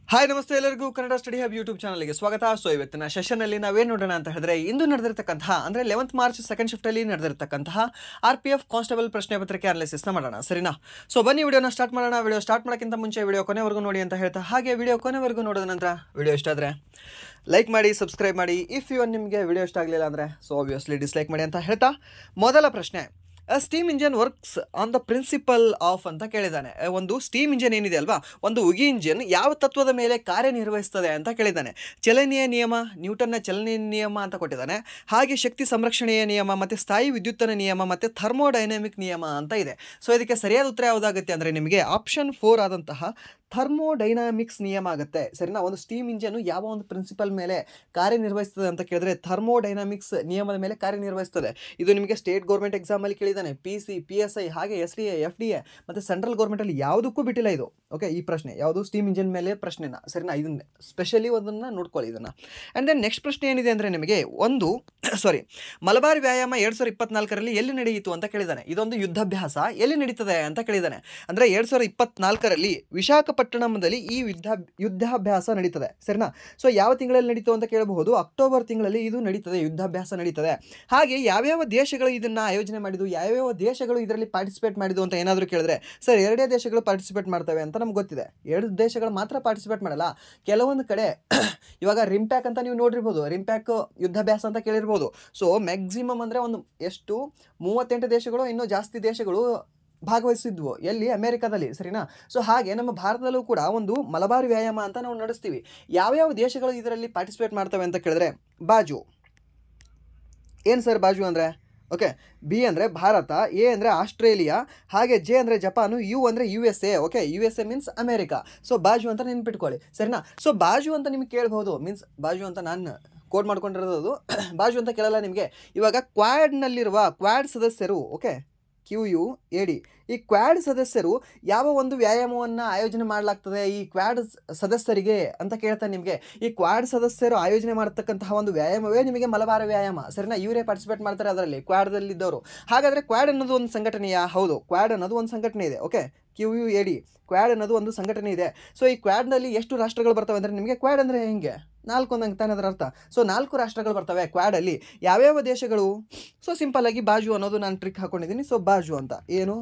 Hi ನಮಸ್ತೆ ಎಲ್ಲರಿಗೂ Kannada study hub YouTube ಚಾನಲ್ಗೆ ಸ್ವಾಗತ. ಸೊ ಇವತ್ತಿನ ಸೆಷನ್ನಲ್ಲಿ ನಾವೇನು ನೋಡೋಣ ಅಂತ ಹೇಳಿದ್ರೆ, ಇಂದು ನಡೆದಿರ್ತಕ್ಕಂತಹ ಅಂದರೆ 11th ಮಾರ್ಚ್ ಸೆಕೆಂಡ್ ಶಿಫ್ಟಲ್ಲಿ ನಡೆದಿರ್ತಕ್ಕಂತಹ RPF ಕಾನ್ಸ್ಟೇಬಲ್ ಪ್ರಶ್ನೆ ಪತ್ರಿಕೆ ಅನಾಲಿಸಿಸ್ನ ಮಾಡೋಣ, ಸರಿನಾ? ಸೊ ಬನ್ನಿ ವಿಡಿಯೋನ ಸ್ಟಾರ್ಟ್ ಮಾಡೋಣ. ವಿಡಿಯೋ ಸ್ಟಾರ್ಟ್ ಮಾಡೋಕ್ಕಿಂತ ಮುಂಚೆ ವಿಡಿಯೋ ಕೊನೆವರೆಗೂ ನೋಡಿ ಅಂತ ಹೇಳ್ತಾ, ಹಾಗೆ ವಿಡಿಯೋ ಕೊನೆವರೆಗೂ ನೋಡಿದ ನಂತರ ವಿಡಿಯೋ ಇಷ್ಟ ಆದರೆ ಲೈಕ್ ಮಾಡಿ, ಸಬ್ಸ್ಕ್ರೈಬ್ ಮಾಡಿ. ಇಫ್ ಇವನ್ ನಿಮಗೆ ವಿಡಿಯೋ ಇಷ್ಟ ಆಗಲಿಲ್ಲ ಅಂದರೆ ಸೊ ಆಬ್ವಿಯಸ್ಲಿ ಡಿಸ್ಲೈಕ್ ಮಾಡಿ ಅಂತ ಹೇಳ್ತಾ, ಮೊದಲ ಪ್ರಶ್ನೆ, steam engine works on the principle of ಅಂತ ಕೇಳಿದ್ದಾನೆ. ಒಂದು ಸ್ಟೀಮ್ ಇಂಜಿನ್ ಏನಿದೆ ಅಲ್ವಾ, ಒಂದು ಉಗಿ ಇಂಜಿನ್ ಯಾವ ತತ್ವದ ಮೇಲೆ ಕಾರ್ಯನಿರ್ವಹಿಸ್ತದೆ ಅಂತ ಕೇಳಿದ್ದಾನೆ. ಚಲನೆಯ ನಿಯಮ, ನ್ಯೂಟನ್ನ ಚಲನೆಯ ನಿಯಮ ಅಂತ ಕೊಟ್ಟಿದ್ದಾನೆ. ಹಾಗೆ ಶಕ್ತಿ ಸಂರಕ್ಷಣೆಯ ನಿಯಮ, ಮತ್ತು ಸ್ಥಾಯಿ ವಿದ್ಯುತ್ತನ ನಿಯಮ, ಮತ್ತು ಥರ್ಮೋಡೈನಾಮಿಕ್ ನಿಯಮ ಅಂತ ಇದೆ. ಸೊ ಇದಕ್ಕೆ ಸರಿಯಾದ ಉತ್ತರ ಯಾವುದಾಗುತ್ತೆ ಅಂದರೆ ನಿಮಗೆ ಆಪ್ಷನ್ 4 ಆದಂತಹ ಥರ್ಮೋಡೈನಾಮಿಕ್ಸ್ ನಿಯಮ ಆಗುತ್ತೆ, ಸರಿನಾ? ಒಂದು ಸ್ಟೀಮ್ ಇಂಜಿನ್ ಯಾವ ಒಂದು ಪ್ರಿನ್ಸಿಪಲ್ ಮೇಲೆ ಕಾರ್ಯನಿರ್ವಹಿಸ್ತದೆ ಅಂತ ಕೇಳಿದ್ರೆ ಥರ್ಮೋಡೈನಾಮಿಕ್ಸ್ ನಿಯಮದ ಮೇಲೆ ಕಾರ್ಯನಿರ್ವಹಿಸ್ತದೆ. ಇದು ನಿಮಗೆ ಸ್ಟೇಟ್ ಗೌರ್ಮೆಂಟ್ ಎಕ್ಸಾಮಲ್ಲಿ ಕೇಳಿದ್ದಾನೆ. PC, PSI ಹಾಗೆ SDA, FDA ಮತ್ತು ಸೆಂಟ್ರಲ್ ಗೌರ್ಮೆಂಟಲ್ಲಿ ಯಾವುದಕ್ಕೂ ಬಿಟ್ಟಿಲ್ಲ ಇದು. ಓಕೆ, ಈ ಪ್ರಶ್ನೆ ಯಾವುದು ಸ್ಟೀಮ್ ಇಂಜಿನ್ ಮೇಲೆ ಪ್ರಶ್ನೆನ, ಸರಿನಾ? ಇದನ್ನ ಸ್ಪೆಷಲಿ ಒಂದನ್ನು ನೋಡ್ಕೊಳ್ಳಿ ಇದನ್ನು. ಆ್ಯಂಡ್ ದೆನ್ ನೆಕ್ಸ್ಟ್ ಪ್ರಶ್ನೆ ಏನಿದೆ ಅಂದರೆ ನಿಮಗೆ ಒಂದು ಮಲಬಾರ್ ವ್ಯಾಯಾಮ 2024ರಲ್ಲಿ ಎಲ್ಲಿ ನಡೆಯಿತು ಅಂತ ಕೇಳಿದ್ದಾನೆ. ಇದೊಂದು ಯುದ್ಧಾಭ್ಯಾಸ ಎಲ್ಲಿ ನಡೀತದೆ ಅಂತ ಕೇಳಿದ್ದಾನೆ. ಅಂದರೆ 2024ರಲ್ಲಿ ವಿಶಾಖಪಟ್ಟಣಂದಲ್ಲಿ ಈ ಯುದ್ಧಾಭ್ಯಾಸ ನಡೀತದೆ, ಸರಿನಾ? ಸೊ ಯಾವ ತಿಂಗಳಲ್ಲಿ ನಡೀತು ಅಂತ ಕೇಳಬಹುದು. ಅಕ್ಟೋಬರ್ ತಿಂಗಳಲ್ಲಿ ಇದು ನಡೀತದೆ, ಯುದ್ಧಾಭ್ಯಾಸ ನಡೀತದೆ. ಹಾಗೆ ಯಾವ್ಯಾವ ದೇಶಗಳು ಇದನ್ನು ಆಯೋಜನೆ ಮಾಡಿದ್ದು, ಯಾವ್ಯಾವ ದೇಶಗಳು ಇದರಲ್ಲಿ ಪಾರ್ಟಿಸಿಪೇಟ್ ಮಾಡಿದ್ದು ಅಂತ ಏನಾದರೂ ಕೇಳಿದ್ರೆ, ಸರ್ 2 ದೇಶಗಳು ಪಾರ್ಟಿಸಿಪೇಟ್ ಮಾಡ್ತವೆ ಅಂತ ನಮ್ಗೆ ಗೊತ್ತಿದೆ. 2 ದೇಶಗಳು ಮಾತ್ರ ಪಾರ್ಟಿಸಿಪೇಟ್ ಮಾಡಲ್ಲ. ಕೆಲವೊಂದು ಕಡೆ ಇವಾಗ ರಿಮ್ಪ್ಯಾಕ್ ಅಂತ ನೀವು ನೋಡಿರ್ಬೋದು, ರಿಮ್ಪ್ಯಾಕ್ ಯುದ್ಧಾಭ್ಯಾಸ ಅಂತ ಕೇಳಿರ್ಬೋದು. ಸೊ ಮ್ಯಾಕ್ಸಿಮಮ್ ಅಂದರೆ ಒಂದು ಎಷ್ಟು 38 ದೇಶಗಳು, ಇನ್ನೂ ಜಾಸ್ತಿ ದೇಶಗಳು ಭಾಗವಹಿಸಿದ್ವು. ಎಲ್ಲಿ? ಅಮೆರಿಕಾದಲ್ಲಿ, ಸರಿನಾ? ಸೊ ಹಾಗೆ ನಮ್ಮ ಭಾರತದಲ್ಲೂ ಕೂಡ ಒಂದು ಮಲಬಾರ್ ವ್ಯಾಯಾಮ ಅಂತ ನಾವು ನಡೆಸ್ತೀವಿ. ಯಾವ್ಯಾವ ದೇಶಗಳು ಇದರಲ್ಲಿ ಪಾರ್ಟಿಸಿಪೇಟ್ ಮಾಡ್ತವೆ ಅಂತ ಕೇಳಿದ್ರೆ, ಬಾಜು ಏನು ಸರ್ ಬಾಜು ಅಂದರೆ? ಓಕೆ, B ಅಂದರೆ ಭಾರತ, A ಅಂದರೆ ಆಸ್ಟ್ರೇಲಿಯಾ, ಹಾಗೆ J ಅಂದರೆ ಜಪಾನು, U ಅಂದರೆ USA. Okay, USA means America. So ಬಾಜು ಅಂತ ನೆನ್ಪಿಟ್ಕೊಳ್ಳಿ, ಸರಿನಾ? ಸೊ ಬಾಜು ಅಂತ ನಿಮ್ಗೆ ಕೇಳ್ಬೋದು, ಮೀನ್ಸ್ ಬಾಜು ಅಂತ ನಾನು ಕೋಡ್ ಮಾಡ್ಕೊಂಡಿರೋದು. ಬಾಜು ಅಂತ ಕೇಳಲ್ಲ ನಿಮಗೆ. ಇವಾಗ ಕ್ವಾಡ್ ಸದಸ್ಯರು, ಓಕೆ, QUAD, ಈ ಕ್ವಾಡ್ ಸದಸ್ಯರು ಯಾವ ಒಂದು ವ್ಯಾಯಾಮವನ್ನು ಆಯೋಜನೆ ಮಾಡಲಾಗ್ತದೆ ಈ ಕ್ವಾಡ್ ಸದಸ್ಯರಿಗೆ ಅಂತ ಕೇಳ್ತಾನೆ ನಿಮಗೆ. ಈ ಕ್ವಾಡ್ ಸದಸ್ಯರು ಆಯೋಜನೆ ಮಾಡತಕ್ಕಂತಹ ಒಂದು ವ್ಯಾಯಾಮವೇ ನಿಮಗೆ ಮಲಬಾರ ವ್ಯಾಯಾಮ, ಸರಿನಾ? ಇವರೇ ಪಾರ್ಟಿಸಿಪೇಟ್ ಮಾಡ್ತಾರೆ ಅದರಲ್ಲಿ, ಕ್ವಾಡ್ದಲ್ಲಿದ್ದವರು. ಹಾಗಾದರೆ ಕ್ವಾಡ್ ಅನ್ನೋದು ಒಂದು ಸಂಘಟನೆಯಾ? ಹೌದು, ಕ್ವಾಡ್ ಅನ್ನೋದು ಒಂದು ಸಂಘಟನೆ ಇದೆ. ಓಕೆ, QUAD, ಕ್ವಾಡ್ ಅನ್ನೋದು ಒಂದು ಸಂಘಟನೆ ಇದೆ. ಸೊ ಈ ಕ್ವಾಡ್ನಲ್ಲಿ ಎಷ್ಟು ರಾಷ್ಟ್ರಗಳು ಬರ್ತವೆ ಅಂದರೆ ನಿಮಗೆ, ಕ್ವಾಡ್ ಅಂದರೆ ಹೆಂಗೆ 4 ಅಂದಂಗೆ ತಾನೇ ಅದರ ಅರ್ಥ. ಸೊ 4 ರಾಷ್ಟ್ರಗಳು ಬರ್ತವೆ ಕ್ವಾಡಲ್ಲಿ. ಯಾವ್ಯಾವ ದೇಶಗಳು? ಸೊ ಸಿಂಪಲ್ ಆಗಿ ಬಾಜು ಅನ್ನೋದು ನಾನು ಟ್ರಿಕ್ ಹಾಕೊಂಡಿದ್ದೀನಿ. ಸೊ ಬಾಜು ಅಂತ ಏನು?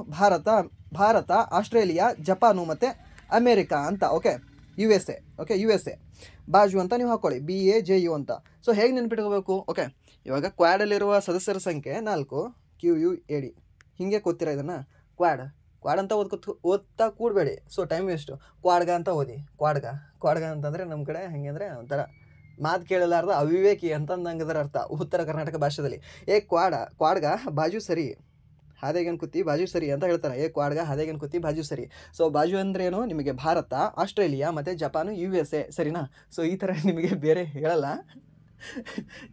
ಭಾರತ, ಆಸ್ಟ್ರೇಲಿಯಾ, ಜಪಾನು ಮತ್ತು ಅಮೇರಿಕಾ ಅಂತ. Okay, USA. ಓಕೆ, USA ಬಾಜು ಅಂತ ನೀವು ಹಾಕ್ಕೊಳ್ಳಿ, BAJU ಅಂತ. ಸೊ ಹೇಗೆ ನೆನ್ಪಿಟ್ಕೋಬೇಕು? ಓಕೆ, ಇವಾಗ ಕ್ವಾಡಲ್ಲಿರುವ ಸದಸ್ಯರ ಸಂಖ್ಯೆ 4, QUAD, ಹೀಗೆ ಕೂತಿರ ಇದನ್ನು ಕ್ವಾಡ್ ಅಂತ ಓದ್ತಾ ಕೂಡಬೇಡಿ. So time waste. ಕ್ವಾಡ್ಗ ಅಂತ ಓದಿ. ಕ್ವಾಡ್ಗ ಅಂತಂದರೆ ನಮ್ಮ ಕಡೆ ಹೆಂಗೆ ಅಂದರೆ ಒಂಥರ ಮಾತು ಕೇಳಲಾರ್ದ ಅವಿವೇಕಿ ಅಂತಂದಂಗೆ ಅದರ ಅರ್ಥ ಉತ್ತರ ಕರ್ನಾಟಕ ಭಾಷೆಯಲ್ಲಿ. ಕ್ವಾಡ್ಗ ಬಾಜು ಸರಿ, ಹಾದೇಗೇನು ಕೂತಿ ಬಾಜು ಸರಿ ಅಂತ ಹೇಳ್ತಾರೆ. ಕ್ವಾಡ್ಗ ಹಾದೇಗೇನು ಕೂತಿ ಬಾಜು ಸರಿ. ಸೊ ಬಾಜು ಅಂದ್ರೇನು ನಿಮಗೆ? ಭಾರತ, ಆಸ್ಟ್ರೇಲಿಯಾ ಮತ್ತು ಜಪಾನು, USA, ಸರಿನಾ? ಸೊ ಈ ಥರ ನಿಮಗೆ ಬೇರೆ ಹೇಳಲ್ಲ,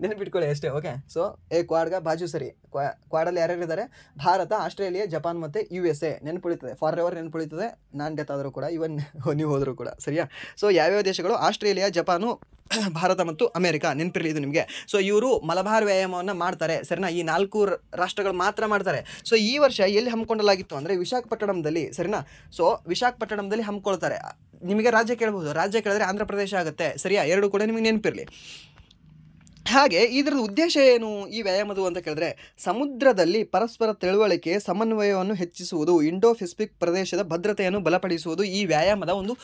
ನೆನಪಿಟ್ಕೊಳ್ಳಿ ಅಷ್ಟೇ. ಓಕೆ, ಸೊ ಕ್ವಾಡ್ಗ ಬಾಜು ಸರಿ. ಕ್ವಾಡಲ್ಲಿ ಯಾರ್ಯಾರಿದ್ದಾರೆ? ಭಾರತ, ಆಸ್ಟ್ರೇಲಿಯಾ, ಜಪಾನ್ ಮತ್ತು USA. ನೆನಪುಳಿತದೆ, ಫಾರ್ ಎವರ್ ನೆನಪುಳಿತದೆ, ನಾನು ಡೆತ್ ಆದರೂ ಕೂಡ, ಇವನ್ ನೀವು ಹೋದರೂ ಕೂಡ, ಸರಿಯಾ? ಸೊ ಯಾವ್ಯಾವ ದೇಶಗಳು? ಆಸ್ಟ್ರೇಲಿಯಾ, ಜಪಾನು, ಭಾರತ ಮತ್ತು ಅಮೇರಿಕಾ. ನೆನಪಿರಲಿ ಇದು ನಿಮಗೆ. ಸೊ ಇವರು ಮಲಬಾರ್ ವ್ಯಾಯಾಮವನ್ನು ಮಾಡ್ತಾರೆ, ಸರಿನಾ? ಈ 4 ರಾಷ್ಟ್ರಗಳು ಮಾತ್ರ ಮಾಡ್ತಾರೆ. ಸೊ ಈ ವರ್ಷ ಎಲ್ಲಿ ಹಮ್ಮಿಕೊಳ್ಳಲಾಗಿತ್ತು ಅಂದರೆ ವಿಶಾಖಪಟ್ಟಣಂದಲ್ಲಿ, ಸರಿನಾ? ಸೊ ವಿಶಾಖಪಟ್ಟಣಂದಲ್ಲಿ ಹಮ್ಮಿಕೊಳ್ತಾರೆ. ನಿಮಗೆ ರಾಜ್ಯ ಕೇಳಬಹುದು, ರಾಜ್ಯ ಕೇಳಿದ್ರೆ ಆಂಧ್ರ ಪ್ರದೇಶ ಆಗುತ್ತೆ, ಸರಿಯಾ? 2 ಕೂಡ ನಿಮಗೆ ನೆನಪಿರಲಿ. ಹಾಗೆ ಇದರದ್ದು ಉದ್ದೇಶ ಏನು ಈ ವ್ಯಾಯಾಮದು ಅಂತ ಕೇಳಿದ್ರೆ, ಸಮುದ್ರದಲ್ಲಿ ಪರಸ್ಪರ ತಿಳುವಳಿಕೆ, ಸಮನ್ವಯವನ್ನು ಹೆಚ್ಚಿಸುವುದು, ಇಂಡೋ ಪೆಸಿಫಿಕ್ ಪ್ರದೇಶದ ಭದ್ರತೆಯನ್ನು ಬಲಪಡಿಸುವುದು ಈ ವ್ಯಾಯಾಮದ ಒಂದು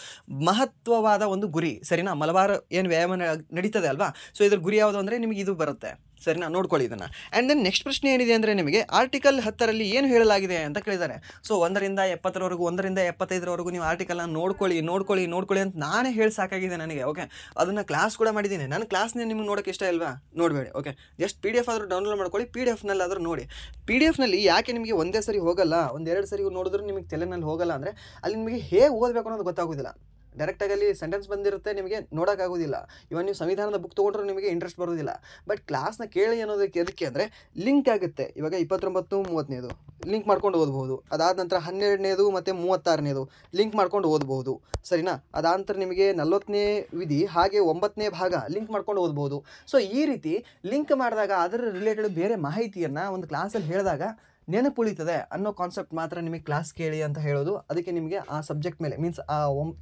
ಮಹತ್ವವಾದ ಒಂದು ಗುರಿ, ಸರಿನಾ? ಮಲಬಾರ್ ಏನು ವ್ಯಾಯಾಮ ನಡೀತದೆ ಅಲ್ವಾ? ಸೊ ಇದ್ರ ಗುರಿ ಯಾವುದು ಅಂದರೆ ನಿಮಗೆ ಇದು ಬರುತ್ತೆ, ಸರಿನಾ? ನೋಡ್ಕೊಳ್ಳಿ ಇದನ್ನು. ಆ್ಯಂಡ್ ದೆನ್ ನೆಕ್ಸ್ಟ್ ಪ್ರಶ್ನೆ ಏನಿದೆ ಅಂದರೆ ನಿಮಗೆ ಆರ್ಟಿಕಲ್ 10ರಲ್ಲಿ ಏನು ಹೇಳಲಾಗಿದೆ ಅಂತ ಕೇಳಿದ್ದಾರೆ. ಸೊ 1ರಿಂದ 70ರವರೆಗೂ, 1ರಿಂದ 75ರವರೆಗೂ ನೀವು ಆರ್ಟಿಕಲ್ನ ನೋಡ್ಕೊಳ್ಳಿ ಅಂತ ನಾನೇ ಹೇಳಿ ಸಾಕಾಗಿದೆ ನನಗೆ. ಓಕೆ, ಅದನ್ನು ಕ್ಲಾಸ್ ಕೂಡ ಮಾಡಿದ್ದೀನಿ. ನಾನು ಕ್ಲಾಸ್ನೇ ನಿಮ್ಗೆ ನೋಡೋಕ್ಕೆ ಇಷ್ಟ ಇಲ್ವಾ? ನೋಡಬೇಡಿ. ಓಕೆ, ಜಸ್ಟ್ PDF ಆದರೂ ಡೌನ್ಲೋಡ್ ಮಾಡ್ಕೊಳ್ಳಿ, PDFನಲ್ಲಾದರೂ ನೋಡಿ. PDFನಲ್ಲಿ ಯಾಕೆ ನಿಮಗೆ ಒಂದೇ ಸರಿ ಹೋಗಲ್ಲ, 1-2 ಸರಿ ನೋಡಿದ್ರೂ ನಿಮಗೆ ತಲೆನಲ್ಲಿ ಹೋಗಲ್ಲ ಅಂದರೆ ಅಲ್ಲಿ ನಿಮಗೆ ಹೇಗೆ ಓದಬೇಕು ಅನ್ನೋದು ಗೊತ್ತಾಗೋದಿಲ್ಲ. ಡೈರೆಕ್ಟಾಗಿ ಅಲ್ಲಿ ಸೆಂಟೆನ್ಸ್ ಬಂದಿರುತ್ತೆ, ನಿಮಗೆ ನೋಡೋಕ್ಕಾಗೋದಿಲ್ಲ. ಇವನ್ ನೀವು ಸಂವಿಧಾನದ ಬುಕ್ ತೊಗೊಂಡ್ರೂ ನಿಮಗೆ ಇಂಟ್ರೆಸ್ಟ್ ಬರೋದಿಲ್ಲ. ಬಟ್ ಕ್ಲಾಸ್ನ ಕೇಳಿ ಅನ್ನೋದಕ್ಕೆ ಎದಕ್ಕೆ ಅಂದರೆ ಲಿಂಕ್ ಆಗುತ್ತೆ. ಇವಾಗ 29, 30ನೇದು ಲಿಂಕ್ ಮಾಡ್ಕೊಂಡು ಓದ್ಬೋದು. ಅದಾದ ನಂತರ 12ನೇದು ಮತ್ತು 36ನೇದು ಲಿಂಕ್ ಮಾಡ್ಕೊಂಡು ಓದ್ಬೋದು, ಸರಿನಾ? ಅದಾದ ನಂತರ ನಿಮಗೆ 40ನೇ ವಿಧಿ ಹಾಗೆ 9ನೇ ಭಾಗ ಲಿಂಕ್ ಮಾಡ್ಕೊಂಡು ಓದ್ಬೋದು. ಸೊ ಈ ರೀತಿ ಲಿಂಕ್ ಮಾಡಿದಾಗ ಅದರ ರಿಲೇಟೆಡ್ ಬೇರೆ ಮಾಹಿತಿಯನ್ನು ಒಂದು ಕ್ಲಾಸಲ್ಲಿ ಹೇಳಿದಾಗ ನೆನಪುಳಿತದೆ ಅನ್ನೋ ಕಾನ್ಸೆಪ್ಟ್ ಮಾತ್ರ ನಿಮಗೆ ಕ್ಲಾಸ್ ಕೇಳಿ ಅಂತ ಹೇಳೋದು. ಅದಕ್ಕೆ ನಿಮಗೆ ಆ ಸಬ್ಜೆಕ್ಟ್ ಮೇಲೆ ಮೀನ್ಸ್ ಆ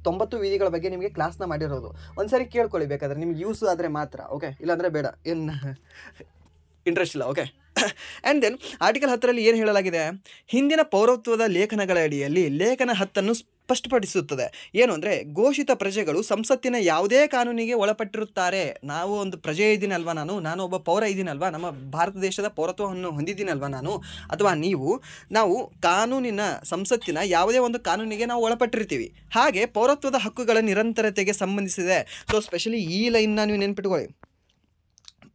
90 ವಿಧಿಗಳ ಬಗ್ಗೆ ನಿಮಗೆ ಕ್ಲಾಸ್ನ ಮಾಡಿರೋದು. ಒಂದ್ಸರಿ ಕೇಳ್ಕೊಳ್ಳಿ ಬೇಕಾದ್ರೆ ನಿಮ್ಗೆ ಯೂಸ್ ಆದರೆ ಮಾತ್ರ, ಓಕೆ, ಇಲ್ಲಾಂದರೆ ಬೇಡ, ಏನು ಇಂಟ್ರೆಸ್ಟ್ ಇಲ್ಲ, ಓಕೆ. ಆ್ಯಂಡ್ ದೆನ್ ಆರ್ಟಿಕಲ್ 10ರಲ್ಲಿ ಏನು ಹೇಳಲಾಗಿದೆ, ಹಿಂದಿನ ಪೌರತ್ವದ ಲೇಖನಗಳ ಅಡಿಯಲ್ಲಿ ಲೇಖನ 10 ಸ್ಪಷ್ಟಪಡಿಸುತ್ತದೆ. ಏನು ಅಂದರೆ, ಘೋಷಿತ ಪ್ರಜೆಗಳು ಸಂಸತ್ತಿನ ಯಾವುದೇ ಕಾನೂನಿಗೆ ಒಳಪಟ್ಟಿರುತ್ತಾರೆ. ನಾವು ಒಂದು ಪ್ರಜೆ ಇದ್ದೀನಲ್ವ, ನಾನು ಒಬ್ಬ ಪೌರ ಇದ್ದೀನಲ್ವ, ನಮ್ಮ ಭಾರತ ದೇಶದ ಪೌರತ್ವವನ್ನು ಹೊಂದಿದ್ದೀನಲ್ವ ನಾನು ಅಥವಾ ನಾವು ಕಾನೂನಿನ ಸಂಸತ್ತಿನ ಯಾವುದೇ ಒಂದು ಕಾನೂನಿಗೆ ನಾವು ಒಳಪಟ್ಟಿರ್ತೀವಿ. ಹಾಗೆ ಪೌರತ್ವದ ಹಕ್ಕುಗಳ ನಿರಂತರತೆಗೆ ಸಂಬಂಧಿಸಿದೆ. ಸೊ ಸ್ಪೆಷಲಿ ಈ ಲೈನ್ನ ನೀವು ನೆನ್ಪಿಟ್ಕೊಳ್ಳಿ,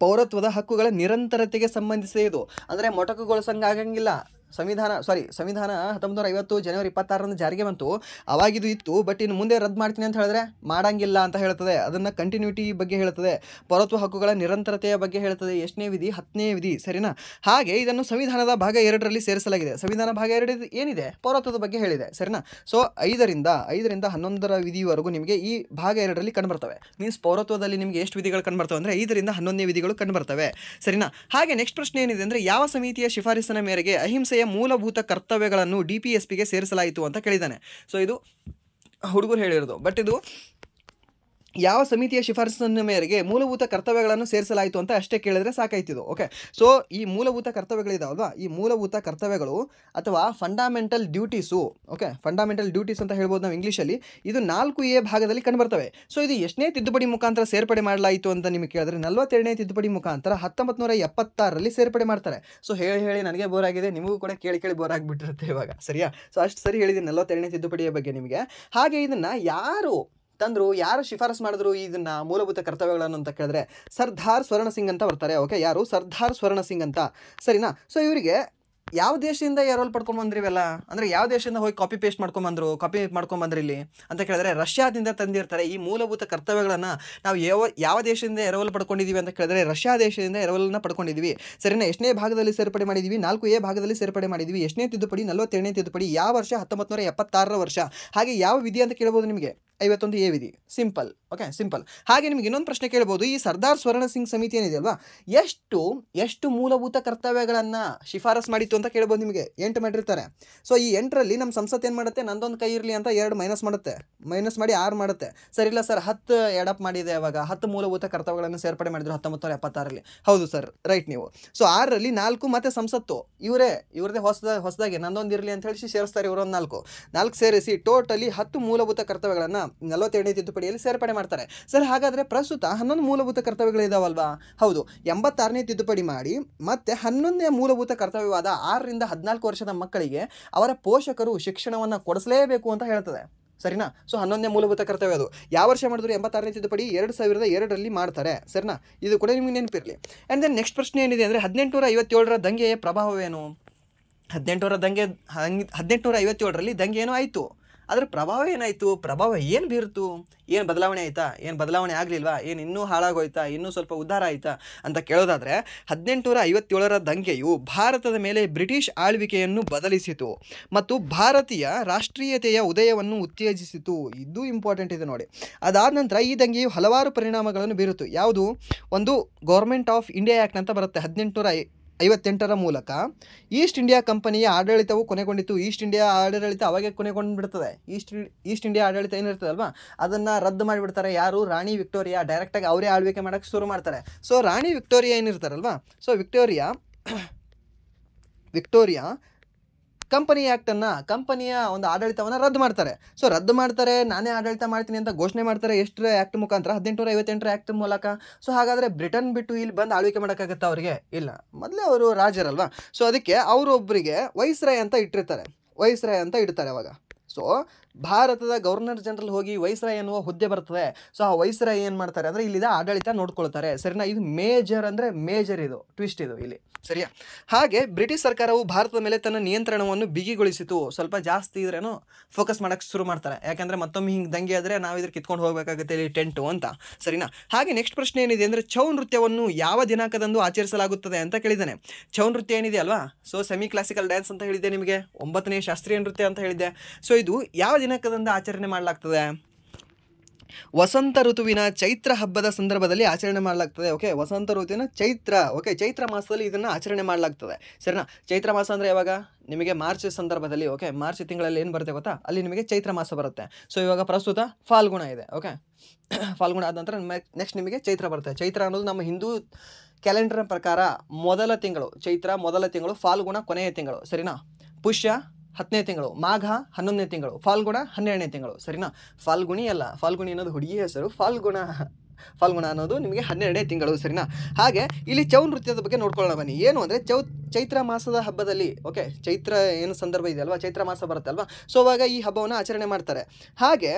ಪೌರತ್ವದ ಹಕ್ಕುಗಳ ನಿರಂತರತೆಗೆ ಸಂಬಂಧಿಸಿದೆ ಇದು. ಅಂದರೆ ಮೊಟಕುಗೊಳಿಸಂಗಾಗಂಗಿಲ್ಲ. ಸಂವಿಧಾನ 1950 ಜನವರಿ 26ರಂದು ಜಾರಿಗೆ ಬಂತು. ಅವಾಗಿದು ಇತ್ತು, ಬಟ್ ಇನ್ನು ಮುಂದೆ ರದ್ದು ಮಾಡ್ತೀನಿ ಅಂತ ಹೇಳಿದ್ರೆ ಮಾಡಂಗಿಲ್ಲ ಅಂತ ಹೇಳ್ತದೆ. ಅದನ್ನು ಕಂಟಿನ್ಯೂಟಿ ಬಗ್ಗೆ ಹೇಳ್ತದೆ, ಪೌರತ್ವ ಹಕ್ಕುಗಳ ನಿರಂತರತೆಯ ಬಗ್ಗೆ ಹೇಳ್ತದೆ. ಎಷ್ಟನೇ ವಿಧಿ? 10ನೇ ವಿಧಿ, ಸರಿನಾ? ಹಾಗೆ ಇದನ್ನು ಸಂವಿಧಾನದ ಭಾಗ 2ರಲ್ಲಿ ಸೇರಿಸಲಾಗಿದೆ. ಸಂವಿಧಾನ ಭಾಗ 2 ಏನಿದೆ, ಪೌರತ್ವದ ಬಗ್ಗೆ ಹೇಳಿದೆ, ಸರಿನಾ? ಸೊ 5ರಿಂದ 11ರ ವಿಧಿವರೆಗೂ ನಿಮಗೆ ಈ ಭಾಗ 2ರಲ್ಲಿ ಕಂಡುಬರ್ತವೆ. ಮೀನ್ಸ್ ಪೌರತ್ವದಲ್ಲಿ ನಿಮಗೆ ಎಷ್ಟು ವಿಧಿಗಳು ಕಂಡುಬರ್ತವೆ ಅಂದರೆ 5ರಿಂದ 11ನೇ ವಿಧಿಗಳು ಕಂಡುಬರ್ತವೆ, ಸರಿನಾ? ಹಾಗೆ ನೆಕ್ಸ್ಟ್ ಪ್ರಶ್ನೆ ಏನಿದೆ ಅಂದರೆ, ಯಾವ ಸಮಿತಿಯ ಶಿಫಾರಸಿನ ಮೇರೆಗೆ ಅಹಿಂಸೆಯ ಮೂಲಭೂತ ಕರ್ತವ್ಯಗಳನ್ನು DPSPಗೆ ಸೇರಿಸಲಾಯಿತು ಅಂತ ಕೇಳಿದ್ದಾನೆ. ಸೊ ಇದು ಹುಡುಗರು ಹೇಳಿರೋದು, ಬಟ್ ಇದು ಯಾವ ಸಮಿತಿಯ ಶಿಫಾರಸಿನ ಮೇರೆಗೆ ಮೂಲಭೂತ ಕರ್ತವ್ಯಗಳನ್ನು ಸೇರಿಸಲಾಯಿತು ಅಂತ ಅಷ್ಟೇ ಕೇಳಿದ್ರೆ ಸಾಕಾಯ್ತಿದ್ದು, ಓಕೆ. ಸೊ ಈ ಮೂಲಭೂತ ಕರ್ತವ್ಯಗಳಿದಾವಲ್ವಾ, ಈ ಮೂಲಭೂತ ಕರ್ತವ್ಯಗಳು ಅಥವಾ fundamental duties, okay, fundamental duties ಅಂತ ಹೇಳ್ಬೋದು ನಾವು ಇಂಗ್ಲೀಷಲ್ಲಿ. ಇದು 4A ಭಾಗದಲ್ಲಿ ಕಂಡುಬರ್ತವೆ. ಸೊ ಇದು ಎಷ್ಟನೇ ತಿದ್ದುಪಡಿ ಮುಖಾಂತರ ಸೇರ್ಪಡೆ ಮಾಡಲಾಯಿತು ಅಂತ ನಿಮಗೆ ಕೇಳಿದ್ರೆ 42ನೇ ತಿದ್ದುಪಡಿ ಮುಖಾಂತರ 1976ರಲ್ಲಿ ಸೇರ್ಪಡೆ ಮಾಡ್ತಾರೆ. ಸೊ ಹೇಳಿ ನನಗೆ ಬೋರ್ ಆಗಿದೆ, ನಿಮಗೂ ಕೂಡ ಕೇಳಿ ಬೋರ್ ಆಗಿಬಿಟ್ಟಿರುತ್ತೆ ಇವಾಗ, ಸರಿಯಾ? ಸೊ ಅಷ್ಟು ಸರಿ ಹೇಳಿದ್ದೀನಿ 42ನೇ ತಿದ್ದುಪಡಿಯ ಬಗ್ಗೆ ನಿಮಗೆ. ಹಾಗೆ ಇದನ್ನು ಯಾರು ತಂದರು, ಯಾರು ಶಿಫಾರಸು ಮಾಡಿದ್ರು ಇದನ್ನು ಮೂಲಭೂತ ಕರ್ತವ್ಯಗಳನ್ನು ಅಂತ ಕೇಳಿದ್ರೆ ಸರ್ದಾರ್ ಸ್ವರ್ಣ ಸಿಂಗ್ ಅಂತ ಬರ್ತಾರೆ, ಓಕೆ. ಯಾರು? ಸರ್ದಾರ್ ಸ್ವರ್ಣ ಸಿಂಗ್ ಅಂತ, ಸರಿನಾ? ಸೊ ಇವರಿಗೆ ಯಾವ ದೇಶದಿಂದ ಯಾರೋಲ್ ಪಡ್ಕೊಂಬಂದ್ರಿ ಇವೆಲ್ಲ ಅಂದರೆ, ಯಾವ ದೇಶದಿಂದ ಹೋಗಿ ಕಾಪಿ ಮಾಡ್ಕೊಂಬಂದ್ರಿ ಇಲ್ಲಿ ಅಂತ ಕೇಳಿದ್ರೆ ರಷ್ಯಾದಿಂದ ತಂದಿರ್ತಾರೆ. ಈ ಮೂಲಭೂತ ಕರ್ತವ್ಯಗಳನ್ನು ನಾವು ಯಾವ ದೇಶದಿಂದ ಎರವಲು ಪಡ್ಕೊಂಡಿದ್ದೀವಿ ಅಂತ ಕೇಳಿದ್ರೆ ರಷ್ಯಾ ದೇಶದಿಂದ ಎರವಲನ್ನು ಪಡ್ಕೊಂಡಿದ್ದೀವಿ, ಸರಿನಾ? ಎಷ್ಟನೇ ಭಾಗದಲ್ಲಿ ಸೇರ್ಪಡೆ ಮಾಡಿದ್ದೀವಿ? 4A ಭಾಗದಲ್ಲಿ ಸೇರ್ಪಡೆ ಮಾಡಿದ್ದೀವಿ. ಎಷ್ಟನೇ ತಿದ್ದುಪಡಿ? 42ನೇ ತಿದ್ದುಪಡಿ. ಯಾವ ವರ್ಷ? 1976ರ ವರ್ಷ. ಹಾಗೆ ಯಾವ ವಿಧಿ ಅಂತ ಕೇಳ್ಬೋದು ನಿಮಗೆ? 51A ವಿಧಿ. Simple, okay, simple. ಹಾಗೆ ನಿಮಗೆ ಇನ್ನೊಂದು ಪ್ರಶ್ನೆ ಕೇಳ್ಬೋದು, ಈ ಸರ್ದಾರ್ ಸ್ವರ್ಣ ಸಿಂಗ್ ಸಮಿತಿ ಏನಿದೆ ಅಲ್ವಾ, ಎಷ್ಟು ಮೂಲಭೂತ ಕರ್ತವ್ಯಗಳನ್ನು ಶಿಫಾರಸು ಮಾಡಿತ್ತು ಅಂತ ಕೇಳ್ಬೋದು ನಿಮಗೆ. 8 ಮಾಡಿರ್ತಾರೆ. ಸೊ ಈ 8ರಲ್ಲಿ ನಮ್ಮ ಸಂಸತ್ ಏನು ಮಾಡುತ್ತೆ, ನಂದೊಂದು ಕೈ ಇರಲಿ ಅಂತ 2 ಮೈನಸ್ ಮಾಡುತ್ತೆ, ಮೈನಸ್ ಮಾಡಿ 6 ಮಾಡುತ್ತೆ. ಸರಿ ಇಲ್ಲ ಸರ್, 10 ಎಡಪ್ ಮಾಡಿದೆ. ಅವಾಗ 10 ಮೂಲಭೂತ ಕರ್ತವ್ಯಗಳನ್ನು ಸೇರ್ಪಡೆ ಮಾಡಿದ್ರು 1976ರಲ್ಲಿ. ಹೌದು ಸರ್, ರೈಟ್ ನೀವು. ಸೊ 6ರಲ್ಲಿ 4 ಮತ್ತು ಸಂಸತ್ತು ಇವ್ರದೇ ಹೊಸದಾಗಿ ನಂದೊಂದು ಇರಲಿ ಅಂತ ಹೇಳಿ ಸೇರಿಸ್ತಾರೆ. ಇವರೊಂದು 4 ಸೇರಿಸಿ ಟೋಟಲಿ 10 ಮೂಲಭೂತ ಕರ್ತವ್ಯಗಳನ್ನು 42ನೇ ತಿದ್ದುಪಡಿಯಲ್ಲಿ ಸೇರ್ಪಡೆ ಮಾಡ್ತಾರೆ. ಸರ್ ಹಾಗಾದರೆ ಪ್ರಸ್ತುತ 11 ಮೂಲಭೂತ ಕರ್ತವ್ಯಗಳಿದಾವಲ್ವಾ? ಹೌದು, 86ನೇ ತಿದ್ದುಪಡಿ ಮಾಡಿ ಮತ್ತೆ 11ನೇ ಮೂಲಭೂತ ಕರ್ತವ್ಯವಾದ 6ರಿಂದ 14 ವರ್ಷದ ಮಕ್ಕಳಿಗೆ ಅವರ ಪೋಷಕರು ಶಿಕ್ಷಣವನ್ನು ಕೊಡಿಸಲೇಬೇಕು ಅಂತ ಹೇಳ್ತದೆ, ಸರಿನಾ? ಸೊ 11ನೇ ಮೂಲಭೂತ ಕರ್ತವ್ಯ ಅದು ಯಾವ ವರ್ಷ ಮಾಡಿದ್ರು? 86ನೇ ತಿದ್ದುಪಡಿ 2002ರಲ್ಲಿ ಮಾಡ್ತಾರೆ, ಸರಿನಾ? ಇದು ಕೂಡ ನಿಮಗೆ ನೆನಪಿರಲಿ. ಆ್ಯಂಡ್ ದೆನ್ ನೆಕ್ಸ್ಟ್ ಪ್ರಶ್ನೆ ಏನಿದೆ ಅಂದರೆ, 1857ರ ದಂಗೆಯ ಪ್ರಭಾವವೇನು? 1857ರಲ್ಲಿ ದಂಗೆ ಏನೋ ಆಯಿತು, ಅದರ ಪ್ರಭಾವ ಏನಾಯಿತು? ಪ್ರಭಾವ ಏನು ಬೀರ್ತು? ಏನು ಬದಲಾವಣೆ ಆಯಿತಾ? ಏನು ಬದಲಾವಣೆ ಆಗಲಿಲ್ವಾ? ಏನು ಇನ್ನೂ ಹಾಳಾಗೋಯ್ತಾ? ಇನ್ನೂ ಸ್ವಲ್ಪ ಉದ್ಧಾರ ಆಯಿತಾ ಅಂತ ಕೇಳೋದಾದರೆ, 1857ರ ದಂಗೆಯು ಭಾರತದ ಮೇಲೆ ಬ್ರಿಟಿಷ್ ಆಳ್ವಿಕೆಯನ್ನು ಬದಲಿಸಿತು ಮತ್ತು ಭಾರತೀಯ ರಾಷ್ಟ್ರೀಯತೆಯ ಉದಯವನ್ನು ಉತ್ತೇಜಿಸಿತು. ಇದು ಇಂಪಾರ್ಟೆಂಟ್ ಇದೆ ನೋಡಿ. ಅದಾದ ನಂತರ ಈ ದಂಗೆಯು ಹಲವಾರು ಪರಿಣಾಮಗಳನ್ನು ಬೀರಿತು. ಯಾವುದು? ಒಂದು ಗೌರ್ಮೆಂಟ್ ಆಫ್ ಇಂಡಿಯಾ ಆ್ಯಕ್ಟ್ ಅಂತ ಬರುತ್ತೆ 1858ರ ಮೂಲಕ. ಈಸ್ಟ್ ಇಂಡಿಯಾ ಕಂಪನಿಯ ಆಡಳಿತವು ಕೊನೆಗೊಂಡಿತು. ಈಸ್ಟ್ ಇಂಡಿಯಾ ಆಡಳಿತ ಅವಾಗೆ ಕೊನೆಗೊಂಡು ಬಿಡ್ತದೆ. ಈಸ್ಟ್ ಇಂಡಿಯಾ ಆಡಳಿತ ಏನಿರ್ತದಲ್ವಾ, ಅದನ್ನು ರದ್ದು ಮಾಡಿಬಿಡ್ತಾರೆ. ಯಾರು? ರಾಣಿ ವಿಕ್ಟೋರಿಯಾ. ಡೈರೆಕ್ಟಾಗಿ ಅವರೇ ಆಳ್ವಿಕೆ ಮಾಡೋಕ್ಕೆ ಶುರು ಮಾಡ್ತಾರೆ. ಸೊ ರಾಣಿ ವಿಕ್ಟೋರಿಯಾ ಏನಿರ್ತಾರಲ್ವಾ, ಸೊ ವಿಕ್ಟೋರಿಯಾ ಕಂಪನಿಯ ಒಂದು ಆಡಳಿತವನ್ನು ರದ್ದು ಮಾಡ್ತಾರೆ. ಸೊ ರದ್ದು ಮಾಡ್ತಾರೆ, ನಾನೇ ಆಡಳಿತ ಮಾಡ್ತೀನಿ ಅಂತ ಘೋಷಣೆ ಮಾಡ್ತಾರೆ. ಎಷ್ಟು ಆ್ಯಕ್ಟ್ ಮುಖಾಂತರ? 1858ರ ಆ್ಯಕ್ಟ್ ಮೂಲಕ. ಸೊ ಹಾಗಾದರೆ ಬ್ರಿಟನ್ ಬಿಟ್ಟು ಇಲ್ಲಿ ಬಂದು ಆಳ್ವಿಕೆ ಮಾಡೋಕ್ಕಾಗತ್ತಾ ಅವರಿಗೆ? ಇಲ್ಲ, ಮೊದಲೇ ಅವರು ರಾಜರಲ್ವಾ. ಸೊ ಅದಕ್ಕೆ ಅವರೊಬ್ಬರಿಗೆ ವೈಸ್ರಾಯ್ ಅಂತ ಇಡ್ತಾರೆ ಅವಾಗ. ಸೊ ಭಾರತದ ಗವರ್ನರ್ ಜನರಲ್ ಹೋಗಿ ವೈಸ್ರಾಯ್ ಎನ್ನುವ ಹುದ್ದೆ ಬರ್ತದೆ. ಸೊ ಆ ವೈಸ್ರಾಯ್ ಏನು ಮಾಡ್ತಾರೆ ಅಂದರೆ ಇಲ್ಲಿದ ಆಡಳಿತ ನೋಡ್ಕೊಳ್ತಾರೆ, ಸರಿನಾ? ಇದು ಮೇಜರ್ ಇದು ಟ್ವಿಸ್ಟ್ ಇದು ಇಲ್ಲಿ, ಸರಿಯಾ? ಹಾಗೆ ಬ್ರಿಟಿಷ್ ಸರ್ಕಾರವು ಭಾರತದ ಮೇಲೆ ತನ್ನ ನಿಯಂತ್ರಣವನ್ನು ಬಿಗಿಗೊಳಿಸಿತು. ಸ್ವಲ್ಪ ಜಾಸ್ತಿ ಇದ್ರೇನು ಫೋಕಸ್ ಮಾಡೋಕ್ಕೆ ಶುರು ಮಾಡ್ತಾರೆ. ಯಾಕಂದರೆ ಮತ್ತೊಮ್ಮೆ ಹಿಂಗೆ ದಂಗೆ ಆದರೆ ನಾವು ಇದ್ರ ಕಿತ್ಕೊಂಡು ಹೋಗಬೇಕಾಗುತ್ತೆ ಇಲ್ಲಿ ಟೆಂಟು ಅಂತ, ಸರಿನಾ? ಹಾಗೆ ನೆಕ್ಸ್ಟ್ ಪ್ರಶ್ನೆ ಏನಿದೆ ಅಂದರೆ, ಛೌ ನೃತ್ಯವನ್ನು ಯಾವ ದಿನಾಂಕದಂದು ಆಚರಿಸಲಾಗುತ್ತದೆ ಅಂತ ಕೇಳಿದ್ದಾನೆ. ಛೌ ನೃತ್ಯ ಏನಿದೆ ಅಲ್ವಾ, ಸೊ ಸೆಮಿ ಕ್ಲಾಸಿಕಲ್ ಡ್ಯಾನ್ಸ್ ಅಂತ ಹೇಳಿದ್ದೆ ನಿಮಗೆ, 9ನೇ ಶಾಸ್ತ್ರೀಯ ನೃತ್ಯ ಅಂತ ಹೇಳಿದ್ದೆ. ಸೊ ಇದು ಯಾವ ದಿನಾಂಕದಿಂದ ಆಚರಣೆ ಮಾಡಲಾಗ್ತದೆ? ವಸಂತ ಋತುವಿನ ಚೈತ್ರ ಹಬ್ಬದ ಸಂದರ್ಭದಲ್ಲಿ ಆಚರಣೆ ಮಾಡಲಾಗ್ತದೆ. ಓಕೆ, ವಸಂತ ಋತುವಿನ ಚೈತ್ರ, ಓಕೆ, ಚೈತ್ರ ಮಾಸದಲ್ಲಿ ಇದನ್ನು ಆಚರಣೆ ಮಾಡಲಾಗ್ತದೆ. ಸರಿನಾ? ಚೈತ್ರ ಮಾಸ ಅಂದರೆ ಯಾವಾಗ? ನಿಮಗೆ ಮಾರ್ಚ್ ಸಂದರ್ಭದಲ್ಲಿ, ಓಕೆ, ಮಾರ್ಚ್ ತಿಂಗಳಲ್ಲಿ ಏನು ಬರುತ್ತೆ ಗೊತ್ತಾ? ಅಲ್ಲಿ ನಿಮಗೆ ಚೈತ್ರ ಮಾಸ ಬರುತ್ತೆ. ಸೊ ಇವಾಗ ಪ್ರಸ್ತುತ ಫಾಲ್ಗುಣ ಇದೆ. ಓಕೆ, ಫಾಲ್ಗುಣ ಆದ ನಂತರ ನೆಕ್ಸ್ಟ್ ನಿಮಗೆ ಚೈತ್ರ ಬರುತ್ತೆ. ಚೈತ್ರ ಅನ್ನೋದು ನಮ್ಮ ಹಿಂದೂ ಕ್ಯಾಲೆಂಡರ್ ಪ್ರಕಾರ ಮೊದಲ ತಿಂಗಳು, ಚೈತ್ರ ಮೊದಲ ತಿಂಗಳು, ಫಾಲ್ಗುಣ ಕೊನೆಯ ತಿಂಗಳು. ಸರಿನಾ? ಪುಷ್ಯ 10ನೇ ತಿಂಗಳು, ಮಾಘ 11ನೇ ತಿಂಗಳು, ಫಾಲ್ಗುಣ 12ನೇ ತಿಂಗಳು. ಸರಿನಾ? ಫಾಲ್ಗುಣಿ ಅಲ್ಲ, ಫಾಲ್ಗುಣಿ ಅನ್ನೋದು ಹುಡುಗಿ ಹೆಸರು, ಫಾಲ್ಗುಣ ಅನ್ನೋದು ನಿಮಗೆ 12ನೇ ತಿಂಗಳು. ಸರಿನಾ? ಹಾಗೆ ಇಲ್ಲಿ ಚೌ ನೃತ್ಯದ ಬಗ್ಗೆ ನೋಡ್ಕೊಳ್ಳೋಣ ಬನ್ನಿ. ಏನು ಅಂದರೆ ಚೈತ್ರ ಮಾಸದ ಹಬ್ಬದಲ್ಲಿ, ಓಕೆ, ಚೈತ್ರ ಏನು ಸಂದರ್ಭ ಇದೆ ಅಲ್ವಾ, ಚೈತ್ರ ಮಾಸ ಬರುತ್ತೆ ಅಲ್ವಾ, ಸೊ ಅವಾಗ ಈ ಹಬ್ಬವನ್ನು ಆಚರಣೆ ಮಾಡ್ತಾರೆ. ಹಾಗೆ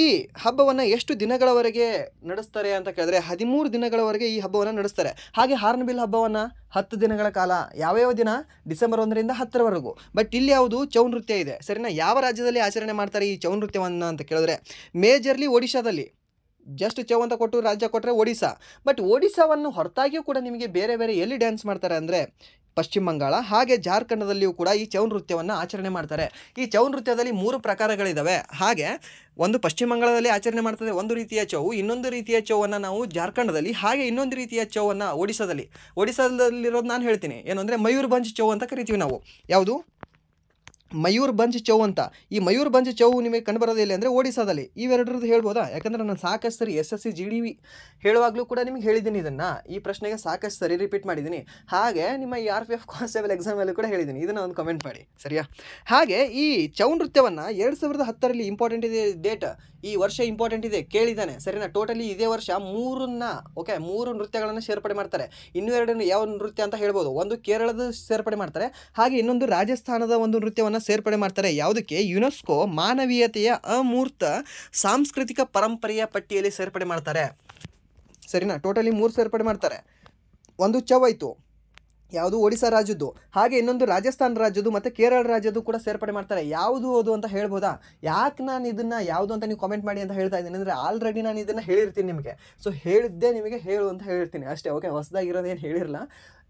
ಈ ಹಬ್ಬವನ್ನು ಎಷ್ಟು ದಿನಗಳವರೆಗೆ ನಡೆಸ್ತಾರೆ ಅಂತ ಕೇಳಿದ್ರೆ 13 ದಿನಗಳವರೆಗೆ ಈ ಹಬ್ಬವನ್ನು ನಡೆಸ್ತಾರೆ. ಹಾಗೆ ಹಾರ್ನ್ಬಿಲ್ ಹಬ್ಬವನ್ನು 10 ದಿನಗಳ ಕಾಲ, ಯಾವ್ಯಾವ ದಿನ? ಡಿಸೆಂಬರ್ 1ರಿಂದ 10ರವರೆಗೂ. ಬಟ್ ಇಲ್ಲಿ ಯಾವುದು? ಚೌ ನೃತ್ಯ ಇದೆ. ಸರಿನಾ? ಯಾವ ರಾಜ್ಯದಲ್ಲಿ ಆಚರಣೆ ಮಾಡ್ತಾರೆ ಈ ಚೌ ನೃತ್ಯವನ್ನು ಅಂತ ಕೇಳಿದ್ರೆ ಮೇಜರ್ಲಿ ಒಡಿಶಾದಲ್ಲಿ. ಜಸ್ಟ್ ಚೌ ಅಂತ ಕೊಟ್ಟು ರಾಜ್ಯ ಕೊಟ್ಟರೆ ಒಡಿಶಾ. ಬಟ್ ಒಡಿಶಾವನ್ನು ಹೊರತಾಗಿಯೂ ಕೂಡ ನಿಮಗೆ ಬೇರೆ ಬೇರೆ ಎಲ್ಲಿ ಡ್ಯಾನ್ಸ್ ಮಾಡ್ತಾರೆ ಅಂದರೆ ಪಶ್ಚಿಮ ಬಂಗಾಳ ಹಾಗೆ ಜಾರ್ಖಂಡದಲ್ಲಿಯೂ ಕೂಡ ಈ ಚೌ ನೃತ್ಯವನ್ನು ಆಚರಣೆ ಮಾಡ್ತಾರೆ. ಈ ಚೌ ನೃತ್ಯದಲ್ಲಿ 3 ಪ್ರಕಾರಗಳಿದ್ದಾವೆ. ಹಾಗೆ ಒಂದು ಪಶ್ಚಿಮ ಬಂಗಾಳದಲ್ಲಿ ಆಚರಣೆ ಮಾಡ್ತದೆ ಒಂದು ರೀತಿಯ ಚೌ, ಇನ್ನೊಂದು ರೀತಿಯ ಚೌವನ್ನು ನಾವು ಜಾರ್ಖಂಡದಲ್ಲಿ, ಹಾಗೆ ಇನ್ನೊಂದು ರೀತಿಯ ಚೌವನ್ನು ಒಡಿಶಾದಲ್ಲಿರೋದು ನಾನು ಹೇಳ್ತೀನಿ. ಏನು ಅಂದರೆ ಮಯೂರ್ಭಂಜ್ ಚೌ ಅಂತ ಕರಿತೀವಿ ನಾವು. ಯಾವುದು? ಮಯೂರ್ಭಂಜ್ ಚೌ ಅಂತ. ಈ ಮಯೂರ್ಭಂಜ್ ಚೌ ನಿಮಗೆ ಕಂಡುಬರೋದು ಎಲ್ಲಿ ಅಂದರೆ ಒಡಿಶಾದಲ್ಲಿ. ಇವೆರಡರದ್ದು ಹೇಳ್ಬೋದಾ? ಯಾಕಂದರೆ ನಾನು ಸಾಕಷ್ಟು ಸರಿ SSC GD ಹೇಳುವಾಗಲೂ ಕೂಡ ನಿಮಗೆ ಹೇಳಿದ್ದೀನಿ ಇದನ್ನು. ಈ ಪ್ರಶ್ನೆಗೆ ಸಾಕಷ್ಟು ಸರಿ ರಿಪೀಟ್ ಮಾಡಿದ್ದೀನಿ. ಹಾಗೆ ನಿಮ್ಮ ಈ RPF ಕಾನ್ಸ್ಟೇಬಲ್ ಎಕ್ಸಾಮಲ್ಲೂ ಕೂಡ ಹೇಳಿದ್ದೀನಿ. ಇದನ್ನು ಒಂದು ಕಮೆಂಟ್ ಮಾಡಿ, ಸರಿಯಾ? ಹಾಗೆ ಈ ಚೌ ನೃತ್ಯವನ್ನು 2010ರಲ್ಲಿ ಇಂಪಾರ್ಟೆಂಟ್ ಇದೆ ಡೇಟ್, ಈ ವರ್ಷ ಇಂಪಾರ್ಟೆಂಟ್ ಇದೆ, ಕೇಳಿದ್ದಾನೆ. ಸರಿನಾ? ಟೋಟಲಿ ಇದೇ ವರ್ಷ 3 ನೃತ್ಯಗಳನ್ನು ಸೇರ್ಪಡೆ ಮಾಡ್ತಾರೆ. ಇನ್ನೂ 2 ಯಾವ ನೃತ್ಯ ಅಂತ ಹೇಳ್ಬೋದು. ಒಂದು ಕೇರಳದ ಸೇರ್ಪಡೆ ಮಾಡ್ತಾರೆ, ಹಾಗೆ ಇನ್ನೊಂದು ರಾಜಸ್ಥಾನದ ಒಂದು ನೃತ್ಯವನ್ನು ಸೇರ್ಪಡೆ ಮಾಡ್ತಾರೆ. ಯಾವುದಕ್ಕೆ? ಯುನೆಸ್ಕೋ ಮಾನವೀಯತೆಯ ಅಮೂರ್ತ ಸಾಂಸ್ಕೃತಿಕ ಪರಂಪರೆಯ ಪಟ್ಟಿಯಲ್ಲಿ ಸೇರ್ಪಡೆ ಮಾಡ್ತಾರೆ. ಸರಿನಾ? ಟೋಟಲಿ 3 ಸೇರ್ಪಡೆ ಮಾಡ್ತಾರೆ. ಒಂದು ಚೌ ಆಯಿತು, ಯಾವುದು? ಒಡಿಶಾ ರಾಜ್ಯದ್ದು. ಹಾಗೆ ಇನ್ನೊಂದು ರಾಜಸ್ಥಾನ ರಾಜ್ಯದ್ದು ಮತ್ತು ಕೇರಳ ರಾಜ್ಯದ್ದು ಕೂಡ ಸೇರ್ಪಡೆ ಮಾಡ್ತಾರೆ. ಯಾವುದು ಅದು ಅಂತ ಹೇಳ್ಬೋದಾ? ಯಾಕೆ ನಾನು ಇದನ್ನು ಯಾವುದು ಅಂತ ನೀವು ಕಾಮೆಂಟ್ ಮಾಡಿ ಅಂತ ಹೇಳ್ತಾ ಇದ್ದೀನಿ ಅಂದರೆ ಆಲ್ರೆಡಿ ನಾನು ಇದನ್ನು ಹೇಳಿರ್ತೀನಿ ನಿಮಗೆ. ಸೊ ಹೇಳಿದ್ದೆ ನಿಮಗೆ ಹೇಳು ಅಂತ ಹೇಳಿರ್ತೀನಿ ಅಷ್ಟೇ. ಓಕೆ, ಹೊಸದಾಗಿರೋದೇನು ಹೇಳಿರಲ್ಲ,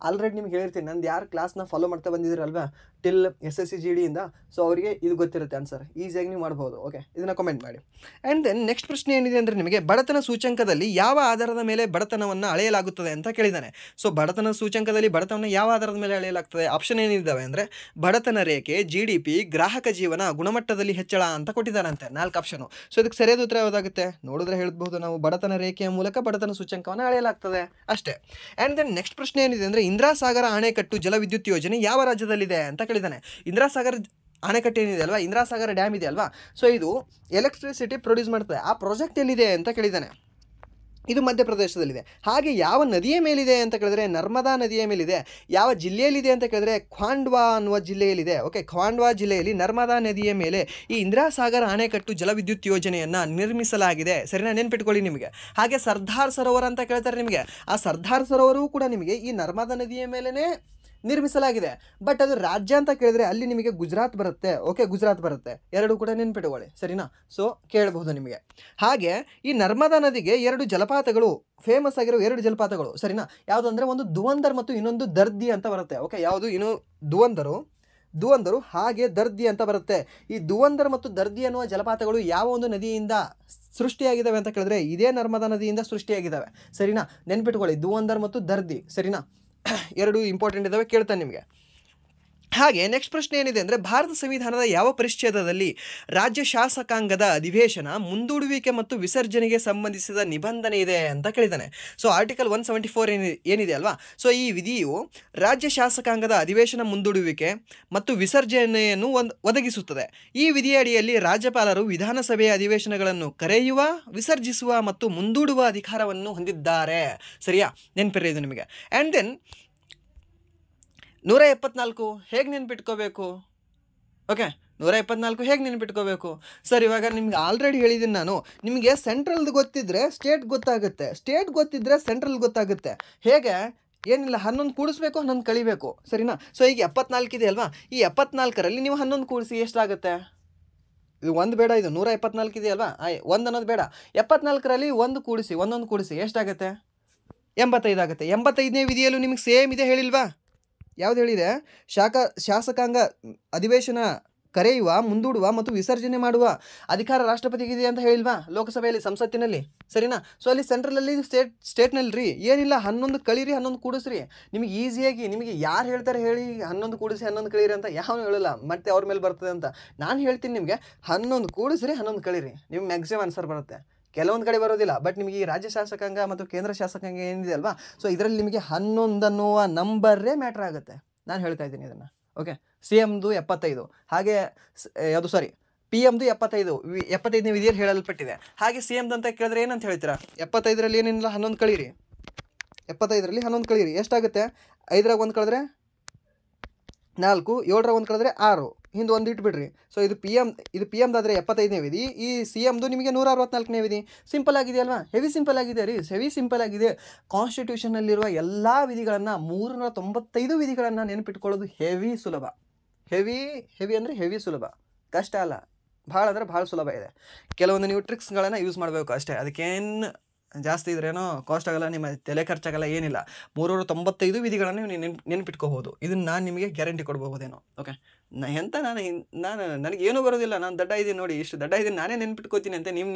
ಆಲ್ರೆಡಿ ನಿಮ್ಗೆ ಹೇಳಿರ್ತೀನಿ. ನಂದು ಯಾರು ಕ್ಲಾಸ್ನ ಫಾಲೋ ಮಾಡ್ತಾ ಬಂದಿದ್ದೀರಲ್ವಾ ಟಿಲ್ SSC GDಯಿಂದ, ಸೊ ಅವರಿಗೆ ಇದು ಗೊತ್ತಿರುತ್ತೆ ಆನ್ಸರ್, ಈಸಿಯಾಗಿ ನೀವು ಮಾಡ್ಬೋದು. ಓಕೆ, ಇದನ್ನು ಕಮೆಂಟ್ ಮಾಡಿ. ಆ್ಯಂಡ್ ದೆನ್ ನೆಕ್ಸ್ಟ್ ಪ್ರಶ್ನೆ ಏನಿದೆ ಅಂದರೆ ನಿಮಗೆ ಬಡತನ ಸೂಚ್ಯಂಕದಲ್ಲಿ ಯಾವ ಆಧಾರದ ಮೇಲೆ ಬಡತನವನ್ನು ಅಳೆಯಲಾಗುತ್ತದೆ ಅಂತ ಕೇಳಿದ್ದಾನೆ. ಸೊ ಬಡತನ ಸೂಚ್ಯಂಕದಲ್ಲಿ ಬಡತನವನ್ನು ಯಾವ ಆಧಾರದ ಮೇಲೆ ಅಳೆಯಲಾಗ್ತದೆ? ಆಪ್ಷನ್ ಏನಿದ್ದಾವೆ ಅಂದರೆ ಬಡತನ ರೇಖೆ, GDP, ಗ್ರಾಹಕ ಜೀವನ, ಗುಣಮಟ್ಟದಲ್ಲಿ ಹೆಚ್ಚಳ ಅಂತ ಕೊಟ್ಟಿದ್ದಾರಂತೆ 4 ಆಪ್ಷನು. ಸೊ ಇದಕ್ಕೆ ಸರಿಯಾದ ಉತ್ತರ ಯಾವುದಾಗುತ್ತೆ? ನೋಡಿದ್ರೆ ಹೇಳ್ಬೋದು ನಾವು, ಬಡತನ ರೇಖೆಯ ಮೂಲಕ ಬಡತನ ಸೂಚ್ಯಂಕವನ್ನು ಅಳೆಯಲಾಗ್ತದೆ ಅಷ್ಟೇ. ಆ್ಯಂಡ್ ದೆನ್ ನೆಕ್ಸ್ಟ್ ಪ್ರಶ್ನೆ ಏನಿದೆ ಅಂದರೆ ಇಂದಿರಾ ಸಾಗರ ಅಣೆಕಟ್ಟು ಜಲವಿದ್ಯುತ್ ಯೋಜನೆ ಯಾವ ರಾಜ್ಯದಲ್ಲಿದೆ ಅಂತ ಕೇಳಿದ್ದಾನೆ. ಇಂದಿರಾ ಸಾಗರ ಅಣೆಕಟ್ಟು ಏನಿದೆ ಅಲ್ವಾ, ಇಂದಿರಾ ಸಾಗರ ಡ್ಯಾಮ್ ಇದೆ ಅಲ್ವಾ, ಸೊ ಇದು ಎಲೆಕ್ಟ್ರಿಸಿಟಿ ಪ್ರೊಡ್ಯೂಸ್ ಮಾಡ್ತದೆ. ಆ ಪ್ರಾಜೆಕ್ಟ್ ಎಲ್ಲಿದೆ ಅಂತ ಕೇಳಿದ್ದಾನೆ. ಇದು ಮಧ್ಯಪ್ರದೇಶದಲ್ಲಿದೆ. ಹಾಗೆ ಯಾವ ನದಿಯ ಮೇಲಿದೆ ಅಂತ ಕೇಳಿದ್ರೆ ನರ್ಮದಾ ನದಿಯ ಮೇಲಿದೆ. ಯಾವ ಜಿಲ್ಲೆಯಲ್ಲಿದೆ ಅಂತ ಕೇಳಿದ್ರೆ ಖಾಂಡ್ವಾ ಅನ್ನುವ ಜಿಲ್ಲೆಯಲ್ಲಿದೆ. ಓಕೆ, ಖಾಂಡ್ವಾ ಜಿಲ್ಲೆಯಲ್ಲಿ ನರ್ಮದಾ ನದಿಯ ಮೇಲೆ ಈ ಇಂದಿರಾ ಸಾಗರ ಅಣೆಕಟ್ಟು ಜಲವಿದ್ಯುತ್ ಯೋಜನೆಯನ್ನು ನಿರ್ಮಿಸಲಾಗಿದೆ. ಸರಿನಾ? ನೆನ್ಪಿಟ್ಕೊಳ್ಳಿ ನಿಮಗೆ. ಹಾಗೆ ಸರ್ದಾರ್ ಸರೋವರ ಅಂತ ಕೇಳ್ತಾರೆ ನಿಮಗೆ. ಆ ಸರ್ದಾರ್ ಸರೋವರವೂ ಕೂಡ ನಿಮಗೆ ಈ ನರ್ಮದಾ ನದಿಯ ಮೇಲೇ ನಿರ್ಮಿಸಲಾಗಿದೆ. ಬಟ್ ಅದು ರಾಜ್ಯ ಅಂತ ಕೇಳಿದ್ರೆ ಅಲ್ಲಿ ನಿಮಗೆ ಗುಜರಾತ್ ಬರುತ್ತೆ. ಓಕೆ, ಗುಜರಾತ್ ಬರುತ್ತೆ. ಎರಡು ಕೂಡ ನೆನ್ಪಿಟ್ಕೊಳ್ಳಿ, ಸರಿನಾ? ಸೊ ಕೇಳಬಹುದು ನಿಮಗೆ. ಹಾಗೆ ಈ ನರ್ಮದಾ ನದಿಗೆ 2 ಜಲಪಾತಗಳು, ಫೇಮಸ್ ಆಗಿರೋ 2 ಜಲಪಾತಗಳು, ಸರಿನಾ? ಯಾವುದು ಅಂದರೆ ಒಂದು ದುವಂದರ್ ಮತ್ತು ಇನ್ನೊಂದು ದರ್ದಿ ಅಂತ ಬರುತ್ತೆ. ಓಕೆ, ಯಾವುದು? ಇನ್ನು ದುವಂದರು ಹಾಗೆ ದರ್ದಿ ಅಂತ ಬರುತ್ತೆ. ಈ ದುವಂದರ್ ಮತ್ತು ದರ್ದಿ ಅನ್ನುವ ಜಲಪಾತಗಳು ಯಾವ ಒಂದು ನದಿಯಿಂದ ಸೃಷ್ಟಿಯಾಗಿದ್ದಾವೆ ಅಂತ ಕೇಳಿದ್ರೆ ಇದೇ ನರ್ಮದಾ ನದಿಯಿಂದ ಸೃಷ್ಟಿಯಾಗಿದ್ದಾವೆ. ಸರಿನಾ? ನೆನ್ಪಿಟ್ಕೊಳ್ಳಿ, ದುವಂದರ್ ಮತ್ತು ದರ್ದಿ. ಸರಿನಾ? 2 ಇಂಪಾರ್ಟೆಂಟ್ ಇದ್ದಾವೆ, ಕೇಳ್ತಾನೆ ನಿಮಗೆ. ಹಾಗೆ ನೆಕ್ಸ್ಟ್ ಪ್ರಶ್ನೆ ಏನಿದೆ ಅಂದರೆ ಭಾರತ ಸಂವಿಧಾನದ ಯಾವ ಪರಿಚ್ಛೇದದಲ್ಲಿ ರಾಜ್ಯ ಶಾಸಕಾಂಗದ ಅಧಿವೇಶನ ಮುಂದೂಡುವಿಕೆ ಮತ್ತು ವಿಸರ್ಜನೆಗೆ ಸಂಬಂಧಿಸಿದ ನಿಬಂಧನೆ ಇದೆ ಅಂತ ಕೇಳಿದ್ದಾನೆ. ಸೊ ಆರ್ಟಿಕಲ್ 174 ಏನಿದೆ ಅಲ್ವಾ, ಸೊ ಈ ವಿಧಿಯು ರಾಜ್ಯ ಶಾಸಕಾಂಗದ ಅಧಿವೇಶನ ಮುಂದೂಡುವಿಕೆ ಮತ್ತು ವಿಸರ್ಜನೆಯನ್ನು ಒದಗಿಸುತ್ತದೆ. ಈ ವಿಧಿಯ ಅಡಿಯಲ್ಲಿ ರಾಜ್ಯಪಾಲರು ವಿಧಾನಸಭೆಯ ಅಧಿವೇಶನಗಳನ್ನು ಕರೆಯುವ, ವಿಸರ್ಜಿಸುವ ಮತ್ತು ಮುಂದೂಡುವ ಅಧಿಕಾರವನ್ನು ಹೊಂದಿದ್ದಾರೆ. ಸರಿಯಾ? ನೆನಪಿರಿ ಇದು ನಿಮಗೆ. ಆ್ಯಂಡ್ ದೆನ್ 174 ಹೇಗೆ ನೆನ್ಪಿಟ್ಕೋಬೇಕು? ಓಕೆ, 174 ಹೇಗೆ ನೆನ್ಪಿಟ್ಕೋಬೇಕು ಸರ್? ಇವಾಗ ನಿಮ್ಗೆ ಆಲ್ರೆಡಿ ಹೇಳಿದ್ದೀನಿ ನಾನು, ನಿಮಗೆ ಸೆಂಟ್ರಲ್ದು ಗೊತ್ತಿದ್ದರೆ ಸ್ಟೇಟ್ ಗೊತ್ತಾಗುತ್ತೆ, ಸ್ಟೇಟ್ ಗೊತ್ತಿದ್ದರೆ ಸೆಂಟ್ರಲ್ ಗೊತ್ತಾಗುತ್ತೆ. ಹೇಗೆ? ಏನಿಲ್ಲ, 11 ಕೂಡಿಸ್ಬೇಕು, 11 ಕಳಿಬೇಕು. ಸರಿನಾ? ಸೊ ಈಗ 74 ಇದೆ ಅಲ್ವಾ, ಈ 74ರಲ್ಲಿ ನೀವು 11 ಕೂಡಿಸಿ ಎಷ್ಟಾಗುತ್ತೆ? ಇದು 1 ಬೇಡ, ಇದು 174 ಇದೆ ಅಲ್ವಾ, 1 ಅನ್ನೋದು ಬೇಡ. 74ರಲ್ಲಿ 1 ಕೂಡಿಸಿ, 11 ಕೂಡಿಸಿ ಎಷ್ಟಾಗುತ್ತೆ? 85 ಆಗುತ್ತೆ. 85ನೇ ವಿಧಿಯಲ್ಲೂ ನಿಮಗೆ ಸೇಮ್ ಇದೆ ಹೇಳಿಲ್ವಾ? ಯಾವ್ದು ಹೇಳಿದೆ? ಶಾಸಕಾಂಗ ಅಧಿವೇಶನ ಕರೆಯುವ, ಮುಂದೂಡುವ ಮತ್ತು ವಿಸರ್ಜನೆ ಮಾಡುವ ಅಧಿಕಾರ ರಾಷ್ಟ್ರಪತಿಗಿದೆ ಅಂತ ಹೇಳಿಲ್ವಾ ಲೋಕಸಭೆಯಲ್ಲಿ, ಸಂಸತ್ತಿನಲ್ಲಿ, ಸರಿನಾ? ಸೊ ಅಲ್ಲಿ ಸೆಂಟ್ರಲಲ್ಲಿ ಸ್ಟೇಟ್ನಲ್ಲಿ ರೀ ಏನಿಲ್ಲ 11 ಕಳೀರಿ 11 ಕೂಡಿಸ್ರಿ. ನಿಮಗೆ ಈಸಿಯಾಗಿ, ನಿಮಗೆ ಯಾರು ಹೇಳ್ತಾರೆ ಹೇಳಿ 11 ಕೂಡಿಸಿ 11 ಕಳೀರಿ ಅಂತ? ಯಾವನು ಹೇಳಲ್ಲ, ಮತ್ತೆ ಅವ್ರ ಮೇಲೆ ಬರ್ತದೆ ಅಂತ. ನಾನು ಹೇಳ್ತೀನಿ ನಿಮಗೆ 11 ಕೂಡಿಸ್ರಿ 11 ಕಳೀರಿ, ನಿಮ್ಗೆ ಮ್ಯಾಕ್ಸಿಮಮ್ ಆನ್ಸರ್ ಬರುತ್ತೆ. ಕೆಲವೊಂದು ಕಡೆ ಬರೋದಿಲ್ಲ, ಬಟ್ ನಿಮಗೆ ಈ ರಾಜ್ಯ ಶಾಸಕಾಂಗ ಮತ್ತು ಕೇಂದ್ರ ಶಾಸಕಾಂಗ ಏನಿದೆ ಅಲ್ವಾ, ಸೊ ಇದರಲ್ಲಿ ನಿಮಗೆ 11 ಅನ್ನುವ ನಂಬರೇ ಮ್ಯಾಟ್ರ್ ಆಗುತ್ತೆ. ನಾನು ಹೇಳ್ತಾ ಇದ್ದೀನಿ ಇದನ್ನು. ಓಕೆ, CMದು 75, ಹಾಗೆ ಯಾವುದು ಸಾರಿ PM ದು 75ನೇ ವಿಧಿಯಲ್ಲಿ ಹೇಳಲ್ಪಟ್ಟಿದೆ. ಹಾಗೆ CMದು ಅಂತ ಕೇಳಿದ್ರೆ ಏನಂತ ಹೇಳ್ತೀರಾ? 75ರಲ್ಲಿ ಏನಿಲ್ಲ 11 ಕಳೀರಿ, 75ರಲ್ಲಿ 11 ಕಳೀರಿ ಎಷ್ಟಾಗುತ್ತೆ? 5ರಾಗ 1 ಕಳೆದ್ರೆ 4, 7ರಾಗ 1 ಕಳೆದ್ರೆ 6, ಹಿಂದೆ 1 ಇಟ್ಬಿಡ್ರಿ. ಸೊ ಇದು PMದಾದರೆ 75ನೇ ವಿಧಿ, ಈ CMದು ನಿಮಗೆ 164ನೇ ವಿಧಿ. ಸಿಂಪಲ್ ಆಗಿದೆ ಅಲ್ವಾ? ಹೆವಿ ಸಿಂಪಲ್ ಆಗಿದೆ ರೀ, ಹೆವಿ ಸಿಂಪಲ್ ಆಗಿದೆ. ಕಾನ್ಸ್ಟಿಟ್ಯೂಷನ್ನಲ್ಲಿರುವ ಎಲ್ಲ ವಿಧಿಗಳನ್ನು 395 ವಿಧಿಗಳನ್ನು ನೆನಪಿಟ್ಕೊಳ್ಳೋದು ಹೆವಿ ಸುಲಭ. ಹೆವಿ ಅಂದರೆ ಹೆವಿ ಸುಲಭ, ಕಷ್ಟ ಅಲ್ಲ. ಭಾಳ ಅಂದರೆ ಭಾಳ ಸುಲಭ ಇದೆ. ಕೆಲವೊಂದು ನೀವು ಟ್ರಿಕ್ಸ್ಗಳನ್ನು ಯೂಸ್ ಮಾಡಬೇಕು ಅಷ್ಟೇ, ಅದಕ್ಕೇನು ಜಾಸ್ತಿ ಇದ್ರೇನೋ ಕಾಸ್ಟ್ ಆಗಲ್ಲ, ನಿಮ್ಮ ತಲೆ ಖರ್ಚಾಗಲ್ಲ, ಏನಿಲ್ಲ. 395 ವಿಧಿಗಳನ್ನು ನೀವು ನೆನಪಿಟ್ಕೋಬೋದು. ಇದನ್ನು ನಾನು ನಿಮಗೆ ಗ್ಯಾರಂಟಿ ಕೊಡ್ಬೋದೇನೋ. ಓಕೆ, ನನಗೇನೂ ಬರೋದಿಲ್ಲ, ನಾನು ದಡ್ಡ ಇದ್ದೀನಿ ನೋಡಿ, ಇಷ್ಟು ದಡ್ಡ ಇದ್ದೀನಿ, ನಾನೇ ನೆನಪಿಟ್ಕೋತೀನಿ ಅಂತ ನೀವು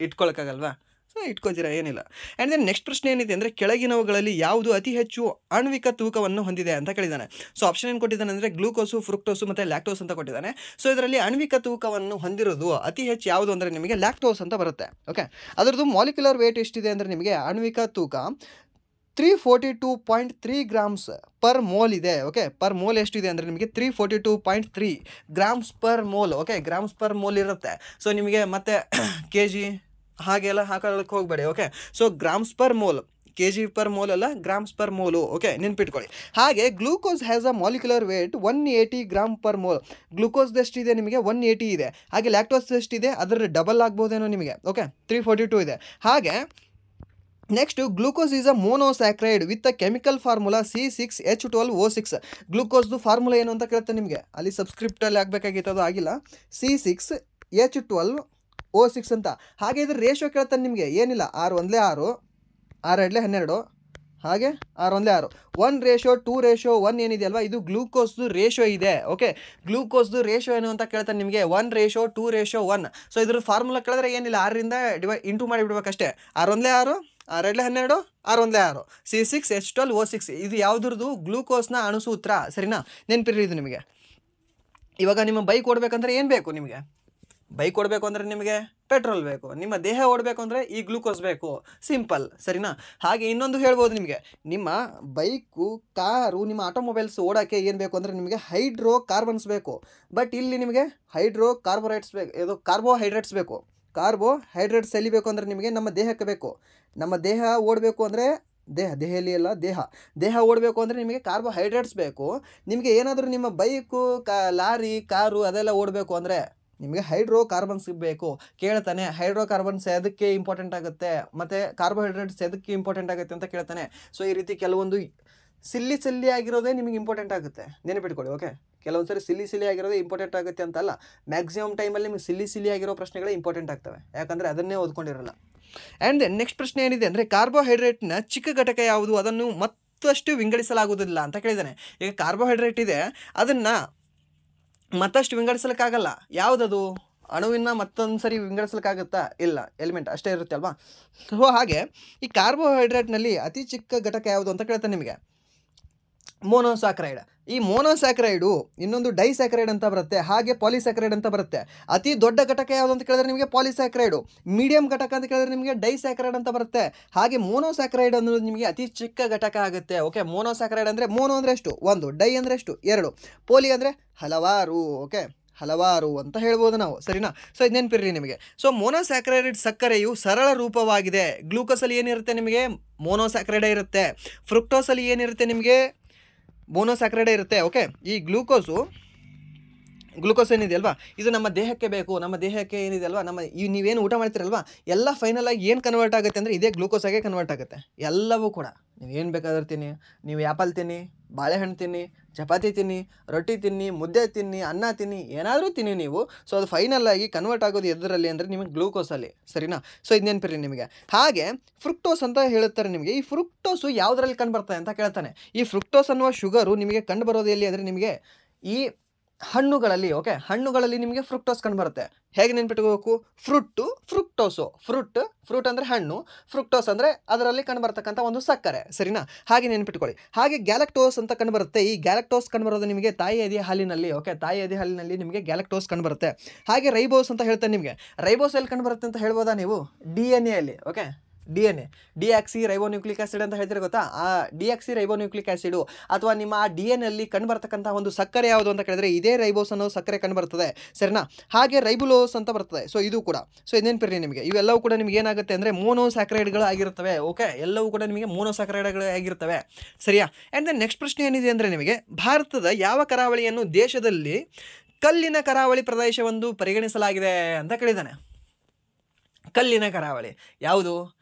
ಇಟ್ಕೊಳ್ಳೋಕ್ಕಾಗಲ್ವಾ? ಸೊ ಇಟ್ಕೋತೀರಾ, ಏನಿಲ್ಲ. ಆ್ಯಂಡ್ ದೆನ್ ನೆಕ್ಸ್ಟ್ ಪ್ರಶ್ನೆ ಏನಿದೆ ಅಂದರೆ, ಕೆಳಗಿನವುಗಳಲ್ಲಿ ಯಾವುದು ಅತಿ ಹೆಚ್ಚು ಆಣ್ವಿಕ ತೂಕವನ್ನು ಹೊಂದಿದೆ ಅಂತ ಕೇಳಿದ್ದಾನೆ. ಸೊ ಆಪ್ಷನ್ ಏನು ಕೊಟ್ಟಿದ್ದಾನೆ ಅಂದರೆ ಗ್ಲೂಕೋಸು, ಫ್ರುಕ್ಟೋಸು ಮತ್ತು ಲ್ಯಾಕ್ಟೋಸ್ ಅಂತ ಕೊಟ್ಟಿದ್ದಾನೆ. ಸೊ ಇದರಲ್ಲಿ ಆಣ್ವಿಕ ತೂಕವನ್ನು ಹೊಂದಿರೋದು ಅತಿ ಹೆಚ್ಚು ಯಾವುದು ಅಂದರೆ ನಿಮಗೆ ಲ್ಯಾಕ್ಟೋಸ್ ಅಂತ ಬರುತ್ತೆ. ಓಕೆ, ಅದರದ್ದು ಮಾಲಿಕ್ಯುಲರ್ ವೇಟ್ ಎಷ್ಟಿದೆ ಅಂದರೆ ನಿಮಗೆ ಆಣ್ವಿಕ ತೂಕ 342.3 ಗ್ರಾಮ್ಸ್ ಪರ್ ಮೋಲ್ ಇದೆ. ಓಕೆ, ಪರ್ ಮೋಲ್ ಎಷ್ಟಿದೆ ಅಂದರೆ ನಿಮಗೆ 342.3 grams per mole. Okay, grams per mole ಇರುತ್ತೆ. ಸೊ ನಿಮಗೆ ಮತ್ತೆ kg ಹಾಗೆಲ್ಲ ಹಾಕೊಳ್ಳೋಕ್ಕೆ ಹೋಗಬೇಡಿ. Okay, so grams per mole, kg per mole ಅಲ್ಲ, ಗ್ರಾಮ್ಸ್ ಪರ್ ಮೋಲು. ಓಕೆ, ನೆನ್ಪಿಟ್ಕೊಳ್ಳಿ. ಹಾಗೆ glucose has a molecular wait 180 gram per mole. Glucose ಎಷ್ಟಿದೆ ನಿಮಗೆ? 180 ಇದೆ. ಹಾಗೆ ಲ್ಯಾಕ್ಟೋಸ್ ಎಷ್ಟಿದೆ? ಅದರ ಡಬಲ್ ಆಗ್ಬೋದೇನೋ ನಿಮಗೆ. ಓಕೆ, 342 ಇದೆ. ಹಾಗೆ next, glucose is a monosaccharide with a chemical formula C6H12O6. ಗ್ಲೂಕೋಸ್ದು ಫಾರ್ಮುಲಾ ಏನು ಅಂತ ಕೇಳ್ತಾನೆ ನಿಮಗೆ. ಅಲ್ಲಿ ಸಬ್ಸ್ಕ್ರಿಪ್ಟಲ್ಲಿ ಆಗಬೇಕಾಗಿತ್ತು, ಅದು ಆಗಿಲ್ಲ. C6H12O6 ಅಂತ. ಹಾಗೆ ಇದ್ರ ರೇಷಿಯೋ ಕೇಳ್ತಾನೆ ನಿಮಗೆ. ಏನಿಲ್ಲ, 6 1 6, 6 2 12, ಹಾಗೆ 6 1 6, 1:2:1 ಏನಿದೆ ಅಲ್ವಾ, ಇದು ಗ್ಲೂಕೋಸ್ದು ರೇಷಿಯೋ ಇದೆ. ಓಕೆ, ಗ್ಲೂಕೋಸ್ದು ರೇಷಿಯೋ ಏನು ಅಂತ ಕೇಳ್ತಾನೆ ನಿಮಗೆ. 1:2:1. ಸೊ ಇದ್ರ ಫಾರ್ಮುಲಾ ಕೇಳಿದ್ರೆ ಏನಿಲ್ಲ, 6ರಿಂದ ಇಂಟು ಮಾಡಿಬಿಡ್ಬೇಕಷ್ಟೇ. 6 1 6, 6 2 12, 6 1 6, C6H12O6. ಇದು ಯಾವುದ್ರದ್ದು? ಗ್ಲೂಕೋಸ್ನ ಅಣುಸೂತ್ರ, ಸರಿನಾ? ನೆನಪಿರ್ರಿ ಇದು ನಿಮಗೆ. ಇವಾಗ ನಿಮ್ಮ ಬೈಕ್ ಓಡಬೇಕಂದ್ರೆ ಏನು ಬೇಕು ನಿಮಗೆ? ಬೈಕ್ ಓಡಬೇಕು ಅಂದರೆ ನಿಮಗೆ ಪೆಟ್ರೋಲ್ ಬೇಕು. ನಿಮ್ಮ ದೇಹ ಓಡಬೇಕು ಅಂದರೆ ಈ ಗ್ಲೂಕೋಸ್ ಬೇಕು, ಸಿಂಪಲ್, ಸರಿನಾ? ಹಾಗೆ ಇನ್ನೊಂದು ಹೇಳ್ಬೋದು ನಿಮಗೆ, ನಿಮ್ಮ ಬೈಕು, ಕಾರು, ನಿಮ್ಮ ಆಟೋಮೊಬೈಲ್ಸ್ ಓಡೋಕ್ಕೆ ಏನು ಬೇಕು ಅಂದರೆ ನಿಮಗೆ ಹೈಡ್ರೋ ಕಾರ್ಬನ್ಸ್ ಬೇಕು. ಬಟ್ ಇಲ್ಲಿ ನಿಮಗೆ ಕಾರ್ಬೋಹೈಡ್ರೇಟ್ಸ್ ಬೇಕು. ಕಾರ್ಬೋಹೈಡ್ರೇಟ್ಸ್ ಎಲ್ಲಿ ಬೇಕು ಅಂದರೆ ನಿಮಗೆ ನಮ್ಮ ದೇಹಕ್ಕೆ ಬೇಕು. ನಮ್ಮ ದೇಹ ಓಡಬೇಕು ಅಂದರೆ ದೇಹದಲ್ಲಿ ಅಲ್ಲ, ದೇಹ ಓಡಬೇಕು ಅಂದರೆ ನಿಮಗೆ ಕಾರ್ಬೋಹೈಡ್ರೇಟ್ಸ್ ಬೇಕು. ನಿಮಗೆ ಏನಾದರೂ ನಿಮ್ಮ ಬೈಕು, ಲಾರಿ, ಕಾರು ಅದೆಲ್ಲ ಓಡಬೇಕು ಅಂದರೆ ನಿಮಗೆ ಹೈಡ್ರೋ ಕಾರ್ಬನ್ಸ್ ಬೇಕು. ಕೇಳ್ತಾನೆ, ಹೈಡ್ರೋ ಕಾರ್ಬನ್ಸ್ ಎದಕ್ಕೆ ಇಂಪಾರ್ಟೆಂಟ್ ಆಗುತ್ತೆ ಮತ್ತು ಕಾರ್ಬೋಹೈಡ್ರೇಟ್ಸ್ ಎದಕ್ಕೆ ಇಂಪಾರ್ಟೆಂಟ್ ಆಗುತ್ತೆ ಅಂತ ಕೇಳ್ತಾನೆ. ಸೊ ಈ ರೀತಿ ಕೆಲವೊಂದು ಸಿಲ್ಲಿ ಆಗಿರೋದೇ ನಿಮಗೆ ಇಂಪಾರ್ಟೆಂಟ್ ಆಗುತ್ತೆ, ನೆನಪಿಟ್ಕೊಳ್ಳಿ. ಓಕೆ, ಕೆಲವೊಂದು ಸರಿ ಸಿಲ್ಲಿ ಆಗಿರೋದೇ ಇಂಪಾರ್ಟೆಂಟ್ ಆಗುತ್ತೆ ಅಂತಲ್ಲ, ಮ್ಯಾಕ್ಸಿಮಮ್ ಟೈಮಲ್ಲಿ ನಿಮಗೆ ಸಿಲ್ಲಿ ಆಗಿರೋ ಪ್ರಶ್ನೆಗಳೇ ಇಂಪಾರ್ಟೆಂಟ್ ಆಗ್ತವೆ, ಯಾಕಂದರೆ ಅದನ್ನೇ ಓದ್ಕೊಂಡಿರಲ್ಲ. ಆ್ಯಂಡ್ ನೆಕ್ಸ್ಟ್ ಪ್ರಶ್ನೆ ಏನಿದೆ ಅಂದರೆ, ಕಾರ್ಬೋಹೈಡ್ರೇಟ್ನ ಚಿಕ್ಕ ಘಟಕ ಯಾವುದು, ಅದನ್ನು ಮತ್ತಷ್ಟು ವಿಂಗಡಿಸಲಾಗುವುದಿಲ್ಲ ಅಂತ ಕೇಳಿದ್ದಾನೆ. ಈಗ ಕಾರ್ಬೋಹೈಡ್ರೇಟ್ ಇದೆ, ಅದನ್ನು ಮತ್ತಷ್ಟು ವಿಂಗಡಿಸಲಿಕ್ಕಾಗಲ್ಲ. ಯಾವುದದು? ಅಣುವಿನ ಮತ್ತೊಂದು ಸರಿ ವಿಂಗಡಿಸಲಿಕ್ಕಾಗುತ್ತಾ? ಇಲ್ಲ, ಎಲಿಮೆಂಟ್ ಅಷ್ಟೇ ಇರುತ್ತೆ ಅಲ್ವಾ. ಸೊ ಹಾಗೆ ಈ ಕಾರ್ಬೋಹೈಡ್ರೇಟ್ನಲ್ಲಿ ಅತಿ ಚಿಕ್ಕ ಘಟಕ ಯಾವುದು ಅಂತ ಕೇಳ್ತಾನೆ ನಿಮಗೆ. ಮೋನೋಸ್ಯಾಕ್ರೈಡ್. ಈ ಮೋನೋಸ್ಯಾಕ್ರೈಡು ಇನ್ನೊಂದು ಡೈಸ್ಯಾಕ್ರೈಡ್ ಅಂತ ಬರುತ್ತೆ, ಹಾಗೆ ಪಾಲಿಸ್ಯಾಕ್ರೈಡ್ ಅಂತ ಬರುತ್ತೆ. ಅತಿ ದೊಡ್ಡ ಘಟಕ ಯಾವುದು ಅಂತ ಕೇಳಿದ್ರೆ ನಿಮಗೆ ಪಾಲಿಸ್ಯಾಕ್ರೈಡು. ಮೀಡಿಯಂ ಘಟಕ ಅಂತ ಕೇಳಿದ್ರೆ ನಿಮಗೆ ಡೈಸ್ಯಾಕ್ರೈಡ್ ಅಂತ ಬರುತ್ತೆ. ಹಾಗೆ ಮೋನೋಸ್ಯಾಕ್ರೈಡ್ ಅನ್ನೋದು ನಿಮಗೆ ಅತಿ ಚಿಕ್ಕ ಘಟಕ ಆಗುತ್ತೆ. ಓಕೆ, ಮೋನೋಸ್ಯಾಕ್ರೈಡ್ ಅಂದರೆ ಮೋನೋ ಅಂದರೆ ಎಷ್ಟು? 1, ಡೈ ಅಂದರೆ ಎಷ್ಟು? 2, ಪೋಲಿ ಅಂದರೆ ಹಲವಾರು. ಓಕೆ, ಹಲವಾರು ಅಂತ ಹೇಳ್ಬೋದು ನಾವು, ಸರಿನಾ? ಸೊ ಇದು ನೆನಪಿರ್ರಿ ನಿಮಗೆ. ಸೊ ಮೋನೋಸ್ಯಾಕ್ರೈಡ್ ಸಕ್ಕರೆಯು ಸರಳ ರೂಪವಾಗಿದೆ. ಗ್ಲೂಕೋಸಲ್ಲಿ ಏನಿರುತ್ತೆ ನಿಮಗೆ? ಮೋನೋಸ್ಯಾಕ್ರೈಡೇ ಇರುತ್ತೆ. ಫ್ರುಕ್ಟೋಸಲ್ಲಿ ಏನಿರುತ್ತೆ ನಿಮಗೆ? ಮೋನೋಸ್ಯಾಕ್ರೈಡೇ ಇರುತ್ತೆ. ಓಕೆ, ಈ ಗ್ಲೂಕೋಸ್ ಏನಿದೆ ಅಲ್ವಾ, ಇದು ನಮ್ಮ ದೇಹಕ್ಕೆ ಬೇಕು. ನಮ್ಮ ದೇಹಕ್ಕೆ ಏನಿದೆ ಅಲ್ವಾ, ನೀವೇನು ಊಟ ಮಾಡ್ತೀರಲ್ವಾ, ಎಲ್ಲ ಫೈನಲ್ ಆಗಿ ಏನು ಕನ್ವರ್ಟ್ ಆಗುತ್ತೆ ಅಂದರೆ ಇದೇ ಗ್ಲೂಕೋಸ್ ಆಗೇ ಕನ್ವರ್ಟ್ ಆಗುತ್ತೆ. ಎಲ್ಲವೂ ಕೂಡ ನೀವೇನು ಬೇಕಾದ್ರೂ ತಿನ್ನಿ, ನೀವು ಆ್ಯಪಲ್ ತಿನ್ನಿ, ಬಾಳೆಹಣ್ಣು ತಿನ್ನಿ, ಚಪಾತಿ ತಿನ್ನಿ, ರೊಟ್ಟಿ ತಿನ್ನಿ, ಮುದ್ದೆ ತಿನ್ನಿ, ಅನ್ನ ತಿನ್ನಿ, ಏನಾದರೂ ತಿನ್ನಿ ನೀವು. ಸೊ ಅದು ಫೈನಲ್ ಆಗಿ ಕನ್ವರ್ಟ್ ಆಗೋದು ಎದರಲ್ಲಿ ಅಂದರೆ ನಿಮಗೆ ಗ್ಲೂಕೋಸಲ್ಲಿ, ಸರಿನಾ? ಸೊ ಇದು ನೆನಪಿರಿ ನಿಮಗೆ. ಹಾಗೆ ಫ್ರುಕ್ಟೋಸ್ ಅಂತ ಹೇಳುತ್ತಾರೆ ನಿಮಗೆ. ಈ ಫ್ರುಕ್ಟೋಸು ಯಾವುದರಲ್ಲಿ ಕಂಡು ಬರ್ತದೆ ಅಂತ ಕೇಳ್ತಾನೆ. ಈ ಫ್ರುಕ್ಟೋಸ್ ಅನ್ನುವ ಶುಗರು ನಿಮಗೆ ಕಂಡು ಬರೋದು ಎಲ್ಲಿ ಅಂದರೆ ನಿಮಗೆ ಈ ಹಣ್ಣುಗಳಲ್ಲಿ ಓಕೆ ಹಣ್ಣುಗಳಲ್ಲಿ ನಿಮಗೆ ಫ್ರುಕ್ಟೋಸ್ ಕಂಡುಬರುತ್ತೆ. ಹೇಗೆ ನೆನ್ಪಿಟ್ಕೋಬೇಕು? ಫ್ರೂಟ್ ಅಂದರೆ ಹಣ್ಣು, ಫ್ರುಕ್ಟೋಸ್ ಅಂದರೆ ಅದರಲ್ಲಿ ಕಂಡುಬರ್ತಕ್ಕಂಥ ಒಂದು ಸಕ್ಕರೆ, ಸರಿನಾ? ಹಾಗೆ ನೆನ್ಪಿಟ್ಕೊಳ್ಳಿ. ಹಾಗೆ ಗ್ಯಾಲಕ್ಟೋಸ್ ಅಂತ ಕಂಡುಬರುತ್ತೆ. ಈ ಗ್ಯಾಲಕ್ಟೋಸ್ ಕಂಡುಬರೋದು ನಿಮಗೆ ತಾಯಿ ಎದೆಯ ಹಾಲಿನಲ್ಲಿ, ಓಕೆ, ತಾಯಿ ಎದೆಯ ಹಾಲಿನಲ್ಲಿ ನಿಮಗೆ ಗ್ಯಾಲಕ್ಟೋಸ್ ಕಂಡುಬರುತ್ತೆ. ಹಾಗೆ ರೈಬೋಸ್ ಅಂತ ಹೇಳ್ತೇನೆ ನಿಮಗೆ. ರೈಬೋಸ್ ಎಲ್ಲಿ ಕಂಡುಬರುತ್ತೆ ಅಂತ ಹೇಳ್ಬೋದಾ ನೀವು? DNA ಅಲ್ಲಿ, okay, DNA deoxy ribonucleic acid ಅಂತ ಹೇಳ್ತೀರಿ ಗೊತ್ತಾ? ಆ ಡಿಆಕ್ಸಿ ರೈಬೋನ್ಯೂಕ್ಲಿಕ್ ಆಸಿಡು ಅಥವಾ ನಿಮ್ಮ ಆ DNA ಅಲ್ಲಿ ಕಂಡುಬರ್ತಕ್ಕಂಥ ಒಂದು ಸಕ್ಕರೆ ಯಾವುದು ಅಂತ ಕೇಳಿದ್ರೆ ಇದೇ ರೈಬೋಸ್ ಅನ್ನೋ ಸಕ್ಕರೆ ಕಂಡುಬರ್ತದೆ, ಸರಿನಾ? ಹಾಗೆ ರೈಬುಲೋಸ್ ಅಂತ ಬರ್ತದೆ. ಸೊ ಇದು ಕೂಡ, ಸೊ ಇದೇನ್ಪಿರಿ ನಿಮಗೆ ಇವೆಲ್ಲವೂ ಕೂಡ ನಿಮಗೆ ಏನಾಗುತ್ತೆ ಅಂದರೆ ಮೋನೋಸ್ಯಾಕ್ರೈಡ್ಗಳು ಆಗಿರ್ತವೆ, ಓಕೆ, ಎಲ್ಲವೂ ಕೂಡ ನಿಮಗೆ ಮೋನೋಸ್ಯಾಕ್ರೈಡ್ಗಳು ಆಗಿರ್ತವೆ, ಸರಿಯಾ? ಆ್ಯಂಡ್ ದೆನ್ ನೆಕ್ಸ್ಟ್ ಪ್ರಶ್ನೆ ಏನಿದೆ ಅಂದರೆ ನಿಮಗೆ ಭಾರತದ ಯಾವ ಕರಾವಳಿಯನ್ನು ದೇಶದಲ್ಲಿ ಕಲ್ಲಿನ ಕರಾವಳಿ ಪ್ರದೇಶವೆಂದು ಪರಿಗಣಿಸಲಾಗಿದೆ ಅಂತ ಕೇಳಿದ್ದಾನೆ. ಕಲ್ಲಿನ ಕರಾವಳಿ ಯಾವುದು?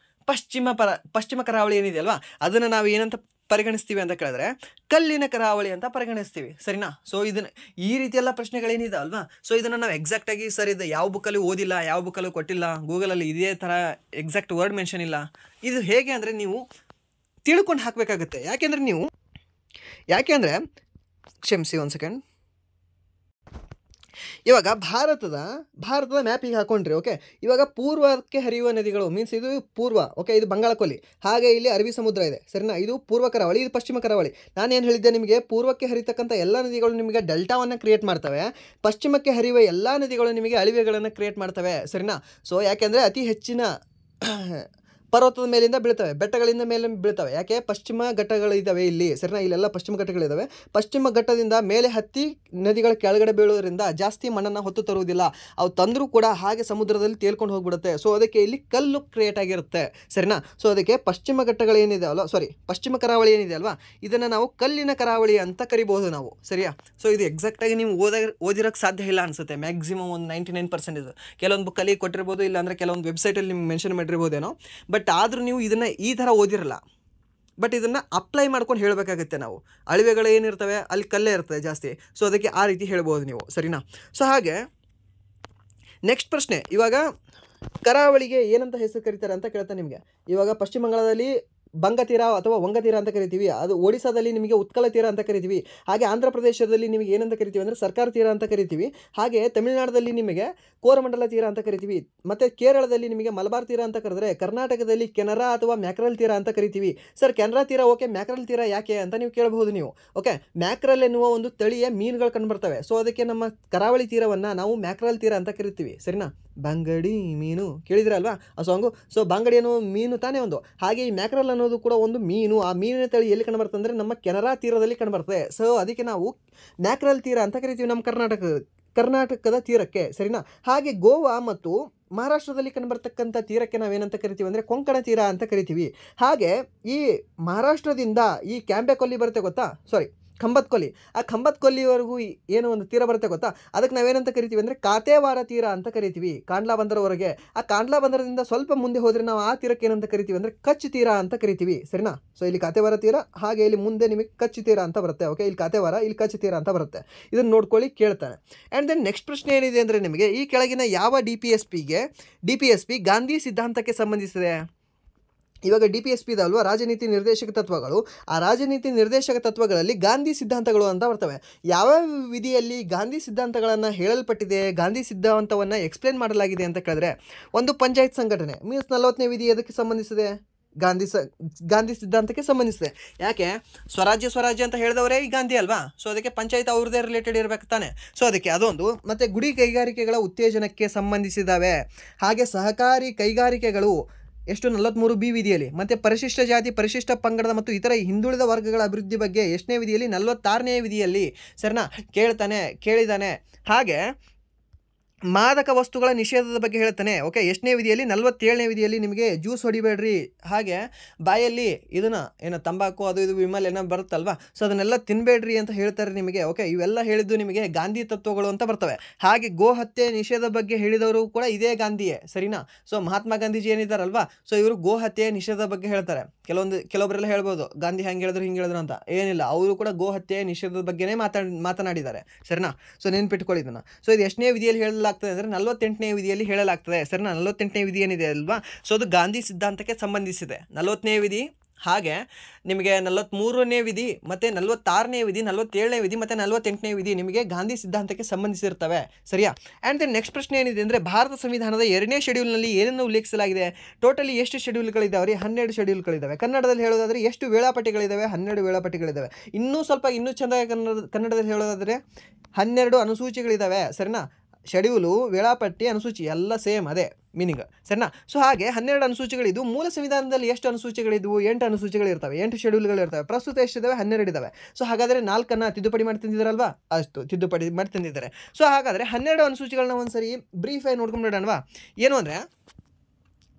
ಪಶ್ಚಿಮ ಕರಾವಳಿ ಏನಿದೆ ಅಲ್ವಾ, ಅದನ್ನು ನಾವು ಏನಂತ ಪರಿಗಣಿಸ್ತೀವಿ ಅಂತ ಕೇಳಿದ್ರೆ ಕಲ್ಲಿನ ಕರಾವಳಿ ಅಂತ ಪರಿಗಣಿಸ್ತೀವಿ, ಸರಿನಾ? ಸೊ ಇದನ್ನು ಈ ರೀತಿಯೆಲ್ಲ ಪ್ರಶ್ನೆಗಳೇನಿದೆ ಅಲ್ವಾ, ಸೊ ಇದನ್ನು ನಾವು ಎಕ್ಸಾಕ್ಟಾಗಿ ಸರ್ ಇದು ಯಾವ ಬುಕ್ಕಲ್ಲಿ ಓದಿಲ್ಲ, ಯಾವ ಬುಕ್ಕಲ್ಲೂ ಕೊಟ್ಟಿಲ್ಲ, ಗೂಗಲಲ್ಲಿ ಇದೇ ಥರ ಎಕ್ಸಾಕ್ಟ್ ವರ್ಡ್ ಮೆನ್ಷನ್ ಇಲ್ಲ. ಇದು ಹೇಗೆ ಅಂದರೆ ನೀವು ತಿಳ್ಕೊಂಡು ಹಾಕಬೇಕಾಗುತ್ತೆ. ಯಾಕೆಂದರೆ ಕ್ಷಮಿಸಿ ಒಂದು ಸೆಕೆಂಡ್. ಇವಾಗ ಭಾರತದ ಮ್ಯಾಪಿಗೆ ಹಾಕೊಂಡ್ರಿ, ಓಕೆ. ಇವಾಗ ಪೂರ್ವಕ್ಕೆ ಹರಿಯುವ ನದಿಗಳು ಮೀನ್ಸ್ ಇದು ಪೂರ್ವ, ಓಕೆ, ಇದು ಬಂಗಾಳ ಕೊಲ್ಲಿ, ಹಾಗೆ ಇಲ್ಲಿ ಅರಬ್ಬಿ ಸಮುದ್ರ ಇದೆ, ಸರಿನಾ? ಇದು ಪೂರ್ವ ಕರಾವಳಿ, ಇದು ಪಶ್ಚಿಮ ಕರಾವಳಿ. ನಾನೇನು ಹೇಳಿದ್ದೆ ನಿಮಗೆ, ಪೂರ್ವಕ್ಕೆ ಹರಿತಕ್ಕಂಥ ಎಲ್ಲ ನದಿಗಳು ನಿಮಗೆ ಡೆಲ್ಟಾವನ್ನು ಕ್ರಿಯೇಟ್ ಮಾಡ್ತವೆ, ಪಶ್ಚಿಮಕ್ಕೆ ಹರಿಯುವ ಎಲ್ಲ ನದಿಗಳು ನಿಮಗೆ ಅಳಿವೆಗಳನ್ನು ಕ್ರಿಯೇಟ್ ಮಾಡ್ತವೆ, ಸರಿನಾ? ಸೊ ಯಾಕೆಂದರೆ ಅತಿ ಹೆಚ್ಚಿನ ಪರ್ವತದ ಮೇಲಿಂದ ಬೀಳ್ತವೆ, ಬೆಟ್ಟಗಳಿಂದ ಮೇಲೆ ಬೀಳ್ತವೆ. ಯಾಕೆ? ಪಶ್ಚಿಮ ಘಟ್ಟಗಳಿದ್ದಾವೆ ಇಲ್ಲಿ, ಸರಿನಾ? ಇಲ್ಲೆಲ್ಲ ಪಶ್ಚಿಮ ಘಟ್ಟಗಳಿದ್ದಾವೆ. ಪಶ್ಚಿಮ ಘಟ್ಟದಿಂದ ಮೇಲೆ ಹತ್ತಿ ನದಿಗಳ ಕೆಳಗಡೆ ಬೀಳೋದ್ರಿಂದ ಜಾಸ್ತಿ ಮಣ್ಣನ್ನು ಹೊತ್ತು ತರುವುದಿಲ್ಲ. ಅವು ತಂದರೂ ಕೂಡ ಹಾಗೆ ಸಮುದ್ರದಲ್ಲಿ ತೇಲ್ಕೊಂಡು ಹೋಗ್ಬಿಡುತ್ತೆ. ಸೊ ಅದಕ್ಕೆ ಇಲ್ಲಿ ಕಲ್ಲು ಕ್ರಿಯೇಟ್ ಆಗಿರುತ್ತೆ, ಸರಿನಾ? ಸೊ ಅದಕ್ಕೆ ಪಶ್ಚಿಮ ಘಟ್ಟಗಳು ಏನಿದೆ ಅಲ್ವಾ, ಪಶ್ಚಿಮ ಕರಾವಳಿ ಏನಿದೆ ಅಲ್ವಾ, ಇದನ್ನು ನಾವು ಕಲ್ಲಿನ ಕರಾವಳಿ ಅಂತ ಕರಿಬಹುದು ನಾವು, ಸರಿಯಾ? ಸೊ ಇದು ಎಕ್ಸಾಕ್ಟಾಗಿ ನೀವು ಓದಿರೋಕ್ಕೆ ಸಾಧ್ಯ ಇಲ್ಲ ಅನಿಸುತ್ತೆ. ಮ್ಯಾಕ್ಸಿಮಮ್ ಒಂದು 99% ಕೆಲವೊಂದು ಬುಕ್ಕಲ್ಲಿ ಕೊಟ್ಟಿರ್ಬೋದು, ಇಲ್ಲಾಂದರೆ ಕೆಲವೊಂದು ವೆಬ್ಸೈಟಲ್ಲಿ ನಿಮ್ಗೆ ಮೆನ್ಷನ್ ಮಾಡಿರ್ಬೋದೇನೋ. ಬಟ್ ಆದರೂ ನೀವು ಇದನ್ನು ಈ ಥರ ಓದಿರಲ್ಲ. ಬಟ್ ಇದನ್ನು ಅಪ್ಲೈ ಮಾಡ್ಕೊಂಡು ಹೇಳಬೇಕಾಗುತ್ತೆ ನಾವು. ಅಳಿವೆಗಳು ಏನಿರ್ತವೆ ಅಲ್ಲಿ ಕಲ್ಲೇ ಇರ್ತದೆ ಜಾಸ್ತಿ, ಸೊ ಅದಕ್ಕೆ ಆ ರೀತಿ ಹೇಳ್ಬೋದು ನೀವು, ಸರಿನಾ? ಸೊ ಹಾಗೆ ನೆಕ್ಸ್ಟ್ ಪ್ರಶ್ನೆ, ಇವಾಗ ಕರಾವಳಿಗೆ ಏನಂತ ಹೆಸರು ಕರೀತಾರೆ ಅಂತ ಕೇಳ್ತಾನೆ ನಿಮಗೆ. ಇವಾಗ ಪಶ್ಚಿಮ ಬಂಗಾಳದಲ್ಲಿ ಬಂಗತೀರ ಅಥವಾ ವಂಗತೀರ ಅಂತ ಕರಿತೀವಿ, ಅದು ಒಡಿಸ್ಸಾದಲ್ಲಿ ನಿಮಗೆ ಉತ್ಕಲ ತೀರ ಅಂತ ಕರಿತೀವಿ, ಹಾಗೆ ಆಂಧ್ರ ಪ್ರದೇಶದಲ್ಲಿ ನಿಮಗೆ ಏನಂತ ಕರಿತೀವಿ ಅಂದರೆ ಸರ್ಕಾರ ತೀರ ಅಂತ ಕರಿತೀವಿ, ಹಾಗೆ ತಮಿಳುನಾಡಲ್ಲಿ ನಿಮಗೆ ಕೋರಮಂಡಲ ತೀರ ಅಂತ ಕರಿತೀವಿ, ಮತ್ತು ಕೇರಳದಲ್ಲಿ ನಿಮಗೆ ಮಲಬಾರ್ ತೀರ ಅಂತ ಕರೆದ್ರೆ, ಕರ್ನಾಟಕದಲ್ಲಿ ಕೆನರಾ ಅಥವಾ ಮ್ಯಾಕ್ರಲ್ ತೀರ ಅಂತ ಕರಿತೀವಿ. ಸರ್ ಕೆನರಾ ತೀರ ಓಕೆ, ಮ್ಯಾಕ್ರಲ್ ತೀರ ಯಾಕೆ ಅಂತ ನೀವು ಕೇಳಬಹುದು ನೀವು, ಓಕೆ. ಮ್ಯಾಕ್ರಲ್ ಎನ್ನುವ ಒಂದು ತಳಿಯ ಮೀನುಗಳು ಕಂಡುಬರ್ತವೆ, ಸೊ ಅದಕ್ಕೆ ನಮ್ಮ ಕರಾವಳಿ ತೀರವನ್ನು ನಾವು ಮ್ಯಾಕ್ರಲ್ ತೀರ ಅಂತ ಕರಿತೀವಿ, ಸರಿನಾ? ಬಂಗಡಿ ಮೀನು ಕೇಳಿದ್ರಲ್ವಾ ಆ ಸಾಂಗು? ಸೊ ಬಂಗಡಿ ಅನ್ನೋ ಮೀನು ತಾನೇ ಒಂದು, ಹಾಗೆ ಈ ಮ್ಯಾಕ್ರಲ್ ಅನ್ನೋದು ಕೂಡ ಒಂದು ಮೀನು. ಆ ಮೀನಿನ ತಳಿ ಎಲ್ಲಿ ಕಂಡುಬರ್ತದೆ ಅಂದರೆ ನಮ್ಮ ಕೆನರಾ ತೀರದಲ್ಲಿ ಕಂಡುಬರ್ತದೆ. ಸೊ ಅದಕ್ಕೆ ನಾವು ಮ್ಯಾಕ್ರಲ್ ತೀರ ಅಂತ ಕರಿತೀವಿ ನಮ್ಮ ಕರ್ನಾಟಕದ ತೀರಕ್ಕೆ, ಸರಿನಾ? ಹಾಗೆ ಗೋವಾ ಮತ್ತು ಮಹಾರಾಷ್ಟ್ರದಲ್ಲಿ ಕಂಡುಬರ್ತಕ್ಕಂಥ ತೀರಕ್ಕೆ ನಾವೇನಂತ ಕರಿತೀವಿ ಅಂದರೆ ಕೊಂಕಣ ತೀರ ಅಂತ ಕರಿತೀವಿ. ಹಾಗೆ ಈ ಮಹಾರಾಷ್ಟ್ರದಿಂದ ಈ ಕ್ಯಾಂಬೆ ಕೊಲ್ಲಿ ಬರುತ್ತೆ ಗೊತ್ತಾ, ಖಂಬತ್ ಕೊಲ್ಲಿ, ಆ ಖಂಬತ್ ಕೊಲ್ಲಿವರೆಗೂ ಏನೋ ಒಂದು ತೀರ ಬರುತ್ತೆ ಗೊತ್ತಾ, ಅದಕ್ಕೆ ನಾವೇನಂತ ಕರಿತೀವಿ ಅಂದರೆ ಕಾತೇವಾರ ತೀರ ಅಂತ ಕರಿತೀವಿ, ಕಾಂಡ್ಲಾ ಬಂದರವರೆಗೆ. ಆ ಕಾಂಡ್ಲಾ ಬಂದರದಿಂದ ಸ್ವಲ್ಪ ಮುಂದೆ ಹೋದರೆ ನಾವು ಆ ತೀರಕ್ಕೆ ಏನಂತ ಕರಿತೀವಿ ಅಂದರೆ ಕಚ್ ತೀರ ಅಂತ ಕರಿತೀವಿ, ಸರಿನಾ? ಸೊ ಇಲ್ಲಿ ಕಾತೇವಾರ ತೀರ, ಹಾಗೆ ಇಲ್ಲಿ ಮುಂದೆ ನಿಮಗೆ ಕಚ್ ತೀರ ಅಂತ ಬರುತ್ತೆ, ಓಕೆ. ಇಲ್ಲಿ ಕಾತೇವಾರ, ಇಲ್ಲಿ ಕಚ್ ತೀರ ಅಂತ ಬರುತ್ತೆ. ಇದನ್ನು ನೋಡ್ಕೊಳ್ಳಿ, ಕೇಳ್ತಾನೆ. ಆ್ಯಂಡ್ ದೆನ್ ನೆಕ್ಸ್ಟ್ ಪ್ರಶ್ನೆ ಏನಿದೆ ಅಂದರೆ ನಿಮಗೆ ಈ ಕೆಳಗಿನ ಯಾವ DPSP ಗಾಂಧಿ ಸಿದ್ಧಾಂತಕ್ಕೆ ಸಂಬಂಧಿಸಿದೆ? ಇವಾಗ DPSP ಇದೆ ಅಲ್ವಾ, ರಾಜನೀತಿ ನಿರ್ದೇಶಕ ತತ್ವಗಳು. ಆ ರಾಜನೀತಿ ನಿರ್ದೇಶಕ ತತ್ವಗಳಲ್ಲಿ ಗಾಂಧಿ ಸಿದ್ಧಾಂತಗಳು ಅಂತ ಬರ್ತವೆ. ಯಾವ ವಿಧಿಯಲ್ಲಿ ಗಾಂಧಿ ಸಿದ್ಧಾಂತಗಳನ್ನು ಹೇಳಲ್ಪಟ್ಟಿದೆ, ಗಾಂಧಿ ಸಿದ್ಧಾಂತವನ್ನು ಎಕ್ಸ್ಪ್ಲೇನ್ ಮಾಡಲಾಗಿದೆ ಅಂತ ಕೇಳಿದ್ರೆ, ಒಂದು ಪಂಚಾಯತ್ ಸಂಘಟನೆ ಮೀನ್ಸ್ 40ನೇ ವಿಧಿ ಅದಕ್ಕೆ ಸಂಬಂಧಿಸಿದೆ, ಗಾಂಧಿ ಸಿದ್ಧಾಂತಕ್ಕೆ ಸಂಬಂಧಿಸಿದೆ. ಯಾಕೆ? ಸ್ವರಾಜ್ಯ ಅಂತ ಹೇಳಿದವರೇ ಈ ಗಾಂಧಿ ಅಲ್ವಾ, ಸೊ ಅದಕ್ಕೆ ಪಂಚಾಯತ್ ಅವ್ರದ್ದೇ ರಿಲೇಟೆಡ್ ಇರಬೇಕು ತಾನೆ. ಸೊ ಅದಕ್ಕೆ ಅದೊಂದು. ಮತ್ತು ಗುಡಿ ಕೈಗಾರಿಕೆಗಳ ಉತ್ತೇಜನಕ್ಕೆ ಸಂಬಂಧಿಸಿದ್ದಾವೆ. ಹಾಗೆ ಸಹಕಾರಿ ಕೈಗಾರಿಕೆಗಳು ಎಷ್ಟು 43B ವಿಧಿಯಲ್ಲಿ, ಮತ್ತು ಪರಿಶಿಷ್ಟ ಜಾತಿ, ಪರಿಶಿಷ್ಟ ಪಂಗಡದ ಮತ್ತು ಇತರ ಹಿಂದುಳಿದ ವರ್ಗಗಳ ಅಭಿವೃದ್ಧಿ ಬಗ್ಗೆ ಎಷ್ಟನೇ ವಿಧಿಯಲ್ಲಿ? 46ನೇ ವಿಧಿಯಲ್ಲಿ, ಸರಿನಾ? ಕೇಳಿದಾನೆ. ಹಾಗೆ ಮಾದಕ ವಸ್ತುಗಳ ನಿಷೇಧದ ಬಗ್ಗೆ ಹೇಳ್ತಾನೆ, ಓಕೆ. ಎಷ್ಟನೇ ವಿಧಿಯಲ್ಲಿ? 47ನೇ ವಿಧಿಯಲ್ಲಿ ನಿಮಗೆ ಜ್ಯೂಸ್ ಹೊಡಿಬೇಡ್ರಿ, ಹಾಗೆ ಬಾಯಲ್ಲಿ ಇದನ್ನು ತಂಬಾಕು ಅದು ಇದು ವಿಮಲ್ ಏನೋ ಬರುತ್ತಲ್ವಾ, ಸೊ ಅದನ್ನೆಲ್ಲ ತಿನ್ನಬೇಡ್ರಿ ಅಂತ ಹೇಳ್ತಾರೆ ನಿಮಗೆ, ಓಕೆ. ಇವೆಲ್ಲ ಹೇಳಿದ್ದು ನಿಮಗೆ ಗಾಂಧಿ ತತ್ವಗಳು ಅಂತ ಬರ್ತವೆ. ಹಾಗೆ ಗೋ ಹತ್ಯೆ ನಿಷೇಧ ಬಗ್ಗೆ ಹೇಳಿದವರು ಕೂಡ ಇದೇ ಗಾಂಧಿಯೇ, ಸರಿನಾ? ಸೊ ಮಹಾತ್ಮ ಗಾಂಧೀಜಿ ಏನಿದ್ದಾರಲ್ವಾ, ಸೊ ಇವರು ಗೋ ಹತ್ಯೆ ನಿಷೇಧ ಬಗ್ಗೆ ಹೇಳ್ತಾರೆ. ಕೆಲವೊಬ್ಬರೆಲ್ಲ ಹೇಳ್ಬೋದು ಗಾಂಧಿ ಹಿಂಗೆ ಹೇಳಿದ್ರು ಅಂತ, ಏನಿಲ್ಲ, ಅವರು ಕೂಡ ಗೋ ಹತ್ಯೆ ನಿಷೇಧದ ಬಗ್ಗೆನೇ ಮಾತನಾಡಿದ್ದಾರೆ, ಸರಿನಾ? ಸೊ ನೆನ್ಪಿಟ್ಕೊಳ್ಳಿ ಇದನ್ನು. ಸೊ ಇದು ಎಷ್ಟನೇ ವಿಧಿಯಲ್ಲಿ ಹೇಳಲಾಗ್ತದೆ ಅಂದರೆ 48ನೇ ವಿಧಿಯಲ್ಲಿ ಹೇಳಲಾಗ್ತದೆ, ಸರಿನಾ? 48ನೇ ವಿಧಿ ಏನಿದೆ ಅಲ್ವಾ, ಸೊ ಅದು ಗಾಂಧಿ ಸಿದ್ಧಾಂತಕ್ಕೆ ಸಂಬಂಧಿಸಿದೆ. 40ನೇ ವಿಧಿ ಹಾಗೆ ನಿಮಗೆ 43ನೇ ವಿಧಿ ಮತ್ತು 46ನೇ ವಿಧಿ, 47ನೇ ವಿಧಿ ಮತ್ತು 48ನೇ ವಿಧಿ ನಿಮಗೆ ಗಾಂಧಿ ಸಿದ್ಧಾಂತಕ್ಕೆ ಸಂಬಂಧಿಸಿರ್ತವೆ. ಸರಿಯಾ? ಆ್ಯಂಡ್ ದೆನ್ ನೆಕ್ಸ್ಟ್ ಪ್ರಶ್ನೆ ಏನಿದೆ ಅಂದರೆ, ಭಾರತ ಸಂವಿಧಾನದ 2ನೇ ಶೆಡ್ಯೂಲ್ನಲ್ಲಿ ಏನನ್ನು ಉಲ್ಲೇಖಿಸಲಾಗಿದೆ? ಟೋಟಲಿ ಎಷ್ಟು ಶೆಡ್ಯೂಲ್ಗಳಿದ್ದಾವೆ ರೀ? 12 ಶೆಡ್ಯೂಲ್ಗಳಿದ್ದಾವೆ. ಕನ್ನಡದಲ್ಲಿ ಹೇಳೋದಾದರೆ ಎಷ್ಟು ವೇಳಾಪಟ್ಟಿಗಳಿದ್ದಾವೆ? 12 ವೇಳಾಪಟ್ಟಿಗಳಿದ್ದಾವೆ. ಇನ್ನೂ ಚೆಂದಾಗಿ ಕನ್ನಡದಲ್ಲಿ ಹೇಳೋದಾದರೆ 12 ಅನುಸೂಚಿಗಳಿದ್ದಾವೆ. ಸರಿನಾ? ಶೆಡ್ಯೂಲು, ವೇಳಾಪಟ್ಟಿ, ಅನುಸೂಚಿ ಎಲ್ಲ ಸೇಮ್, ಅದೇ ಮೀನಿಂಗ್. ಸರಿನಾ? ಸೊ ಹಾಗೆ 12 ಅನುಸೂಚಿಗಳಿದ್ದು, ಮೂಲ ಸಂವಿಧಾನದಲ್ಲಿ ಎಷ್ಟು ಅನುಸೂಚಿಗಳಿದ್ವು? 8 ಅನುಸೂಚಿಗಳಿರ್ತವೆ, 8 ಶೆಡ್ಯೂಲ್ಗಳಿರ್ತವೆ. ಪ್ರಸ್ತುತ ಎಷ್ಟಿದ್ದಾವೆ? 12 ಇದ್ದಾವೆ. ಸೊ ಹಾಗಾದರೆ 4 ತಿದ್ದುಪಡಿ ಮಾಡಿ ತಂದಿದ್ದಾರಲ್ವಾ? ಅಷ್ಟು ತಿದ್ದುಪಡಿ ಮಾಡಿ ತಂದಿದ್ದಾರೆ. ಸೊ ಹಾಗಾದರೆ 12 ಅನುಸೂಚಿಗಳನ್ನ ಒಂದ್ಸರಿ ಬ್ರೀಫಾಗಿ ನೋಡ್ಕೊಂಡ್ಬಿಡೋಣವಾ? ಏನು ಅಂದರೆ,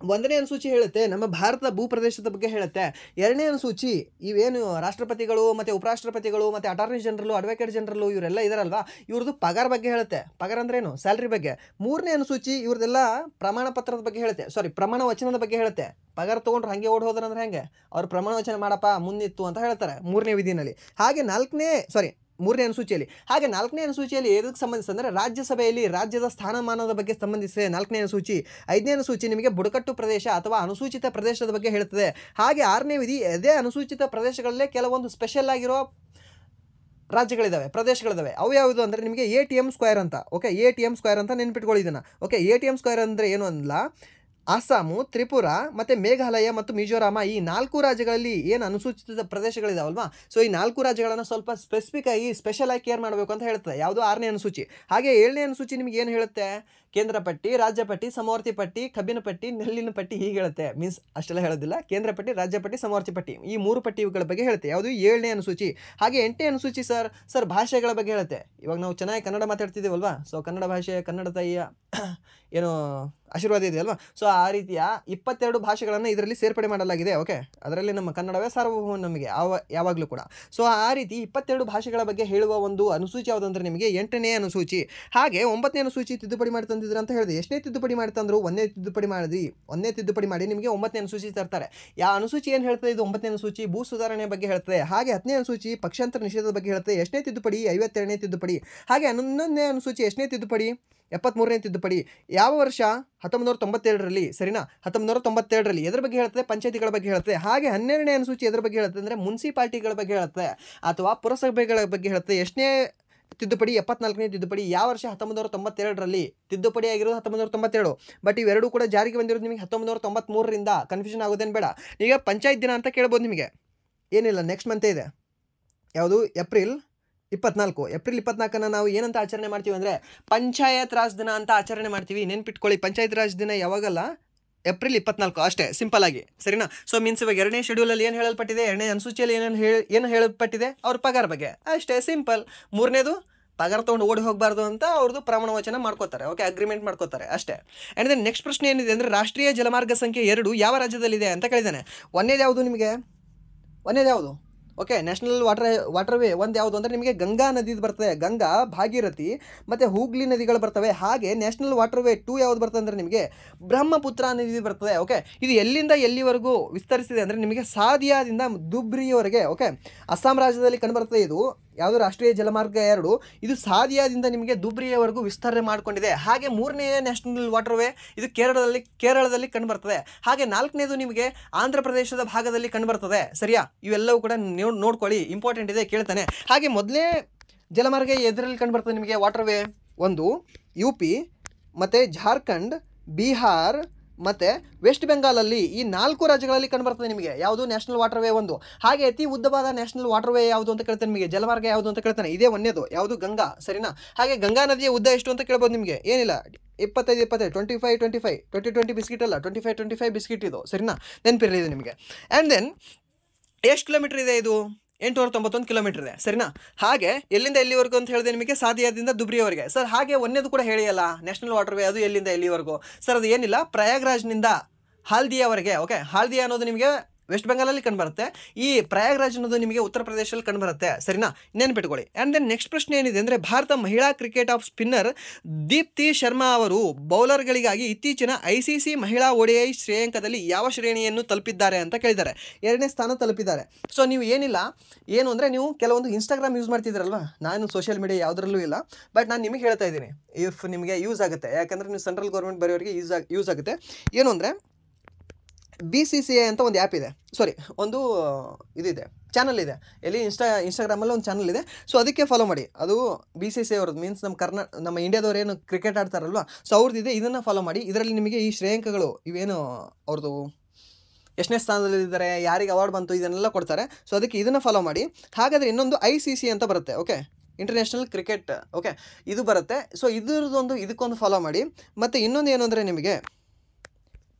1ನೇ ಅನುಸೂಚಿ ಹೇಳುತ್ತೆ ನಮ್ಮ ಭಾರತದ ಭೂಪ್ರದೇಶದ ಬಗ್ಗೆ ಹೇಳುತ್ತೆ. 2ನೇ ಅನುಸೂಚಿ ಇವೇನು ರಾಷ್ಟ್ರಪತಿಗಳು ಮತ್ತು ಉಪರಾಷ್ಟ್ರಪತಿಗಳು ಮತ್ತು ಅಟಾರ್ನಿ ಜನರಲು, ಅಡ್ವೊಕೇಟ್ ಜನರಲು ಇವರೆಲ್ಲ ಇದಾರಲ್ವಾ, ಇವ್ರದ್ದು ಪಗಾರ ಬಗ್ಗೆ ಹೇಳುತ್ತೆ. ಪಗಾರ ಅಂದ್ರೇನು? ಸ್ಯಾಲ್ರಿ ಬಗ್ಗೆ. 3ನೇ ಅನುಸೂಚಿ ಇವ್ರದೆಲ್ಲ ಪ್ರಮಾಣ ಪತ್ರದ ಬಗ್ಗೆ ಹೇಳುತ್ತೆ, ಪ್ರಮಾಣ ವಚನದ ಬಗ್ಗೆ ಹೇಳುತ್ತೆ. ಪಗಾರ ತೊಗೊಂಡ್ರು ಹಾಗೆ ಓಡ್ ಹೋದ್ರಂದ್ರೆ ಹೆಂಗೆ? ಅವ್ರು ಪ್ರಮಾಣ ವಚನ ಮಾಡಪ್ಪ ಮುಂದಿತ್ತು ಅಂತ ಹೇಳ್ತಾರೆ 3ನೇ ವಿಧಿನಲ್ಲಿ. ಹಾಗೆ 3ನೇ ಅನುಸೂಚಿಯಲ್ಲಿ. ಹಾಗೆ 4ನೇ ಅನುಸೂಚಿಯಲ್ಲಿ ಎದಕ್ಕೆ ಸಂಬಂಧಿಸಿದ್ರೆ, ರಾಜ್ಯಸಭೆಯಲ್ಲಿ ರಾಜ್ಯದ ಸ್ಥಾನಮಾನದ ಬಗ್ಗೆ ಸಂಬಂಧಿಸಿದೆ 4ನೇ ಅನುಸೂಚಿ. 5ನೇ ಅನುಸೂಚಿ ನಿಮಗೆ ಬುಡಕಟ್ಟು ಪ್ರದೇಶ ಅಥವಾ ಅನುಸೂಚಿತ ಪ್ರದೇಶದ ಬಗ್ಗೆ ಹೇಳುತ್ತದೆ. ಹಾಗೆ 6ನೇ ವಿಧಿ ಅದೇ ಅನುಸೂಚಿತ ಪ್ರದೇಶಗಳಲ್ಲೇ ಕೆಲವೊಂದು ಸ್ಪೆಷಲ್ ಆಗಿರೋ ರಾಜ್ಯಗಳಿದ್ದಾವೆ, ಪ್ರದೇಶಗಳಿದ್ದಾವೆ. ಅವು ಯಾವುದು ಅಂದರೆ ನಿಮಗೆ ATM ಸ್ಕ್ವೇರ್ ಅಂತ. ಓಕೆ, ATM ಸ್ಕ್ವೇರ್ ಅಂತ ನೆನ್ಪಿಟ್ಕೊಳ್ಳಿ ಇದನ್ನು. ಓಕೆ, ATM ಸ್ಕ್ವೇರ್ ಅಂದರೆ ಏನು ಅನ್ನಲ್ಲ, ಅಸ್ಸಾಮು, ತ್ರಿಪುರ ಮತ್ತು ಮೇಘಾಲಯ ಮತ್ತು ಮಿಜೋರಾಮ ಈ 4 ರಾಜ್ಯಗಳಲ್ಲಿ ಏನು ಅನುಸೂಚಿತ ಪ್ರದೇಶಗಳಿದಾವಲ್ವಾ, ಸೊ ಈ 4 ರಾಜ್ಯಗಳನ್ನು ಸ್ವಲ್ಪ ಸ್ಪೆಸಿಫಿಕ್ ಆಗಿ ಸ್ಪೆಷಲ್ ಆಗಿ ಕೇರ್ ಮಾಡಬೇಕು ಅಂತ ಹೇಳುತ್ತೆ. ಯಾವುದು? 6ನೇ ಅನುಸೂಚಿ. ಹಾಗೆ 7ನೇ ಅನುಸೂಚಿ ನಿಮಗೆ ಏನು ಹೇಳುತ್ತೆ? ಕೇಂದ್ರ ಪಟ್ಟಿ, ರಾಜ್ಯ ಪಟ್ಟಿ, ಸಮವರ್ತಿ ಪಟ್ಟಿ, ಕಬ್ಬಿನ ಪಟ್ಟಿ, ನೆಲ್ಲಿನ ಪಟ್ಟಿ ಹೀಗೆ ಹೇಳುತ್ತೆ. ಮೀನ್ಸ್ ಅಷ್ಟೆಲ್ಲ ಹೇಳೋದಿಲ್ಲ. ಕೇಂದ್ರ ಪಟ್ಟಿ, ರಾಜ್ಯ ಪಟ್ಟಿ, ಸಮವರ್ತಿ ಪಟ್ಟಿ ಈ 3 ಪಟ್ಟಿಗಳ ಬಗ್ಗೆ ಹೇಳುತ್ತೆ. ಯಾವುದು? 7ನೇ ಅನುಸೂಚಿ. ಹಾಗೆ 8ನೇ ಅನುಸೂಚಿ ಸರ್ ಭಾಷೆಗಳ ಬಗ್ಗೆ ಹೇಳುತ್ತೆ. ಇವಾಗ ನಾವು ಚೆನ್ನಾಗಿ ಕನ್ನಡ ಮಾತಾಡ್ತಿದ್ದೀವಲ್ವಾ, ಸೊ ಕನ್ನಡ ಭಾಷೆ, ಕನ್ನಡ ತಾಯಿಯ ಏನು ಆಶೀರ್ವಾದ ಇದೆಯಲ್ವಾ, ಸೊ ಆ ರೀತಿಯ 22 ಭಾಷೆಗಳನ್ನು ಇದರಲ್ಲಿ ಸೇರ್ಪಡೆ ಮಾಡಲಾಗಿದೆ. ಓಕೆ, ಅದರಲ್ಲಿ ನಮ್ಮ ಕನ್ನಡವೇ ಸಾರ್ವಭೌಮ ನಮಗೆ ಯಾವಾಗಲೂ ಕೂಡ. ಸೊ ಆ ರೀತಿ 22 ಭಾಷೆಗಳ ಬಗ್ಗೆ ಹೇಳುವ ಒಂದು ಅನುಸೂಚಿ ಯಾವುದು ಅಂದರೆ ನಿಮಗೆ 8ನೇ ಅನುಸೂಚಿ. ಹಾಗೆ 9ನೇ ಅನುಸೂಚಿ ತಿದ್ದುಪಡಿ ಮಾಡಿ ತಂದಿದ್ರು ಅಂತ ಹೇಳಿದೆ. ಎಷ್ಟನೇ ತಿದ್ದುಪಡಿ ಮಾಡಿ ತಂದರು? 1ನೇ ತಿದ್ದುಪಡಿ ಮಾಡಿ ನಿಮಗೆ 9ನೇ ಅನುಸೂಚಿ ತರ್ತಾರೆ. ಯಾವ ಅನುಸೂಚಿ ಏನು ಹೇಳ್ತದೆ? ಇದು 9ನೇ ಅನುಸೂಚಿ ಭೂ ಸುಧಾರಣೆ ಬಗ್ಗೆ ಹೇಳ್ತದೆ. ಹಾಗೆ 10ನೇ ಅನುಸೂಚಿ ಪಕ್ಷಾಂತರ ನಿಷೇಧದ ಬಗ್ಗೆ ಹೇಳ್ತದೆ. ಎಷ್ಟನೇ ತಿದ್ದುಪಡಿ? 52ನೇ ತಿದ್ದುಪಡಿ. ಹಾಗೆ 11ನೇ ಅನುಸೂಚಿ ಎಷ್ಟನೇ ತಿದ್ದುಪಡಿ? 73ನೇ ತಿದ್ದುಪಡಿ. ಯಾವ ವರ್ಷ? 1992ರಲ್ಲಿ. ಸರಿನಾ? 1992ರಲ್ಲಿ. ಎದ್ರ ಬಗ್ಗೆ ಹೇಳ್ತದೆ? ಪಂಚಾಯತಿಗಳ ಬಗ್ಗೆ ಹೇಳ್ತದೆ. ಹಾಗೆ 12ನೇ ಅನುಸೂಚಿ ಎದ್ರ ಬಗ್ಗೆ ಹೇಳ್ತದೆ ಅಂದರೆ ಮುನ್ಸಿಪಾಲ್ಟಿಗಳ ಬಗ್ಗೆ ಹೇಳ್ತದೆ ಅಥವಾ ಪುರಸಭೆಗಳ ಬಗ್ಗೆ ಹೇಳ್ತದೆ. ಎಷ್ಟನೇ ತಿದ್ದುಪಡಿ? 74ನೇ ತಿದ್ದುಪಡಿ. ಯಾವ ವರ್ಷ? 1992ರಲ್ಲಿ. ತಿದ್ದುಪಡಿ ಆಗಿರೋದು 1992. ಬಟ್ ಇವೆರಡೂ ಕೂಡ ಜಾರಿಗೆ ಬಂದಿರೋದು ನಿಮಗೆ 1993ರಿಂದ. ಕನ್ಫ್ಯೂಷನ್ ಆಗೋದೇನು ಬೇಡ. ಈಗ ಪಂಚಾಯತ್ ದಿನ ಅಂತ ಕೇಳ್ಬೋದು ನಿಮಗೆ. ಏನಿಲ್ಲ, ನೆಕ್ಸ್ಟ್ ಮಂತೇ ಇದೆ. ಯಾವುದು? ಏಪ್ರಿಲ್ 24ನ್ನು ನಾವು ಏನಂತ ಆಚರಣೆ ಮಾಡ್ತೀವಿ ಅಂದರೆ ಪಂಚಾಯತ್ ರಾಜ್ ದಿನ ಅಂತ ಆಚರಣೆ ಮಾಡ್ತೀವಿ. ನೆನ್ಪಿಟ್ಕೊಳ್ಳಿ, ಪಂಚಾಯತ್ ರಾಜ್ ದಿನ ಯಾವಾಗಲ್ಲ? ಏಪ್ರಿಲ್ 24 ಅಷ್ಟೇ, ಸಿಂಪಲ್ ಆಗಿ. ಸರಿನಾ? ಸೊ ಮೀನ್ಸ್ ಇವಾಗ 2ನೇ ಶೆಡ್ಯೂಲಲ್ಲಿ ಏನು ಹೇಳಲ್ಪಟ್ಟಿದೆ? 2ನೇ ಅನುಸೂಚಿಯಲ್ಲಿ ಏನು ಹೇಳಲ್ಪಟ್ಟಿದೆ? ಅವ್ರ ಪಗಾರ ಬಗ್ಗೆ ಅಷ್ಟೇ, ಸಿಂಪಲ್. 3ನೇದು ಪಗಾರ ತೊಗೊಂಡು ಓಡಿ ಹೋಗಬಾರ್ದು ಅಂತ ಅವ್ರದ್ದು ಪ್ರಮಾಣ ವಚನ ಮಾಡ್ಕೋತಾರೆ. ಓಕೆ, ಅಗ್ರಿಮೆಂಟ್ ಮಾಡ್ಕೋತಾರೆ ಅಷ್ಟೇ. ಆ್ಯಂಡ್ ದೆನ್ ನೆಕ್ಸ್ಟ್ ಪ್ರಶ್ನೆ ಏನಿದೆ ಅಂದರೆ, ರಾಷ್ಟ್ರೀಯ ಜಲಮಾರ್ಗ ಸಂಖ್ಯೆ 2 ಯಾವ ರಾಜ್ಯದಲ್ಲಿದೆ ಅಂತ ಕೇಳಿದ್ದಾನೆ. ಒಂದೇದು ಯಾವುದು ನಿಮಗೆ? ಓಕೆ, ನ್ಯಾಷನಲ್ ವಾಟರ್ ವೇ ಒಂದು ಯಾವುದು ಅಂದರೆ ನಿಮಗೆ ಗಂಗಾ ನದಿ ಬರ್ತದೆ. ಗಂಗಾ, ಭಾಗೀರಥಿ ಮತ್ತು ಹೂಗ್ಲಿ ನದಿಗಳು ಬರ್ತವೆ. ಹಾಗೆ ನ್ಯಾಷನಲ್ ವಾಟರ್ ವೇ 2 ಯಾವುದು ಬರ್ತದೆ ಅಂದರೆ ನಿಮಗೆ ಬ್ರಹ್ಮಪುತ್ರ ನದಿ ಬರ್ತದೆ. ಓಕೆ, ಇದು ಎಲ್ಲಿಂದ ಎಲ್ಲಿವರೆಗೂ ವಿಸ್ತರಿಸಿದೆ ಅಂದರೆ ನಿಮಗೆ ಸಾದಿಯಾದಿಂದ ದುಬ್ರಿಯವರೆಗೆ. ಓಕೆ, ಅಸ್ಸಾಂ ರಾಜ್ಯದಲ್ಲಿ ಕಂಡುಬರ್ತದೆ. ಇದು ಯಾವುದು? ರಾಷ್ಟ್ರೀಯ ಜಲಮಾರ್ಗ 2. ಇದು ಸಾದಿಯಾದಿಂದ ನಿಮಗೆ ದುಬ್ರಿಯವರೆಗೂ ವಿಸ್ತರಣೆ ಮಾಡಿಕೊಂಡಿದೆ. ಹಾಗೆ 3ನೇ ನ್ಯಾಷನಲ್ ವಾಟರ್ ವೇ ಇದು ಕೇರಳದಲ್ಲಿ ಕಂಡುಬರ್ತದೆ. ಹಾಗೆ 4ನೇದು ನಿಮಗೆ ಆಂಧ್ರ ಪ್ರದೇಶದ ಭಾಗದಲ್ಲಿ ಕಂಡುಬರ್ತದೆ. ಸರಿಯಾ? ಇವೆಲ್ಲವೂ ಕೂಡ ನೋಡ್ಕೊಳ್ಳಿ, ಇಂಪಾರ್ಟೆಂಟ್ ಇದೆ, ಕೇಳ್ತಾನೆ. ಹಾಗೆ ಮೊದಲನೇ ಜಲಮಾರ್ಗ ಎದರಲ್ಲಿ ಕಂಡುಬರ್ತದೆ ನಿಮಗೆ? ವಾಟರ್ ವೇ 1 UP ಮತ್ತು ಜಾರ್ಖಂಡ್, ಬಿಹಾರ್ ಮತ್ತು ವೆಸ್ಟ್ ಬೆಂಗಾಲಲ್ಲಿ ಈ 4 ರಾಜ್ಯಗಳಲ್ಲಿ ಕಂಡುಬರ್ತದೆ ನಿಮಗೆ. ಯಾವುದು? National water way 1. ಹಾಗೆ ಅತಿ ಉದ್ದವಾದ ನ್ಯಾಷನಲ್ ವಾಟರ್ ವೇ ಯಾವುದು ಅಂತ ಕೇಳ್ತಾನೆ ನಿಮಗೆ. ಜಲಮಾರ್ಗ ಯಾವುದು ಅಂತ ಕೇಳ್ತಾನೆ. ಇದೇ ಒಂದೇದು. ಯಾವುದು? ಗಂಗಾ. ಸರಿನಾ? ಹಾಗೆ ಗಂಗಾ ನದಿಯ ಉದ್ದ ಎಷ್ಟು ಅಂತ ಕೇಳ್ಬೋದು ನಿಮಗೆ. ಏನಿಲ್ಲ, 25 25 20 ಬಿಸ್ಕಿಟ್ ಅಲ್ಲ, 25 ಬಿಸ್ಕಿಟ್ ಇದು. ಸರಿನಾ? ನೆನಪಿರಲಿ ಇದು ನಿಮಗೆ. ಆ್ಯಂಡ್ ದೆನ್ ಎಷ್ಟು ಕಿಲೋಮೀಟರ್ ಇದೆ ಇದು? 891 ಕಿಲೋಮೀಟರ್ ಇದೆ. ಸರಿನಾ? ಹಾಗೆ ಎಲ್ಲಿಂದ ಎಲ್ಲಿವರೆಗೂ ಅಂತ ಹೇಳಿದೆ ನಿಮಗೆ? ಸಾದಿಯಾದಿಂದ ದುಬ್ರಿಯವರೆಗೆ. ಸರ್ ಹಾಗೆ ಒಂದೇದು ಕೂಡ ಹೇಳಿಯಲ್ಲ, ನ್ಯಾಷನಲ್ ವಾಟರ್ ವೇ ಅದು ಎಲ್ಲಿಂದ ಎಲ್ಲಿವರೆಗೂ? ಸರ್ ಅದು ಏನಿಲ್ಲ, ಪ್ರಯಾಗ್ರಾಜ್ನಿಂದ ಹಾಲ್ದಿಯಾವರೆಗೆ. ಓಕೆ, ಹಾಲ್ದಿಯಾ ಅನ್ನೋದು ನಿಮಗೆ ವೆಸ್ಟ್ ಬೆಂಗಾಲಲ್ಲಿ ಕಂಡುಬರುತ್ತೆ. ಈ ಪ್ರಯಾಗ್ರಾಜ್ ಅನ್ನೋದು ನಿಮಗೆ ಉತ್ತರ ಪ್ರದೇಶದಲ್ಲಿ ಕಂಡುಬರುತ್ತೆ. ಸರಿನಾ? ನೆನ್ಪಿಟ್ಕೊಳ್ಳಿ. ಆ್ಯಂಡ್ ದೆನ್ ನೆಕ್ಸ್ಟ್ ಪ್ರಶ್ನೆ ಏನಿದೆ ಅಂದರೆ, ಭಾರತ ಮಹಿಳಾ cricket off spinner Deepti Sharma ಅವರು ಬೌಲರ್ಗಳಿಗಾಗಿ ಇತ್ತೀಚಿನ ICC ಮಹಿಳಾ ODI ಶ್ರೇಯಾಂಕದಲ್ಲಿ ಯಾವ ಶ್ರೇಣಿಯನ್ನು ತಲುಪಿದ್ದಾರೆ ಅಂತ ಕೇಳಿದ್ದಾರೆ. 2ನೇ ಸ್ಥಾನ ತಲುಪಿದ್ದಾರೆ. ಸೊ ನೀವು ಏನು ಅಂದರೆ ನೀವು ಕೆಲವೊಂದು ಇನ್ಸ್ಟಾಗ್ರಾಮ್ ಯೂಸ್ ಮಾಡ್ತಿದ್ದೀರಲ್ವಾ, ನಾನು ಸೋಷಿಯಲ್ ಮೀಡಿಯಾ ಯಾವುದರಲ್ಲೂ ಇಲ್ಲ, ಬಟ್ ನಾನು ನಿಮಗೆ ಹೇಳ್ತಾ ಇದ್ದೀನಿ, ಇಫ್ ನಿಮಗೆ ಯೂಸ್ ಆಗುತ್ತೆ, ಯಾಕಂದರೆ ನೀವು ಸೆಂಟ್ರಲ್ ಗೌರ್ಮೆಂಟ್ ಬರೆಯೋರಿಗೆ ಯೂಸ್ ಆಗುತ್ತೆ. ಏನು ಅಂದರೆ BCCI ಅಂತ ಒಂದು ಆ್ಯಪ್ ಇದೆ, ಸಾರಿ ಒಂದು ಇದಿದೆ, ಚಾನಲ್ ಇದೆ, ಎಲ್ಲಿ ಇನ್ಸ್ಟಾಗ್ರಾಮಲ್ಲಿ ಒಂದು ಚಾನಲ್ ಇದೆ. ಸೊ ಅದಕ್ಕೆ ಫಾಲೋ ಮಾಡಿ. ಅದು BCCI ಅವ್ರದ್ದು, ಮೀನ್ಸ್ ನಮ್ಮ ಇಂಡಿಯಾದವ್ರು ಏನು ಕ್ರಿಕೆಟ್ ಆಡ್ತಾರಲ್ವ, ಸೊ ಅವ್ರದ್ದಿದೆ, ಇದನ್ನು ಫಾಲೋ ಮಾಡಿ. ಇದರಲ್ಲಿ ನಿಮಗೆ ಈ ಶ್ರೇಯಾಂಕಗಳು ಇವೇನು ಅವ್ರದ್ದು ಎಷ್ಟನೇ ಸ್ಥಾನದಲ್ಲಿದ್ದಾರೆ, ಯಾರಿಗೆ ಅವಾರ್ಡ್ ಬಂತು, ಇದನ್ನೆಲ್ಲ ಕೊಡ್ತಾರೆ. ಸೊ ಅದಕ್ಕೆ ಇದನ್ನು ಫಾಲೋ ಮಾಡಿ. ಹಾಗಾದರೆ ಇನ್ನೊಂದು ICC ಅಂತ ಬರುತ್ತೆ, ಓಕೆ, ಇಂಟರ್ನ್ಯಾಷನಲ್ ಕ್ರಿಕೆಟ್, ಓಕೆ, ಇದು ಬರುತ್ತೆ. ಸೊ ಇದಕ್ಕೊಂದು ಫಾಲೋ ಮಾಡಿ. ಮತ್ತು ಇನ್ನೊಂದು ಏನು ಅಂದರೆ ನಿಮಗೆ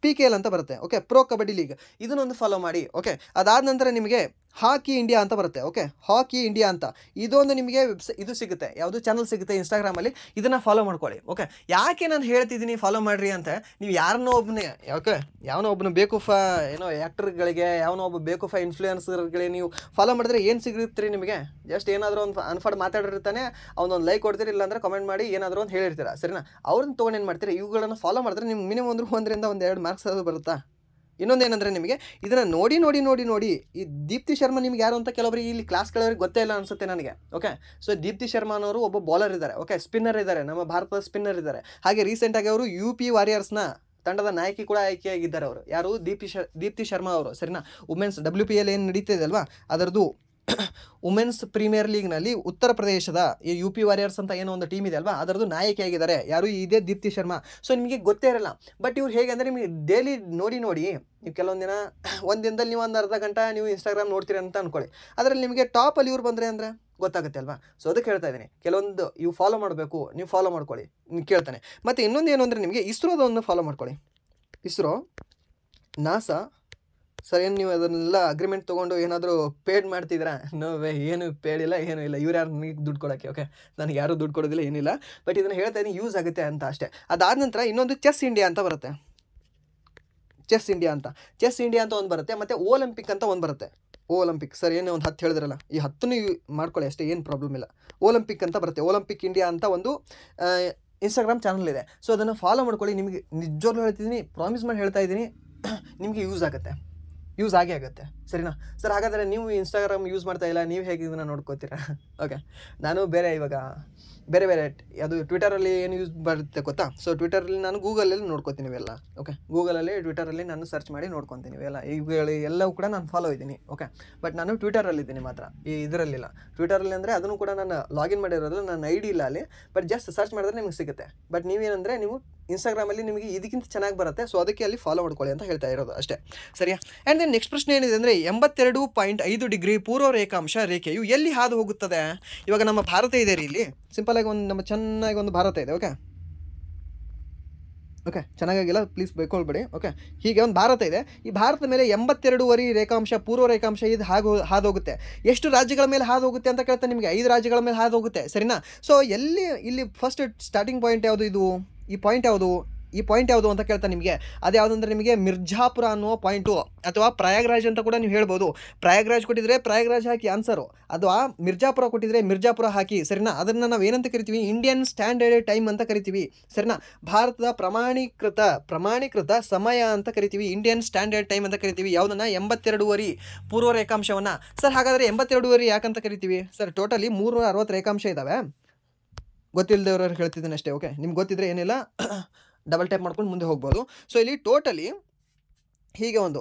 PKL ಅಂತ ಬರುತ್ತೆ, ಓಕೆ, ಪ್ರೋ ಕಬಡ್ಡಿ ಲೀಗ್, ಇದನ್ನೊಂದು ಫಾಲೋ ಮಾಡಿ. ಓಕೆ, ಅದಾದ ನಂತರ ನಿಮಗೆ ಹಾಕಿ ಇಂಡಿಯಾ ಅಂತ ಬರುತ್ತೆ, ಓಕೆ, ಹಾಕಿ ಇಂಡಿಯಾ ಅಂತ, ಇದೊಂದು ನಿಮಗೆ ಇದು ಸಿಗುತ್ತೆ, ಯಾವುದು ಚಾನಲ್ ಸಿಗುತ್ತೆ ಇನ್ಸ್ಟಾಗ್ರಾಮಲ್ಲಿ, ಇದನ್ನು ಫಾಲೋ ಮಾಡ್ಕೊಳ್ಳಿ. ಓಕೆ, ಯಾಕೆ ನಾನು ಹೇಳ್ತಿದ್ದೀನಿ ಫಾಲೋ ಮಾಡಿರಿ ಅಂತ, ನೀವು ಯಾರನ್ನೋ ಒಬ್ಬನೇ, ಓಕೆ, ಯಾವನೋ ಒಬ್ಬನು ಬೇಕೂಫ ಏನೋ ಆ್ಯಕ್ಟರ್ಗಳಿಗೆ, ಯಾವನೋ ಒಬ್ಬ ಬೇಕೂಫ ಇನ್ಫ್ಲೂಯೆನ್ಸರ್ಗಳಿಗೆ ನೀವು ಫಾಲೋ ಮಾಡಿದ್ರೆ ಏನು ಸಿಗುತ್ತೆ ರೀ ನಿಮಗೆ? ಜಸ್ಟ್ ಏನಾದರೂ ಒಂದು ಅನ್ಫರ್ಡ್ ಮಾತಾಡಿರ್ತಾನೆ, ಅವನೊಂದು ಲೈಕ್ ಕೊಡ್ತೀರಿ, ಇಲ್ಲಾಂದರೆ ಕಮೆಂಟ್ ಮಾಡಿ ಏನಾದರೂ ಒಂದು ಹೇಳಿರ್ತೀರ, ಸರಿನಾ? ಅವ್ರನ್ನ ತೊಗೊಂಡು ಏನು ಮಾಡ್ತೀರಿ, ಇವುಗಳನ್ನು ಫಾಲೋ ಮಾಡಿದ್ರೆ ನಿಮ್ಗೆ ಮಿನಿಮಮ್ 1 ಮಾರ್ಕ್ಸ್ ಅದು ಬರುತ್ತಾ? ಇನ್ನೊಂದೇನೆಂದರೆ ನಿಮಗೆ ಇದನ್ನು ನೋಡಿ ಈ ದೀಪ್ತಿ ಶರ್ಮಾ ನಿಮ್ಗೆ ಯಾರು ಅಂತ ಕೆಲವರಿಗೆ ಇಲ್ಲಿ ಕ್ಲಾಸ್ ಕೇಳೋರಿಗೆ ಗೊತ್ತೇ ಇಲ್ಲ ಅನಿಸುತ್ತೆ ನನಗೆ. ಓಕೆ, ಸೊ ದೀಪ್ತಿ ಶರ್ಮಾನವರು ಒಬ್ಬ ಬೌಲರ್ ಇದ್ದಾರೆ, ಓಕೆ, ಸ್ಪಿನ್ನರ್ ಇದ್ದಾರೆ, ನಮ್ಮ ಭಾರತದ ಸ್ಪಿನ್ನರ್ ಇದ್ದಾರೆ. ಹಾಗೆ ರೀಸೆಂಟಾಗಿ ಅವರು UP ವಾರಿಯರ್ಸ್ನ ತಂಡದ ನಾಯಕಿ ಕೂಡ ಆಯ್ಕೆಯಾಗಿದ್ದಾರೆ. ಅವರು ಯಾರು? ದೀಪ್ತಿ ಶರ್ಮಾ ಅವರು, ಸರಿನಾ? ವುಮೆನ್ಸ್ WPL ಏನು ನಡೀತಿದೆ ಅಲ್ವಾ, ಅದರದ್ದು ವುಮೆನ್ಸ್ ಪ್ರೀಮಿಯರ್ ಲೀಗ್ನಲ್ಲಿ ಉತ್ತರ ಪ್ರದೇಶದ ಈ UP ವಾರಿಯರ್ಸ್ ಅಂತ ಏನೋ ಒಂದು ಟೀಮ್ ಇದೆ ಅಲ್ವಾ, ಅದರದ್ದು ನಾಯಕಿಯಾಗಿದ್ದಾರೆ. ಯಾರು? ಇದೇ ದೀಪ್ತಿ ಶರ್ಮಾ. ಸೊ ನಿಮಗೆ ಗೊತ್ತೇ ಇರಲ್ಲ, ಬಟ್ ಇವ್ರು ಹೇಗೆ ಅಂದರೆ ನಿಮಗೆ ಡೈಲಿ ನೋಡಿ ನೀವು ಕೆಲವೊಂದು ದಿನ ಒಂದು ದಿನದಲ್ಲಿ ನೀವು ಒಂದು ಅರ್ಧ ಗಂಟೆ ನೀವು ಇನ್ಸ್ಟಾಗ್ರಾಮ್ ನೋಡ್ತೀರಿ ಅಂತ ಅಂದ್ಕೊಳ್ಳಿ, ಅದರಲ್ಲಿ ನಿಮಗೆ ಟಾಪಲ್ಲಿ ಇವ್ರು ಬಂದರೆ ಅಂದರೆ ಗೊತ್ತಾಗುತ್ತೆ ಅಲ್ವಾ? ಸೊ ಅದಕ್ಕೆ ಹೇಳ್ತಾ ಇದ್ದೀನಿ, ಕೆಲವೊಂದು ಇವು ಫಾಲೋ ಮಾಡಬೇಕು, ನೀವು ಫಾಲೋ ಮಾಡ್ಕೊಳ್ಳಿ, ಕೇಳ್ತಾನೆ. ಮತ್ತು ಇನ್ನೊಂದು ಏನು ಅಂದರೆ ನಿಮಗೆ ಇಸ್ರೋದೊಂದು ಫಾಲೋ ಮಾಡ್ಕೊಳ್ಳಿ. ಇಸ್ರೋ, NASA, ಸರ್, ಏನು ನೀವು ಅದನ್ನೆಲ್ಲ ಅಗ್ರಿಮೆಂಟ್ ತೊಗೊಂಡು ಏನಾದರೂ ಪೇಡ್ ಮಾಡ್ತಿದ್ದೀರಾ? ನೋವೇ, ಏನು ಪೇಡ್ ಇಲ್ಲ, ಏನೂ ಇಲ್ಲ. ಇವ್ರು ಯಾರು ನನಗೆ ದುಡ್ಡು ಕೊಡೋಕ್ಕೆ? ಓಕೆ, ನನಗೆ ಯಾರೂ ದುಡ್ಡು ಕೊಡೋದಿಲ್ಲ, ಏನಿಲ್ಲ, ಬಟ್ ಇದನ್ನು ಹೇಳ್ತಾ ಇದ್ದೀನಿ, ಯೂಸ್ ಆಗುತ್ತೆ ಅಂತ ಅಷ್ಟೇ. ಅದಾದ ನಂತರ ಇನ್ನೊಂದು ಚೆಸ್ ಇಂಡಿಯಾ ಅಂತ ಬರುತ್ತೆ, ಚೆಸ್ ಇಂಡಿಯಾ ಅಂತ ಒಂದು ಬರುತ್ತೆ. ಮತ್ತು ಒಲಿಂಪಿಕ್ ಅಂತ ಒಂದು ಬರುತ್ತೆ. ಒಲಿಂಪಿಕ್, ಸರ್ ಏನು ಒಂದು 10 ಹೇಳಿದ್ರಲ್ಲ, ಈ 10 ಮಾಡ್ಕೊಳ್ಳಿ ಅಷ್ಟೇ, ಏನು ಪ್ರಾಬ್ಲಮ್ ಇಲ್ಲ. ಒಲಿಂಪಿಕ್ ಅಂತ ಬರುತ್ತೆ, ಒಲಿಂಪಿಕ್ ಇಂಡಿಯಾ ಅಂತ ಒಂದು ಇನ್ಸ್ಟಾಗ್ರಾಮ್ ಚಾನಲ್ ಇದೆ. ಸೊ ಅದನ್ನು ಫಾಲೋ ಮಾಡ್ಕೊಳ್ಳಿ. ನಿಮಗೆ ನಿಜವಾಗ್ಲೂ ಹೇಳ್ತಿದ್ದೀನಿ, ಪ್ರಾಮಿಸ್ ಮಾಡಿ ಹೇಳ್ತಾ ಇದ್ದೀನಿ, ನಿಮಗೆ ಯೂಸ್ ಆಗೇ ಆಗುತ್ತೆ, ಸರಿನಾ? ಸರ್, ಹಾಗಾದರೆ ನೀವು ಇನ್ಸ್ಟಾಗ್ರಾಮ್ ಯೂಸ್ ಮಾಡ್ತಾ ಇಲ್ಲ, ನೀವು ಹೇಗೆ ಇದನ್ನು ನೋಡ್ಕೋತೀರಾ? ಓಕೆ, ನಾನು ಬೇರೆ ಅದು ಟ್ವಿಟರಲ್ಲಿ ಏನು ಯೂಸ್ ಬರುತ್ತೆ ಗೊತ್ತಾ? ಸೊ ಟ್ವಿಟರಲ್ಲಿ ನಾನು ಗೂಗಲಲ್ಲಿ ನೋಡ್ಕೋತೀನಿ ಇವೆಲ್ಲ. ಓಕೆ, ಗೂಗಲಲ್ಲಿ ಟ್ವಿಟರಲ್ಲಿ ನಾನು ಸರ್ಚ್ ಮಾಡಿ ನೋಡ್ಕೊತೀನಿ ಇವೆಲ್ಲ. ಇವುಗಳು ಎಲ್ಲವೂ ಕೂಡ ನಾನು ಫಾಲೋ ಇದ್ದೀನಿ. ಓಕೆ, ಬಟ್ ನಾನು ಟ್ವಿಟರಲ್ಲಿದ್ದೀನಿ ಮಾತ್ರ, ಇದರಲ್ಲಿಲ್ಲ. ಟ್ವಿಟರಲ್ಲಿ ಅಂದರೆ ಅದನ್ನು ಕೂಡ ನಾನು ಲಾಗಿನ್ ಮಾಡಿರೋದು, ನನ್ನ ID ಇಲ್ಲ ಅಲ್ಲಿ, ಬಟ್ ಜಸ್ಟ್ ಸರ್ಚ್ ಮಾಡಿದ್ರೆ ನಿಮಗೆ ಸಿಗುತ್ತೆ. ಬಟ್ ನೀವೇನಂದರೆ ನೀವು ಇನ್ಸ್ಟಾಗ್ರಾಮಲ್ಲಿ ನಿಮಗೆ ಇದಕ್ಕಿಂತ ಚೆನ್ನಾಗಿ ಬರುತ್ತೆ. ಸೊ ಅದಕ್ಕೆ ಅಲ್ಲಿ ಫಾಲೋ ಮಾಡ್ಕೊಳ್ಳಿ ಅಂತ ಹೇಳ್ತಾ ಇರೋದು ಅಷ್ಟೇ, ಸರಿಯಾ? ಆ್ಯಂಡ್ ದೆನ್ ನೆಕ್ಸ್ಟ್ ಪ್ರಶ್ನೆ ಏನಿದೆ ಅಂದರೆ 82.5 ಡಿಗ್ರಿ ಪೂರ್ವ ರೇಖಾಂಶ ರೇಖೆಯು ಎಲ್ಲಿ ಹಾದು ಹೋಗುತ್ತದೆ? ಇವಾಗ ನಮ್ಮ ಭಾರತ ಇದೆ ರೀ, ಇಲ್ಲಿ ಸಿಂಪಲಾಗಿ ನಮ್ಮ ಚೆನ್ನಾಗಿ ಒಂದು ಭಾರತ ಇದೆ. ಓಕೆ, ಚೆನ್ನಾಗಿಲ್ಲ, ಪ್ಲೀಸ್ ಬೈಕೊಳ್ಬೇಡಿ. ಓಕೆ, ಹೀಗೆ ಒಂದು ಭಾರತ ಇದೆ. ಈ ಭಾರತದ ಮೇಲೆ 82.5 ರೇಖಾಂಶ ಪೂರ್ವ ರೇಖಾಂಶ ಇದು ಹಾದು ಹೋಗುತ್ತೆ. ಎಷ್ಟು ರಾಜ್ಯಗಳ ಮೇಲೆ ಹಾದು ಹೋಗುತ್ತೆ ಅಂತ ಕೇಳ್ತಾರೆ ನಿಮಗೆ. 5 ರಾಜ್ಯಗಳ ಮೇಲೆ ಹಾದು ಹೋಗುತ್ತೆ, ಸರಿನಾ? ಸೊ ಇಲ್ಲಿ ಫಸ್ಟ್ ಸ್ಟಾರ್ಟಿಂಗ್ ಪಾಯಿಂಟ್ ಯಾವುದು? ಈ ಪಾಯಿಂಟ್ ಯಾವುದು ಅಂತ ಕೇಳ್ತಾ ನಿಮಗೆ. ಅದು ಯಾವುದಂದ್ರೆ ನಿಮಗೆ ಮಿರ್ಜಾಪುರ ಅನ್ನೋ ಪಾಯಿಂಟು, ಅಥವಾ ಪ್ರಯಾಗ್ರಾಜ್ ಅಂತ ಕೂಡ ನೀವು ಹೇಳ್ಬೋದು. ಪ್ರಯಾಗ್ರಾಜ್ ಕೊಟ್ಟಿದ್ರೆ ಪ್ರಯಾಗ್ರಾಜ್ ಹಾಕಿ ಆನ್ಸರು, ಅಥವಾ ಮಿರ್ಜಾಪುರ ಕೊಟ್ಟಿದ್ರೆ ಮಿರ್ಜಾಪುರ ಹಾಕಿ, ಸರಿನಾ? ಅದನ್ನು ನಾವು ಏನಂತ ಕರಿತೀವಿ? ಇಂಡಿಯನ್ ಸ್ಟ್ಯಾಂಡರ್ಡ್ ಟೈಮ್ ಅಂತ ಕರಿತೀವಿ, ಸರಿನಾ? ಭಾರತದ ಪ್ರಮಾಣೀಕೃತ ಸಮಯ ಅಂತ ಕರಿತೀವಿ, ಇಂಡಿಯನ್ ಸ್ಟ್ಯಾಂಡರ್ಡ್ ಟೈಮ್ ಅಂತ ಕರಿತೀವಿ. ಯಾವುದನ್ನು? 82.5 ಪೂರ್ವ ರೇಖಾಂಶವನ್ನು. ಸರ್, ಹಾಗಾದರೆ 82.5 ಯಾಕಂತ ಕರಿತೀವಿ? ಸರ್, ಟೋಟಲಿ 360 ರೇಖಾಂಶ ಇದ್ದಾವೆ. ಗೊತ್ತಿಲ್ಲದವ್ರು ಹೇಳ್ತಿದ್ದೀನಿ ಅಷ್ಟೇ. ಓಕೆ, ನಿಮ್ಗೆ ಗೊತ್ತಿದ್ರೆ ಏನಿಲ್ಲ, ಡಬಲ್ ಟೈಪ್ ಮಾಡ್ಕೊಂಡು ಮುಂದೆ ಹೋಗ್ಬೋದು. ಸೊ ಇಲ್ಲಿ ಟೋಟಲಿ ಹೀಗೆ ಒಂದು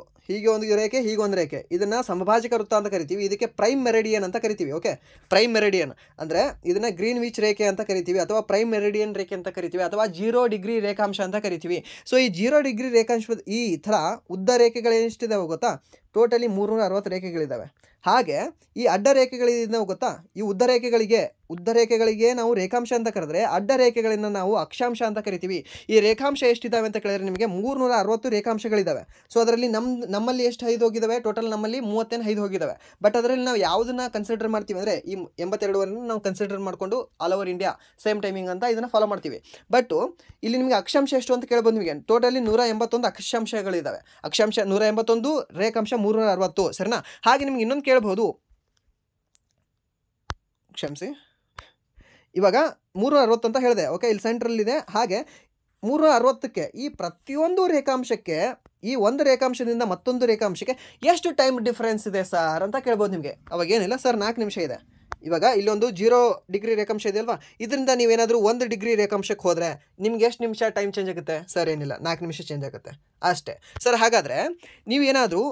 ರೇಖೆ, ಹೀಗೊಂದು ರೇಖೆ, ಇದನ್ನು ಸಮಭಾಜಕ ವೃತ್ತ ಅಂತ ಕರಿತೀವಿ. ಇದಕ್ಕೆ ಪ್ರೈಮ್ ಮೆರಿಡಿಯನ್ ಅಂತ ಕರಿತೀವಿ. ಓಕೆ, ಪ್ರೈಮ್ ಮೆರಿಡಿಯನ್ ಅಂದರೆ ಇದನ್ನು ಗ್ರೀನ್ವಿಚ್ ರೇಖೆ ಅಂತ ಕರಿತೀವಿ, ಅಥವಾ ಪ್ರೈಮ್ ಮೆರಿಡಿಯನ್ ರೇಖೆ ಅಂತ ಕರಿತೀವಿ, ಅಥವಾ 0 ಡಿಗ್ರಿ ರೇಖಾಂಶ ಅಂತ ಕರಿತೀವಿ. ಸೊ ಈ 0 ಡಿಗ್ರಿ ರೇಖಾಂಶದ ಈ ಥರ ಉದ್ದ ರೇಖೆಗಳು ಎಷ್ಟಿದ್ದಾವೆ ಗೊತ್ತಾ? ಟೋಟಲಿ 360 ರೇಖೆಗಳಿದ್ದಾವೆ. ಹಾಗೆ ಈ ಅಡ್ಡ ರೇಖೆಗಳಿದ್ದಾವೆ ಗೊತ್ತಾ? ಈ ಉದ್ದ ರೇಖೆಗಳಿಗೆ ನಾವು ರೇಖಾಂಶ ಅಂತ ಕರೆದ್ರೆ, ಅಡ್ಡ ರೇಖೆಗಳಿಂದ ನಾವು ಅಕ್ಷಾಂಶ ಅಂತ ಕರಿತೀವಿ. ಈ ರೇಖಾಂಶ ಎಷ್ಟಿದ್ದಾವೆ ಅಂತ ಕೇಳಿದ್ರೆ ನಿಮಗೆ 360 ರೇಖಾಂಶಗಳಿದ್ದಾವೆ. ಸೊ ಅದರಲ್ಲಿ ನಮ್ಮಲ್ಲಿ ಎಷ್ಟು 5 ಹೋಗಿದ್ದಾವೆ? ಟೋಟಲ್ ನಮ್ಮಲ್ಲಿ 35 ಹೋಗಿದ್ದಾವೆ. ಬಟ್ ಅದರಲ್ಲಿ ನಾವು ಯಾವುದನ್ನು ಕನ್ಸಿಡರ್ ಮಾಡ್ತೀವಿ ಅಂದರೆ ಈ 82 ನಾವು ಕನ್ಸಿಡರ್ ಮಾಡಿಕೊಂಡು all over India same timing ಅಂತ ಇದನ್ನು ಫಾಲೋ ಮಾಡ್ತೀವಿ. ಬಟ್ ಇಲ್ಲಿ ನಿಮಗೆ ಅಕ್ಷಾಂಶ ಎಷ್ಟು ಅಂತ ಕೇಳ್ಬೋದು ನಿಮಗೆ. ಟೋಟಲಿ 181 ಅಕ್ಷಾಂಶಗಳಿದ್ದಾವೆ. ಅಕ್ಷಾಂಶ 181, ರೇಖಾಂಶ 360, ಸರಿನಾ? ಹಾಗೆ ನಿಮ್ಗೆ ಇನ್ನೊಂದು ಕೇಳ್ಬೋದು, ಕ್ಷಮಿಸಿ, ಇವಾಗ 360 ಅಂತ ಹೇಳಿದೆ. ಓಕೆ, ಇಲ್ಲಿ ಸೆಂಟ್ರಲ್ಲಿದೆ. ಹಾಗೆ 360ಕ್ಕೆ ಈ ಪ್ರತಿಯೊಂದು ರೇಖಾಂಶಕ್ಕೆ, ಈ ಒಂದು ರೇಖಾಂಶದಿಂದ ಮತ್ತೊಂದು ರೇಖಾಂಶಕ್ಕೆ ಎಷ್ಟು ಟೈಮ್ ಡಿಫ್ರೆನ್ಸ್ ಇದೆ ಸರ್ ಅಂತ ಕೇಳ್ಬೋದು ನಿಮಗೆ. ಅವಾಗ ಏನಿಲ್ಲ ಸರ್, 4 ನಿಮಿಷ ಇದೆ. ಇವಾಗ ಇಲ್ಲೊಂದು 0 ಡಿಗ್ರಿ ರೇಖಾಂಶ ಇದೆಯಲ್ವಾ, ಇದರಿಂದ ನೀವೇನಾದರೂ 1 ಡಿಗ್ರಿ ರೇಖಾಂಶಕ್ಕೆ ಹೋದರೆ ನಿಮ್ಗೆ ಎಷ್ಟು ನಿಮಿಷ ಟೈಮ್ ಚೇಂಜ್ ಆಗುತ್ತೆ ಸರ್? ಏನಿಲ್ಲ, 4 ನಿಮಿಷ ಚೇಂಜ್ ಆಗುತ್ತೆ ಅಷ್ಟೇ ಸರ್. ಹಾಗಾದರೆ ನೀವೇನಾದರೂ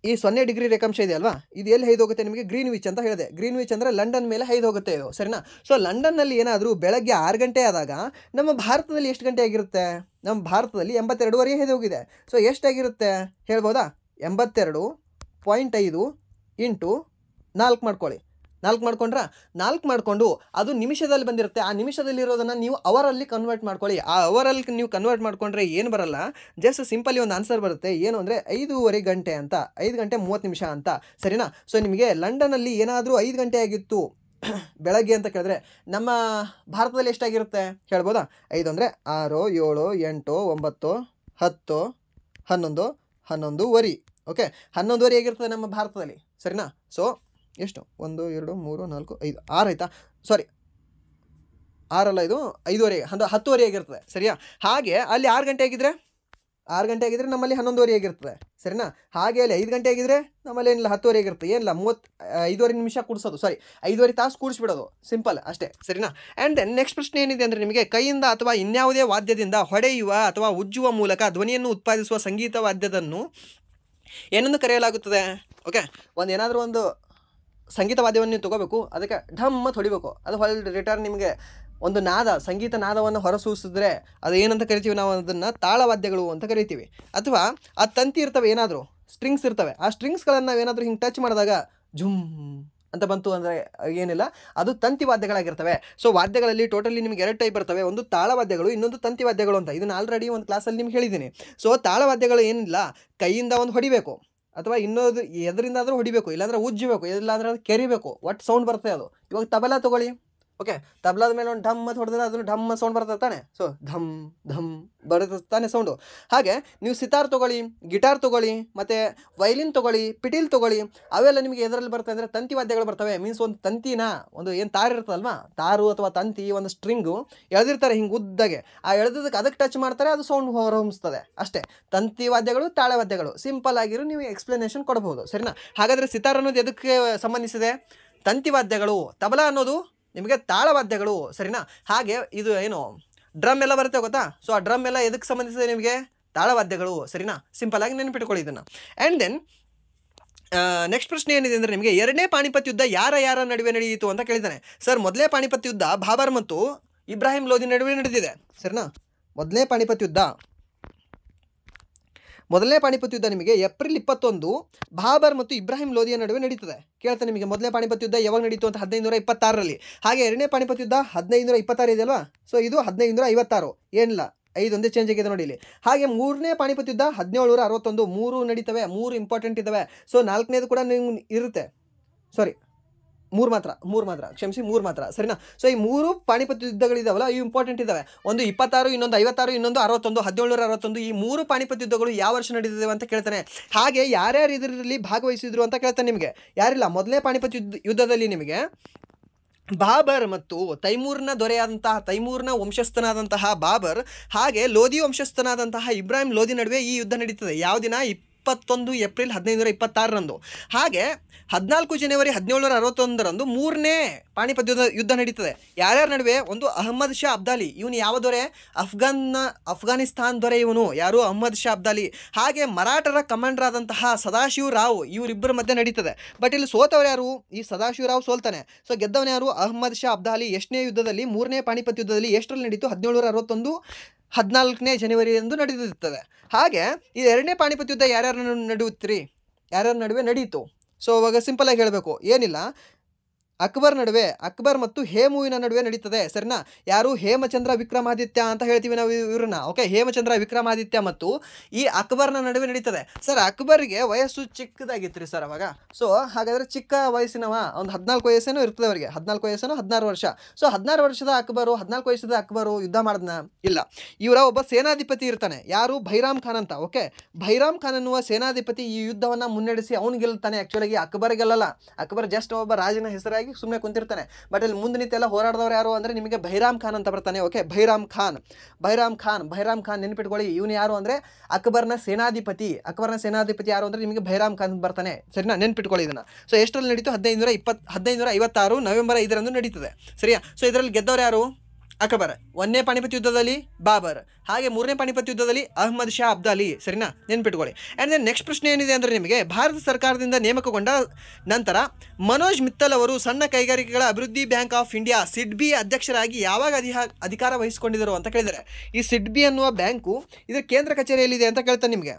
ಈ 0 ಡಿಗ್ರಿ ರೇಖಾಂಶ ಇದೆಯಲ್ವಾ, ಇದು ಎಲ್ಲಿ ಹೈದು ಹೋಗುತ್ತೆ ನಿಮಗೆ? ಗ್ರೀನ್ವಿಚ್ ಅಂತ ಹೇಳಿದೆ. ಗ್ರೀನ್ವಿಚ್ ಅಂದರೆ ಲಂಡನ್ ಮೇಲೆ ಹೈದು ಹೋಗುತ್ತೆ ಇದು, ಸರಿನಾ? ಸೊ ಲಂಡನ್ನಲ್ಲಿ ಏನಾದರೂ ಬೆಳಗ್ಗೆ 6 ಗಂಟೆ ಆದಾಗ ನಮ್ಮ ಭಾರತದಲ್ಲಿ ಎಷ್ಟು ಗಂಟೆ ಆಗಿರುತ್ತೆ? ನಮ್ಮ ಭಾರತದಲ್ಲಿ 82ವರೆಗೆ ಹೈದು ಹೋಗಿದೆ. ಸೊ ಎಷ್ಟಾಗಿರುತ್ತೆ ಹೇಳ್ಬೋದಾ? 82.5 ಇಂಟು 4 ಮಾಡ್ಕೊಳ್ಳಿ. 4 ಮಾಡ್ಕೊಂಡ್ರಾ? 4 ಮಾಡಿಕೊಂಡು ಅದು ನಿಮಿಷದಲ್ಲಿ ಬಂದಿರುತ್ತೆ. ಆ ನಿಮಿಷದಲ್ಲಿರೋದನ್ನು ನೀವು ಅವರಲ್ಲಿ ಕನ್ವರ್ಟ್ ಮಾಡ್ಕೊಳ್ಳಿ. ಆ ಅವರಲ್ಲಿ ನೀವು ಕನ್ವರ್ಟ್ ಮಾಡಿಕೊಂಡ್ರೆ ಏನು ಬರಲ್ಲ, ಜಸ್ಟ್ ಸಿಂಪಲಿ ಒಂದು ಆನ್ಸರ್ ಬರುತ್ತೆ. ಏನು ಅಂದರೆ 5:30 ಗಂಟೆ ಅಂತ, 5 ಗಂಟೆ 30 ನಿಮಿಷ ಅಂತ, ಸರಿನಾ? ಸೊ ನಿಮಗೆ ಲಂಡನ್ನಲ್ಲಿ ಏನಾದರೂ 5 ಗಂಟೆ ಆಗಿತ್ತು ಬೆಳಗ್ಗೆ ಅಂತ ಕೇಳಿದ್ರೆ ನಮ್ಮ ಭಾರತದಲ್ಲಿ ಎಷ್ಟಾಗಿರುತ್ತೆ ಹೇಳ್ಬೋದಾ? 5 ಅಂದರೆ 6, 7, 8, 9, 10, 11, 11:30. ಓಕೆ, 11:30 ಆಗಿರ್ತದೆ ನಮ್ಮ ಭಾರತದಲ್ಲಿ, ಸರಿನಾ? ಸೊ ಎಷ್ಟು? 1, 2, 3, 4, 5, 6 ಆಯಿತಾ? ಸಾರಿ, 6 ಅಲ್ಲ, ಇದು 5:30, 10:30 ಆಗಿರ್ತದೆ, ಸರಿಯಾ? ಹಾಗೆ ಅಲ್ಲಿ 6 ಗಂಟೆ ಆಗಿದ್ರೆ, 6 ಗಂಟೆ ಆಗಿದ್ರೆ ನಮ್ಮಲ್ಲಿ 11:30 ಆಗಿರ್ತದೆ, ಸರಿನಾ? ಹಾಗೆ ಅಲ್ಲಿ 5 ಗಂಟೆ ಆಗಿದ್ರೆ ನಮ್ಮಲ್ಲಿ ಏನಿಲ್ಲ 10:30 ಆಗಿರುತ್ತೆ. ಏನಿಲ್ಲ 5:30 ನಿಮಿಷ ಕೂಡಿಸೋದು, ಸಾರಿ 5:30 ತಾಸು ಕೂಡಿಸ್ಬಿಡೋದು, ಸಿಂಪಲ್ ಅಷ್ಟೇ, ಸರಿನಾ? ಆ್ಯಂಡ್ ದೆನ್ ನೆಕ್ಸ್ಟ್ ಪ್ರಶ್ನೆ ಏನಿದೆ ಅಂದರೆ ನಿಮಗೆ ಕೈಯಿಂದ ಅಥವಾ ಇನ್ಯಾವುದೇ ವಾದ್ಯದಿಂದ ಹೊಡೆಯುವ ಅಥವಾ ಉಜ್ಜುವ ಮೂಲಕ ಧ್ವನಿಯನ್ನು ಉತ್ಪಾದಿಸುವ ಸಂಗೀತ ವಾದ್ಯದನ್ನು ಏನನ್ನು ಕರೆಯಲಾಗುತ್ತದೆ? ಓಕೆ, ಏನಾದರೂ ಒಂದು ಸಂಗೀತ ವಾದ್ಯವನ್ನು ನೀವು ತೊಗೋಬೇಕು, ಅದಕ್ಕೆ ಢಮ್ಮತ್ ಹೊಡಿಬೇಕು, ಅದು ರಿಟರ್ನ್ ನಿಮಗೆ ಒಂದು ನಾದ, ಸಂಗೀತ ನಾದವನ್ನು ಹೊರಸೂಸಿದ್ರೆ ಅದು ಏನಂತ ಕರಿತೀವಿ ನಾವು? ಅದನ್ನು ತಾಳವಾದ್ಯಗಳು ಅಂತ ಕರಿತೀವಿ. ಅಥವಾ ಆ ತಂತಿ ಇರ್ತವೆ, ಏನಾದರೂ ಸ್ಟ್ರಿಂಗ್ಸ್ ಇರ್ತವೆ, ಆ ಸ್ಟ್ರಿಂಗ್ಸ್ಗಳನ್ನು ನಾವೇನಾದರೂ ಹಿಂಗೆ ಟಚ್ ಮಾಡಿದಾಗ ಝುಮ್ ಅಂತ ಬಂತು ಅಂದರೆ ಏನಿಲ್ಲ, ಅದು ತಂತಿ ವಾದ್ಯಗಳಾಗಿರ್ತವೆ. ಸೊ ವಾದ್ಯಗಳಲ್ಲಿ ಟೋಟಲಿ ನಿಮಗೆ 2 ಟೈಪ್ ಬರ್ತವೆ, ಒಂದು ತಾಳವಾದ್ಯಗಳು, ಇನ್ನೊಂದು ತಂತಿ ವಾದ್ಯಗಳು ಅಂತ. ಇದನ್ನು ಆಲ್ರೆಡಿ ಒಂದು ಕ್ಲಾಸಲ್ಲಿ ನಿಮ್ಗೆ ಹೇಳಿದ್ದೀನಿ. ಸೊ ತಾಳವಾದ್ಯಗಳು ಏನಿಲ್ಲ, ಕೈಯಿಂದ ಒಂದು ಹೊಡಿಬೇಕು ಅಥವಾ ಇನ್ನೊಂದು ಎದರಿಂದಾದರೂ ಹೊಡಿಬೇಕು, ಇಲ್ಲಾಂದರೆ ಉಜ್ಜಬೇಕು, ಇಲ್ಲಾಂದರೆ ಅದು ಕೆರಿಬೇಕು, ಒಟ್ಟು ಸೌಂಡ್ ಬರ್ತದೆ ಅದು. ಇವಾಗ ತಬಲಾ ತೊಗೊಳ್ಳಿ, ಓಕೆ, ತಬಲಾದ ಮೇಲೆ ಒಂದು ಢಮ್ ಅಂತ ಹೊಡೆದ್ರೆ ಅದನ್ನು ಢಮ್ಮ ಸೌಂಡ್ ಬರ್ತದೆ ತಾನೆ? ಸೊ ಧಮ್ ಧಮ್ ಬರುತ್ತೆ ತಾನೆ ಸೌಂಡು. ಹಾಗೆ ನೀವು ಸಿತಾರ್ ತೊಗೊಳ್ಳಿ, ಗಿಟಾರ್ ತೊಗೊಳ್ಳಿ, ಮತ್ತು ವೈಲಿನ್ ತೊಗೊಳ್ಳಿ, ಪಿಟೀಲ್ ತೊಗೊಳ್ಳಿ, ಅವೆಲ್ಲ ನಿಮಗೆ ಎದರಲ್ಲಿ ಬರ್ತವೆ ಅಂದರೆ ತಂತಿ ವಾದ್ಯಗಳು ಬರ್ತವೆ. ಮೀನ್ಸ್ ಒಂದು ತಂತಿನ, ಒಂದು ಏನು ತಾರು ಇರ್ತದಲ್ವಾ, ತಾರು ಅಥವಾ ತಂತಿ, ಒಂದು ಸ್ಟ್ರಿಂಗು ಎಳೆದಿರ್ತಾರೆ ಹಿಂಗೆ ಉದ್ದಾಗೆ, ಆ ಎಳೆದಕ್ಕೆ ಅದಕ್ಕೆ ಟಚ್ ಮಾಡ್ತಾರೆ, ಅದು ಸೌಂಡ್ ಹೊರಹೊಮ್ಮಿಸ್ತದೆ ಅಷ್ಟೇ. ತಂತಿ ವಾದ್ಯಗಳು, ತಾಳವಾದ್ಯಗಳು, ಸಿಂಪಲ್ ಆಗಿರೋ ನೀವು ಎಕ್ಸ್ಪ್ಲನೇಷನ್ ಕೊಡ್ಬೋದು, ಸರಿನಾ? ಹಾಗಾದರೆ ಸಿತಾರ್ ಅನ್ನೋದು ಎದಕ್ಕೆ ಸಂಬಂಧಿಸಿದೆ? ತಂತಿ ವಾದ್ಯಗಳು. ತಬಲಾ ಅನ್ನೋದು ನಿಮಗೆ ತಾಳವಾದ್ಯಗಳು, ಸರಿನಾ? ಹಾಗೆ ಇದು ಏನು ಡ್ರಮ್ ಎಲ್ಲ ಬರುತ್ತೆ ಗೊತ್ತಾ? ಸೊ ಆ ಡ್ರಮ್ ಎಲ್ಲ ಎದಕ್ಕೆ ಸಂಬಂಧಿಸಿದೆ ನಿಮಗೆ? ತಾಳವಾದ್ಯಗಳು, ಸರಿನಾ? ಸಿಂಪಲ್ ಆಗಿ ನೆನಪಿಟ್ಕೊಳ್ಳಿ ಇದನ್ನು. ಆ್ಯಂಡ್ ದೆನ್ ನೆಕ್ಸ್ಟ್ ಪ್ರಶ್ನೆ ಏನಿದೆ ಅಂದರೆ ನಿಮಗೆ 2ನೇ ಪಾಣಿಪತ್ ಯುದ್ಧ ಯಾರ ನಡುವೆ ನಡೆಯಿತು ಅಂತ ಕೇಳಿದ್ದಾನೆ. ಸರ್, ಮೊದಲನೇ ಪಾಣಿಪತ್ ಯುದ್ಧ ಬಾಬರ್ ಮತ್ತು ಇಬ್ರಾಹಿಂ ಲೋಧಿ ನಡುವೆ ನಡೆದಿದೆ, ಸರಿನಾ? ಮೊದಲನೇ ಪಾಣಿಪತ್ ಯುದ್ಧ ನಿಮಗೆ ಏಪ್ರಿಲ್ 21 ಬಾಬರ್ ಮತ್ತು ಇಬ್ರಾಹಿಂ ಲೋಧಿಯ ನಡುವೆ ನಡೀತದೆ. ಕೇಳ್ತಾನೆ ನಿಮಗೆ ಮೊದಲನೇ ಪಾಣಿಪತ್ ಯುದ್ಧ ಯಾವಾಗ ನಡೀತು ಅಂತ? 1526ರಲ್ಲಿ. ಹಾಗೆ 2ನೇ ಪಾಣಿಪತ್ ಯುದ್ಧ 1526 ಇದೆಯಲ್ವಾ? ಸೊ ಇದು 1556, ಏನಿಲ್ಲ 5 ಒಂದೇ ಚೇಂಜ್ ಆಗಿದೆ ನೋಡಿ ಇಲ್ಲಿ. ಹಾಗೆ 3ನೇ ಪಾಣಿಪತ್ ಯುದ್ಧ 1761, 3 ನಡೀತವೆ, 3 ಇಂಪಾರ್ಟೆಂಟ್ ಇದ್ದಾವೆ. ಸೊ 4ನೇದು ಕೂಡ ನಿಮ್ಗೆ ಇರುತ್ತೆ, ಸಾರಿ 3 ಮಾತ್ರ, ಸರಿನಾ? ಸೊ ಈ 3 ಪಾಣಿಪತ್ ಯುದ್ಧಗಳಿದಾವಲ್ಲ, ಇವು ಇಂಪಾರ್ಟೆಂಟ್ ಇದ್ದಾವೆ. ಒಂದು 26, ಇನ್ನೊಂದು 56, ಇನ್ನೊಂದು 61, 1761. ಈ 3 ಪಾಣಿಪತ್ ಯುದ್ಧಗಳು ಯಾವ ವರ್ಷ ನಡೆದಿವೆ ಅಂತ ಕೇಳ್ತಾನೆ. ಹಾಗೆ ಯಾರ್ಯಾರು ಇದರಲ್ಲಿ ಭಾಗವಹಿಸಿದ್ರು ಅಂತ ಕೇಳ್ತಾನೆ ನಿಮಗೆ. ಯಾರಿಲ್ಲ, ಮೊದಲನೇ ಪಾಣಿಪತ್ ಯುದ್ಧದಲ್ಲಿ ನಿಮಗೆ ಬಾಬರ್ ಮತ್ತು ತೈಮೂರ್ನ ದೊರೆಯಾದಂತಹ, ತೈಮೂರ್ನ ವಂಶಸ್ಥನಾದಂತಹ ಬಾಬರ್ ಹಾಗೆ ಲೋಧಿ ವಂಶಸ್ಥನಾದಂತಹ ಇಬ್ರಾಹಿಂ ಲೋಧಿ ನಡುವೆ ಈ ಯುದ್ಧ ನಡೀತದೆ. ಯಾವ ದಿನ? 21 ಏಪ್ರಿಲ್ 1526ರಂದು. ಹಾಗೆ 14 ಜನವರಿ 1761ರಂದು 3ನೇ ಪಾಣಿಪತ್ ಯುದ್ಧ ನಡೀತದೆ. ಯಾರ್ಯಾರ ನಡುವೆ? ಒಂದು ಅಹ್ಮದ್ ಶಾ ಅಬ್ದಾಲಿ, ಇವನು ಯಾವ ದೊರೆ? ಅಫ್ಘಾನಿಸ್ತಾನ್ ದೊರೆ ಇವನು, ಯಾರು? ಅಹ್ಮದ್ ಶಾ ಅಬ್ದಾಲಿ. ಹಾಗೆ ಮರಾಠರ ಕಮಾಂಡರ್ ಆದಂತಹ ಸದಾಶಿವ ರಾವ್, ಇವರಿಬ್ಬರ ಮಧ್ಯೆ ನಡೀತದೆ. ಬಟ್ ಇಲ್ಲಿ ಸೋತವ್ರು ಯಾರು? ಈ ಸದಾಶಿವ ರಾವ್ ಸೋಲ್ತಾನೆ. ಸೊ ಗೆದ್ದವನು ಯಾರು? ಅಹ್ಮದ್ ಶಾ ಅಬ್ದಾಲಿ. ಎಷ್ಟನೇ ಯುದ್ಧದಲ್ಲಿ? 3ನೇ ಪಾಣಿಪತ್ ಯುದ್ಧದಲ್ಲಿ. ಎಷ್ಟರಲ್ಲಿ ನಡೀತು? 1761 14ನೇ ಜನವರಿ ಎಂದು ನಡೆದಿರುತ್ತದೆ. ಹಾಗೆ ಈ 2ನೇ ಪಾಣಿಪತ್ ಯುದ್ಧ ಯಾರ್ಯಾರ ನಡುವೆ ನಡೀತು? ಸೊ ಇವಾಗ ಸಿಂಪಲಾಗಿ ಹೇಳಬೇಕು, ಏನಿಲ್ಲ, ಅಕ್ಬರ್ ಮತ್ತು ಹೇಮುವಿನ ನಡುವೆ ನಡೀತದೆ, ಸರಿನಾ? ಯಾರು? ಹೇಮಚಂದ್ರ ವಿಕ್ರಮಾದಿತ್ಯ ಅಂತ ಹೇಳ್ತೀವಿ ನಾವು ಇವ್ರನ್ನ. ಓಕೆ, ಹೇಮಚಂದ್ರ ವಿಕ್ರಮಾದಿತ್ಯ ಮತ್ತು ಈ ಅಕ್ಬರ್ನ ನಡುವೆ ನಡೀತದೆ. ಸರ್, ಅಕ್ಬರ್ಗೆ ವಯಸ್ಸು ಚಿಕ್ಕದಾಗಿತ್ತು ಸರ್ ಅವಾಗ. ಸೊ ಹಾಗಾದರೆ ಚಿಕ್ಕ ವಯಸ್ಸಿನವ, ಒಂದು 14 ವಯಸ್ಸೇನೋ ಇರ್ತದೆ ಅವರಿಗೆ, 14 ವಯಸ್ಸೇನೋ 16 ವರ್ಷ. ಸೊ 16 ವರ್ಷದ ಅಕ್ಬರು, 14 ವಯಸ್ಸದ ಅಕ್ಬರು ಯುದ್ಧ ಮಾಡಿದ್ನ? ಇಲ್ಲ. ಇವರ ಒಬ್ಬ ಸೇನಾಧಿಪತಿ ಇರ್ತಾನೆ, ಯಾರು? ಭೈರಾಮ್ ಖಾನ್ ಅಂತ. ಓಕೆ, ಭೈರಾಮ್ ಖಾನ್ ಅನ್ನುವ ಸೇನಾಧಿಪತಿ ಈ ಯುದ್ಧವನ್ನು ಮುನ್ನಡೆಸಿ ಅವನು ಗೆಲ್ತಾನೆ. ಆ್ಯಕ್ಚುಲಾಗಿ ಅಕ್ಬರ್ ಗೆಲ್ಲಲ್ಲ, ಅಕ್ಬರ್ ಜಸ್ಟ್ ಒಬ್ಬ ರಾಜನ ಹೆಸರಾಗಿ ಆಗಿ ಸುಮ್ಮನೆ ಕುಂತಿರ್ತಾನೆ. ಬಟ್ ಇಲ್ಲಿ ಮುಂದೆ ನಿಂತೆಲ್ಲ ಹೋರಾಡಿದವ್ರು ಯಾರು ಅಂದರೆ ನಿಮಗೆ ಬೈರಾಮ್ ಖಾನ್ ಅಂತ ಬರ್ತಾನೆ. ಓಕೆ, ಬೈರಾಮ್ ಖಾನ್ ನೆನ್ಪಿಟ್ಕೊಳ್ಳಿ. ಇವನು ಯಾರು ಅಂದರೆ ಅಕ್ಬರ್ನ ಸೇನಾಧಿಪತಿ ಯಾರು ಅಂದರೆ ನಿಮಗೆ ಬೈರಾಮ್ ಖಾನ್ ಬರ್ತಾನೆ. ಸರಿನಾ, ನೆನ್ಪಿಟ್ಕೊಳ್ಳಿ ಇದನ್ನು. ಸೊ ಎಷ್ಟರಲ್ಲಿ ನಡೀತು? 1556 ನವೆಂಬರ್ 5ರಂದು ನಡೀತದೆ. ಸರಿಯಾ. ಸೊ ಇದರಲ್ಲಿ ಗೆದ್ದವ್ರು ಯಾರು? ಅಕ್ಬರ್. 1ನೇ ಪಾಣಿಪತ್ ಯುದ್ಧದಲ್ಲಿ ಬಾಬರ್, ಹಾಗೆ 3ನೇ ಪಾಣಿಪತ್ ಯುದ್ಧದಲ್ಲಿ ಅಹ್ಮದ್ ಶಾ ಅಬ್ದಾಲಿ. ಸರಿನಾ, ನೆನ್ಪಿಟ್ಕೊಳ್ಳಿ. ಆ್ಯಂಡ್ ದೆನ್ ನೆಕ್ಸ್ಟ್ ಪ್ರಶ್ನೆ ಏನಿದೆ ಅಂದರೆ ನಿಮಗೆ ಭಾರತ ಸರ್ಕಾರದಿಂದ ನೇಮಕಗೊಂಡ ನಂತರ ಮನೋಜ್ ಮಿತ್ತಲ್ ಅವರು ಸಣ್ಣ ಕೈಗಾರಿಕೆಗಳ ಅಭಿವೃದ್ಧಿ ಬ್ಯಾಂಕ್ ಆಫ್ ಇಂಡಿಯಾ ಸಿಡ್ಬಿ ಅಧ್ಯಕ್ಷರಾಗಿ ಯಾವಾಗ ಅಧಿಕಾರ ವಹಿಸಿಕೊಂಡಿದ್ದರು ಅಂತ ಕೇಳಿದರೆ, ಈ ಸಿಡ್ಬಿ ಅನ್ನುವ ಬ್ಯಾಂಕು ಇದರ ಕೇಂದ್ರ ಕಚೇರಿಯಲ್ಲಿದೆ ಅಂತ ಕೇಳ್ತಾನೆ ನಿಮಗೆ.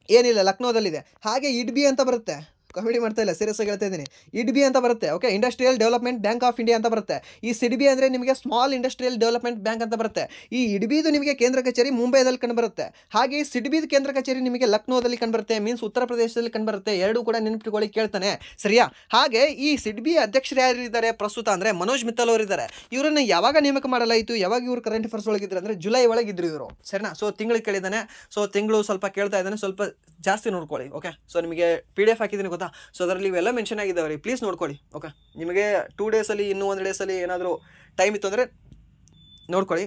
ಏನಿಲ್ಲ, ಲಕ್ನೋದಲ್ಲಿದೆ. ಹಾಗೆ ಇಡ್ಬಿ ಅಂತ ಬರುತ್ತೆ, ಕಾಮಿಡಿ ಮಾಡ್ತಾ ಇಲ್ಲ, ಸೀರಿಯಸ್ ಆಗಿ ಹೇಳ್ತಾ ಇದ್ದೀನಿ. ಇಡ್ಬಿ ಅಂತ ಬರುತ್ತೆ. Okay, industrial development bank of India ಅಂತ ಬರುತ್ತೆ. ಈ ಸಿಡ್ಬಿ ಅಂದರೆ ನಿಮಗೆ ಸ್ಮಾಲ್ ಇಂಡಸ್ಟ್ರಿಯಲ್ ಡೆವಲಪ್ಮೆಂಟ್ ಬ್ಯಾಂಕ್ ಅಂತ ಬರುತ್ತೆ. ಈ ಇಡ್ಬಿದು ನಿಮಗೆ ಕೇಂದ್ರ ಕಚೇರಿ ಮುಂಬೈದಲ್ಲಿ ಕಂಡುಬರುತ್ತೆ. ಹಾಗೆ ಈ ಸಿಡ್ಬಿದು ಕೇಂದ್ರ ಕಚೇರಿ ನಿಮಗೆ ಲಕ್ನೋದಲ್ಲಿ ಕಂಡುಬರುತ್ತೆ, ಮೀನ್ಸ್ ಉತ್ತರ ಪ್ರದೇಶದಲ್ಲಿ ಕಂಡುಬರುತ್ತೆ. ಎರಡೂ ಕೂಡ ನೆನಪಿಟ್ಕೊಳ್ಳಿ ಕೇಳ್ತಾನೆ. ಸರಿಯಾ. ಹಾಗೆ ಈ ಸಿಡ್ಬಿ ಅಧ್ಯಕ್ಷರು ಯಾರಿದ್ದಾರೆ ಪ್ರಸ್ತುತ ಅಂದರೆ ಮನೋಜ್ ಮಿತ್ತಲ್ ಅವರಿದ್ದಾರೆ. ಇವರನ್ನು ಯಾವಾಗ ನೇಮಕ ಮಾಡಲಾಯಿತು, ಯಾವಾಗ ಇವರು ಕರೆಂಟ್ ಅಫೇರ್ಸ್ ಒಳಗಿದ್ರು ಅಂದರೆ ಜುಲೈ ಒಳಗಿದ್ರು ಇವರು. ಸರಿನಾ. ಸೊ ತಿಂಗಳಿಗೆ ಕೇಳಿದ್ದಾನೆ. ಸೊ ತಿಂಗಳು ಸ್ವಲ್ಪ ಕೇಳ್ತಾ ಇದ್ದಾನೆ, ಸ್ವಲ್ಪ ಜಾಸ್ತಿ ನೋಡ್ಕೊಳ್ಳಿ. ಓಕೆ, ಸೊ ನಿಮಗೆ PDF ಹಾಕಿದ್ದೀನಿ ಗೊತ್ತಾ. ಸೊ ಅದರಲ್ಲಿ ಇವೆಲ್ಲ ಮೆನ್ಷನ್ ಆಗಿದ್ದಾವೆ ರೀ, ಪ್ಲೀಸ್ ನೋಡ್ಕೊಳ್ಳಿ. ಓಕೆ, ನಿಮಗೆ 2 ಡೇಸಲ್ಲಿ ಇನ್ನೂ 1 ಡೇಸಲ್ಲಿ ಏನಾದರೂ ಟೈಮ್ ಇತ್ತು ಅಂದರೆ ನೋಡ್ಕೊಳ್ಳಿ,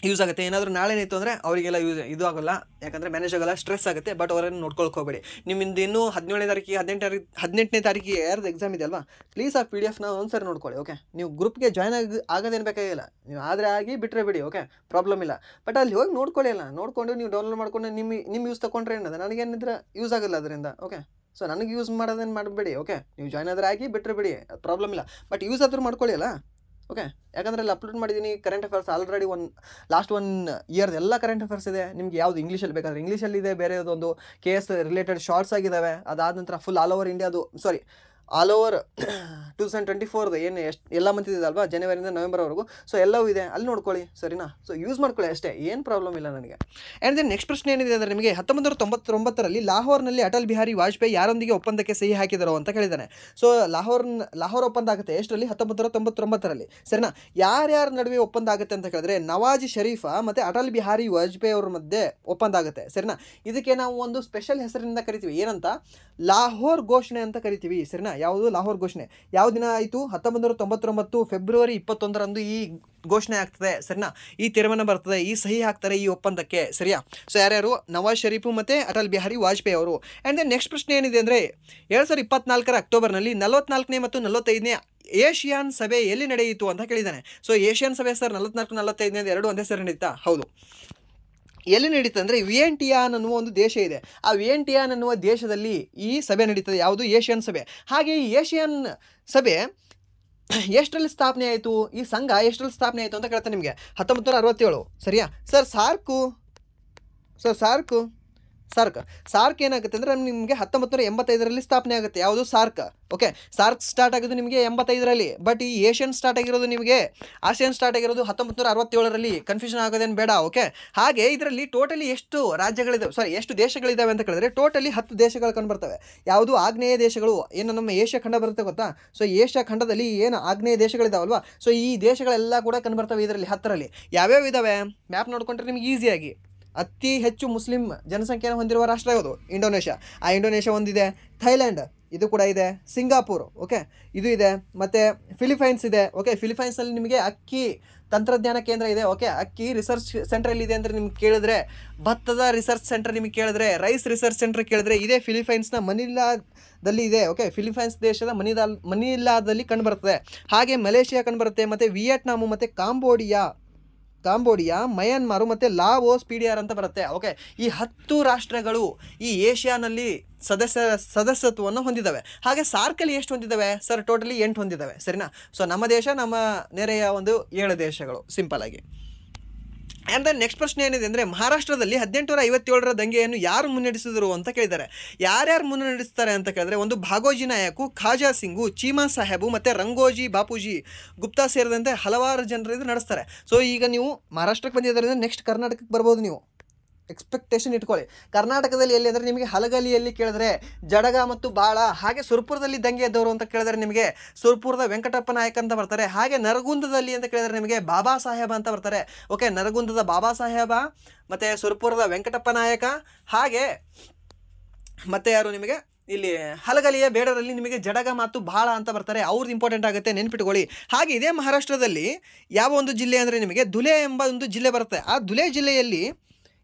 ಯೂಸ್ ಆಗುತ್ತೆ. ಏನಾದರೂ ನಾಳೆ ಇತ್ತು ಅಂದರೆ ಅವರಿಗೆಲ್ಲ ಇದು ಆಗೋಲ್ಲ, ಯಾಕಂದರೆ ಮ್ಯಾನೇಜ್ ಆಗೋಲ್ಲ, ಸ್ಟ್ರೆಸ್ ಆಗುತ್ತೆ. ಬಟ್ ಅವರನ್ನು ನೋಡ್ಕೊಳಕ್ಕೆ ಹೋಗಬೇಡಿ. ನಿಮ್ಮಿಂದ ಇನ್ನೂ 17ನೇ ತಾರೀಕಿಗೆ 18ನೇ ತಾರೀಕಿಗೆ ಯಾರ್ದು ಎಕ್ಸಾಮ್ ಇದೆ ಅಲ್ವಾ, ಪ್ಲೀಸ್ ಆ PDF ಒಂದ್ಸರಿ ನೋಡ್ಕೊಳ್ಳಿ. ಓಕೆ, ನೀವು ಗ್ರೂಪ್ಗೆ ಜಾಯ್ನ್ ಆಗೋದೇನು ಬೇಕಾಗಿಲ್ಲ, ನೀವು ಆದರೆ ಆಗಿ ಬಿಟ್ಟರೆ ಬಿಡಿ. ಓಕೆ, ಪ್ರಾಬ್ಲಮ್ ಇಲ್ಲ. ಬಟ್ ಅಲ್ಲಿ ಹೋಗಿ ನೋಡ್ಕೊಳ್ಳಿ ಅಲ್ಲ, ನೋಡಿಕೊಂಡು ನೀವು ಡೌನ್ಲೋಡ್ ಮಾಡ್ಕೊಂಡು ನಿಮ್ಮ ಯೂಸ್ ತೊಗೊಂಡ್ರೆ ಏನದ, ನನಗೇನಿದ್ರೆ ಯೂಸ್ ಆಗೋಲ್ಲ ಅದರಿಂದ. ಓಕೆ, ಸೊ ನನಗೆ ಯೂಸ್ ಮಾಡೋದೇನು ಮಾಡಬೇಡಿ. ಓಕೆ, ನೀವು ಜಾಯ್ನ್ ಆದರೆ ಆಗಿ ಬಿಟ್ಟರೆ ಬಿಡಿ, ಪ್ರಾಬ್ಲಮ್ ಇಲ್ಲ. ಬಟ್ ಯೂಸ್ ಆದರೂ ಮಾಡ್ಕೊಳ್ಳಿ ಅಲ್ಲ. ಓಕೆ, ಯಾಕಂದರೆ ಅಲ್ಲಿ ಅಪ್ಲೋಡ್ ಮಾಡಿದ್ದೀನಿ ಕರೆಂಟ್ ಅಫೇರ್ಸ್ ಆಲ್ರೆಡಿ ಲಾಸ್ಟ್ 1 ಇಯರ್ದು ಎಲ್ಲ ಕರೆಂಟ್ ಅಫೇರ್ಸ್ ಇದೆ. ನಿಮ್ಗೆ ಯಾವುದು ಇಂಗ್ಲೀಷಲ್ಲಿ ಬೇಕಾದರೆ ಇಂಗ್ಲೀಷಲ್ಲಿದೆ, ಬೇರೆ ಒಂದು KS ರಿಲೇಟೆಡ್ ಶಾರ್ಟ್ಸ್ ಆಗಿದ್ದಾವೆ. ಅದಾದ ನಂತರ ಫುಲ್ ಆಲ್ ಓವರ್ ಇಂಡಿಯಾದು, ಆಲ್ ಓವರ್ 2024 ಏನು ಎಷ್ಟು ಎಲ್ಲ ಮಂತ್ ಇದೆ ಅಲ್ವಾ, ಜನವರಿಯಿಂದ ನವೆಂಬರ್ವರೆಗೂ. ಸೊ ಎಲ್ಲವೂ ಇದೆ, ಅಲ್ಲಿ ನೋಡ್ಕೊಳ್ಳಿ. ಸರಿನಾ. ಸೊ ಯೂಸ್ ಮಾಡ್ಕೊಳ್ಳಿ ಅಷ್ಟೇ, ಏನು ಪ್ರಾಬ್ಲಮ್ ಇಲ್ಲ ನನಗೆ. ಆ್ಯಂಡ್ ದೆನ್ ನೆಕ್ಸ್ಟ್ ಪ್ರಶ್ನೆ ಏನಿದೆ ಅಂದರೆ ನಿಮಗೆ 1999ರಲ್ಲಿ ಲಾಹೋರ್ನಲ್ಲಿ ಅಟಲ್ ಬಿಹಾರಿ ವಾಜಪೇಯಿ ಯಾರೊಂದಿಗೆ ಒಪ್ಪಂದಕ್ಕೆ ಸಹಿ ಹಾಕಿದರು ಅಂತ ಕೇಳಿದ್ದಾನೆ. ಸೊ ಲಾಹೋರ್ ಒಪ್ಪಂದ ಆಗುತ್ತೆ ಎಷ್ಟರಲ್ಲಿ? 1999ರಲ್ಲಿ. ಸರಿನಾ. ಯಾರ್ಯಾರ ನಡುವೆ ಒಪ್ಪಂದ ಆಗುತ್ತೆ ಅಂತ ಕೇಳಿದ್ರೆ ನವಾಜ್ ಶರೀಫಾ ಮತ್ತು ಅಟಲ್ ಬಿಹಾರಿ ವಾಜಪೇಯಿ ಅವ್ರ ಮಧ್ಯೆ ಒಪ್ಪಂದ ಆಗುತ್ತೆ. ಸರಿನಾ. ಇದಕ್ಕೆ ನಾವು ಒಂದು ಸ್ಪೆಷಲ್ ಹೆಸರಿನಿಂದ ಕರಿತೀವಿ, ಏನಂತ? ಲಾಹೋರ್ ಘೋಷಣೆ ಅಂತ ಕರಿತೀವಿ. ಸರಿನಾ. ಯಾವುದು? ಲಾಹೋರ್ ಘೋಷಣೆ. ಯಾವ ದಿನ ಆಯಿತು? 1999 ಫೆಬ್ರವರಿ 21ರಂದು ಈ ಘೋಷಣೆ ಆಗ್ತದೆ. ಸರಿನಾ. ಈ ತೀರ್ಮಾನ ಬರ್ತದೆ, ಈ ಸಹಿ ಹಾಕ್ತಾರೆ ಈ ಒಪ್ಪಂದಕ್ಕೆ. ಸರಿಯಾ. ಸೊ ಯಾರ್ಯಾರು? ನವಾಜ್ ಶರೀಫು ಮತ್ತು ಅಟಲ್ ಬಿಹಾರಿ ವಾಜಪೇಯಿ ಅವರು. ಆ್ಯಂಡ್ ದೆನ್ ನೆಕ್ಸ್ಟ್ ಪ್ರಶ್ನೆ ಏನಿದೆ ಅಂದರೆ 2024 ಅಕ್ಟೋಬರ್ನಲ್ಲಿ 44ನೇ ಮತ್ತು 45ನೇ ಏಷಿಯಾನ್ ಸಭೆ ಎಲ್ಲಿ ನಡೆಯಿತು ಅಂತ ಕೇಳಿದ್ದಾನೆ. ಸೊ ಏಷಿಯನ್ ಸಭೆ ಸರ್ 44, 45 ಎರಡು ಒಂದೇ ಸರಿ ನಡೀತಾ? ಹೌದು. ಎಲ್ಲಿ ನಡೀತದೆ ಅಂದರೆ ವಿಯೆಂಟಿಯಾನ್ ಅನ್ನುವ ಒಂದು ದೇಶ ಇದೆ. ಆ ವಿಯೆಂಟಿಯಾನ್ ಅನ್ನುವ ದೇಶದಲ್ಲಿ ಈ ಸಭೆ ನಡೀತದೆ. ಯಾವುದು? ಏಷಿಯನ್ ಸಭೆ. ಹಾಗೆ ಈ ಏಷಿಯನ್ ಸಭೆ ಎಷ್ಟರಲ್ಲಿ ಸ್ಥಾಪನೆ ಆಯಿತು? ಈ ಸಂಘ ಎಷ್ಟರಲ್ಲಿ ಸ್ಥಾಪನೆ ಆಯಿತು ಅಂತ ಕೇಳ್ತಾನೆ ನಿಮಗೆ. 1967. ಸರಿಯಾ. ಸಾರ್ಕ್ ಏನಾಗುತ್ತೆ ಅಂದರೆ ನಿಮಗೆ 1985ರಲ್ಲಿ ಸ್ಥಾಪನೆ ಆಗುತ್ತೆ. ಯಾವುದು? ಸಾರ್ಕ್. ಓಕೆ, ಸಾರ್ಕ್ ಸ್ಟಾರ್ಟ್ ಆಗಿದ್ದು ನಿಮಗೆ 85ರಲ್ಲಿ. ಬಟ್ ಈ ಏಷ್ಯನ್ ಸ್ಟಾರ್ಟ್ ಆಗಿರೋದು ನಿಮಗೆ ಆಸಿಯಾನ್ ಸ್ಟಾರ್ಟ್ ಆಗಿರೋದು 1967ರಲ್ಲಿ. ಕನ್ಫ್ಯೂಷನ್ ಆಗೋದೇನು ಬೇಡ. ಓಕೆ, ಹಾಗೆ ಇದರಲ್ಲಿ ಟೋಟಲಿ ಎಷ್ಟು ರಾಜ್ಯಗಳಿದ್ದಾವೆ, ಎಷ್ಟು ದೇಶಗಳಿದ್ದಾವೆ ಅಂತ ಕೇಳಿದ್ರೆ ಟೋಟಲಿ 10 ದೇಶಗಳು ಕಂಡುಬರ್ತವೆ. ಯಾವುದು? ಆಗ್ನೇಯ ದೇಶಗಳು. ಏನು ನಮ್ಮ ಏಷ್ಯಾ ಖಂಡ ಬರುತ್ತೆ ಗೊತ್ತಾ? ಸೊ ಏಷ್ಯಾ ಖಂಡದಲ್ಲಿ ಏನು ಆಗ್ನೇಯ ದೇಶಗಳಿದ್ದಾವಲ್ವಾ, ಸೊ ಈ ದೇಶಗಳೆಲ್ಲ ಕೂಡ ಕಂಡುಬರ್ತವೆ ಇದರಲ್ಲಿ 10ರಲ್ಲಿ. ಯಾವ್ಯಾವ ಇದ್ದಾವೆ ಮ್ಯಾಪ್ ನೋಡ್ಕೊಂಡ್ರೆ ನಿಮಗೆ ಈಸಿಯಾಗಿ. ಅತಿ ಹೆಚ್ಚು ಮುಸ್ಲಿಂ ಜನಸಂಖ್ಯೆಯನ್ನು ಹೊಂದಿರುವ ರಾಷ್ಟ್ರ ಯಾವುದು? ಇಂಡೋನೇಷ್ಯಾ. ಆ ಇಂಡೋನೇಷ್ಯಾ ಒಂದಿದೆ. ಥೈಲ್ಯಾಂಡ್ ಇದು ಕೂಡ ಇದೆ. ಸಿಂಗಾಪುರ್, ಓಕೆ, ಇದು ಇದೆ. ಮತ್ತು ಫಿಲಿಪೈನ್ಸ್ ಇದೆ. ಓಕೆ, ಫಿಲಿಪೈನ್ಸಲ್ಲಿ ನಿಮಗೆ ಅಕ್ಕಿ ತಂತ್ರಜ್ಞಾನ ಕೇಂದ್ರ ಇದೆ. ಓಕೆ, ಅಕ್ಕಿ ರಿಸರ್ಚ್ ಸೆಂಟರ್ ಎಲ್ಲಿದೆ ಅಂದರೆ ನಿಮ್ಗೆ ಕೇಳಿದ್ರೆ, ಭತ್ತದ ರಿಸರ್ಚ್ ಸೆಂಟರ್ ನಿಮಗೆ ಕೇಳಿದ್ರೆ, ರೈಸ್ ರಿಸರ್ಚ್ ಸೆಂಟರ್ ಕೇಳಿದ್ರೆ ಇದೇ ಫಿಲಿಪೈನ್ಸ್ನ ಮನಿಲಾದಲ್ಲಿ ಇದೆ. ಓಕೆ, ಫಿಲಿಪೈನ್ಸ್ ದೇಶದ ಮನಿಲಾದಲ್ಲಿ ಕಂಡುಬರ್ತದೆ. ಹಾಗೆ ಮಲೇಷಿಯಾ ಕಂಡುಬರುತ್ತೆ. ಮತ್ತು ವಿಯೆಟ್ನಾಮು ಮತ್ತು ಕಾಂಬೋಡಿಯಾ, ಮಯನ್ಮಾರು ಮತ್ತು ಲಾವೋಸ್ PDR ಅಂತ ಬರುತ್ತೆ. ಓಕೆ, ಈ 10 ರಾಷ್ಟ್ರಗಳು ಈ ಏಷ್ಯಾನಲ್ಲಿ ಸದಸ್ಯತ್ವವನ್ನು ಹೊಂದಿದ್ದಾವೆ. ಹಾಗೆ ಸಾರ್ಕಲ್ಲಿ ಎಷ್ಟು ಹೊಂದಿದ್ದಾವೆ ಸರ್? ಟೋಟಲಿ 8 ಹೊಂದಿದ್ದಾವೆ. ಸರಿನಾ. ಸೊ ನಮ್ಮ ದೇಶ, ನಮ್ಮ ನೆರೆಯ ಒಂದು 7 ದೇಶಗಳು, ಸಿಂಪಲ್ ಆಗಿ. ಆ್ಯಂಡ್ ದೆನ್ ನೆಕ್ಸ್ಟ್ ಪ್ರಶ್ನೆ ಏನಿದೆ ಅಂದರೆ ಮಹಾರಾಷ್ಟ್ರದಲ್ಲಿ 1857ರ ದಂಗೆಯನ್ನು ಯಾರು ಮುನ್ನಡೆಸಿದರು ಅಂತ ಕೇಳಿದ್ದಾರೆ. ಯಾರ್ಯಾರು ಮುನ್ನಡೆಸ್ತಾರೆ ಅಂತ ಕೇಳಿದ್ರೆ ಒಂದು ಭಾಗೋಜಿ ನಾಯಕು, ಖಾಜಾ ಸಿಂಗು, ಚೀಮಾ ಸಾಹೇಬು ಮತ್ತು ರಂಗೋಜಿ ಬಾಪೂಜಿ ಗುಪ್ತಾ ಸೇರಿದಂತೆ ಹಲವಾರು ಜನರು ಇದು ನಡೆಸ್ತಾರೆ. ಸೊ ಈಗ ನೀವು ಮಹಾರಾಷ್ಟ್ರಕ್ಕೆ ಬಂದಿದ್ದರಿಂದ ನೆಕ್ಸ್ಟ್ ಕರ್ನಾಟಕಕ್ಕೆ ಬರ್ಬೋದು. ನೀವು ಎಕ್ಸ್ಪೆಕ್ಟೇಷನ್ ಇಟ್ಕೊಳ್ಳಿ. ಕರ್ನಾಟಕದಲ್ಲಿ ಎಲ್ಲಿ ಅಂದರೆ ನಿಮಗೆ ಹಲಗಲಿಯಲ್ಲಿ ಕೇಳಿದ್ರೆ ಜಡಗ ಮತ್ತು ಬಾಳ. ಹಾಗೆ ಸುರ್ಪುರದಲ್ಲಿ ದಂಗೆ ಎದ್ದವರು ಅಂತ ಕೇಳಿದ್ರೆ ನಿಮಗೆ ಸುರ್ಪುರದ ವೆಂಕಟಪ್ಪ ನಾಯಕ್ ಅಂತ ಬರ್ತಾರೆ. ಹಾಗೆ ನರಗುಂದದಲ್ಲಿ ಅಂತ ಕೇಳಿದ್ರೆ ನಿಮಗೆ ಬಾಬಾ ಸಾಹೇಬ ಅಂತ ಬರ್ತಾರೆ. ಓಕೆ, ನರಗುಂದದ ಬಾಬಾ ಸಾಹೇಬ ಮತ್ತು ಸುರ್ಪುರದ ವೆಂಕಟಪ್ಪ ನಾಯಕ. ಹಾಗೆ ಮತ್ತು ಯಾರು ನಿಮಗೆ ಇಲ್ಲಿ ಹಲಗಲಿಯ ಬೇಡರಲ್ಲಿ ನಿಮಗೆ ಜಡಗ ಮತ್ತು ಭಾಳ ಅಂತ ಬರ್ತಾರೆ, ಅವ್ರದ್ದು ಇಂಪಾರ್ಟೆಂಟ್ ಆಗುತ್ತೆ, ನೆನ್ಪಿಟ್ಕೊಳ್ಳಿ. ಹಾಗೆ ಇದೇ ಮಹಾರಾಷ್ಟ್ರದಲ್ಲಿ ಯಾವ ಒಂದು ಜಿಲ್ಲೆ ಅಂದರೆ ನಿಮಗೆ ಧುಲೆ ಎಂಬ ಒಂದು ಜಿಲ್ಲೆ ಬರುತ್ತೆ. ಆ ಧುಲೆ ಜಿಲ್ಲೆಯಲ್ಲಿ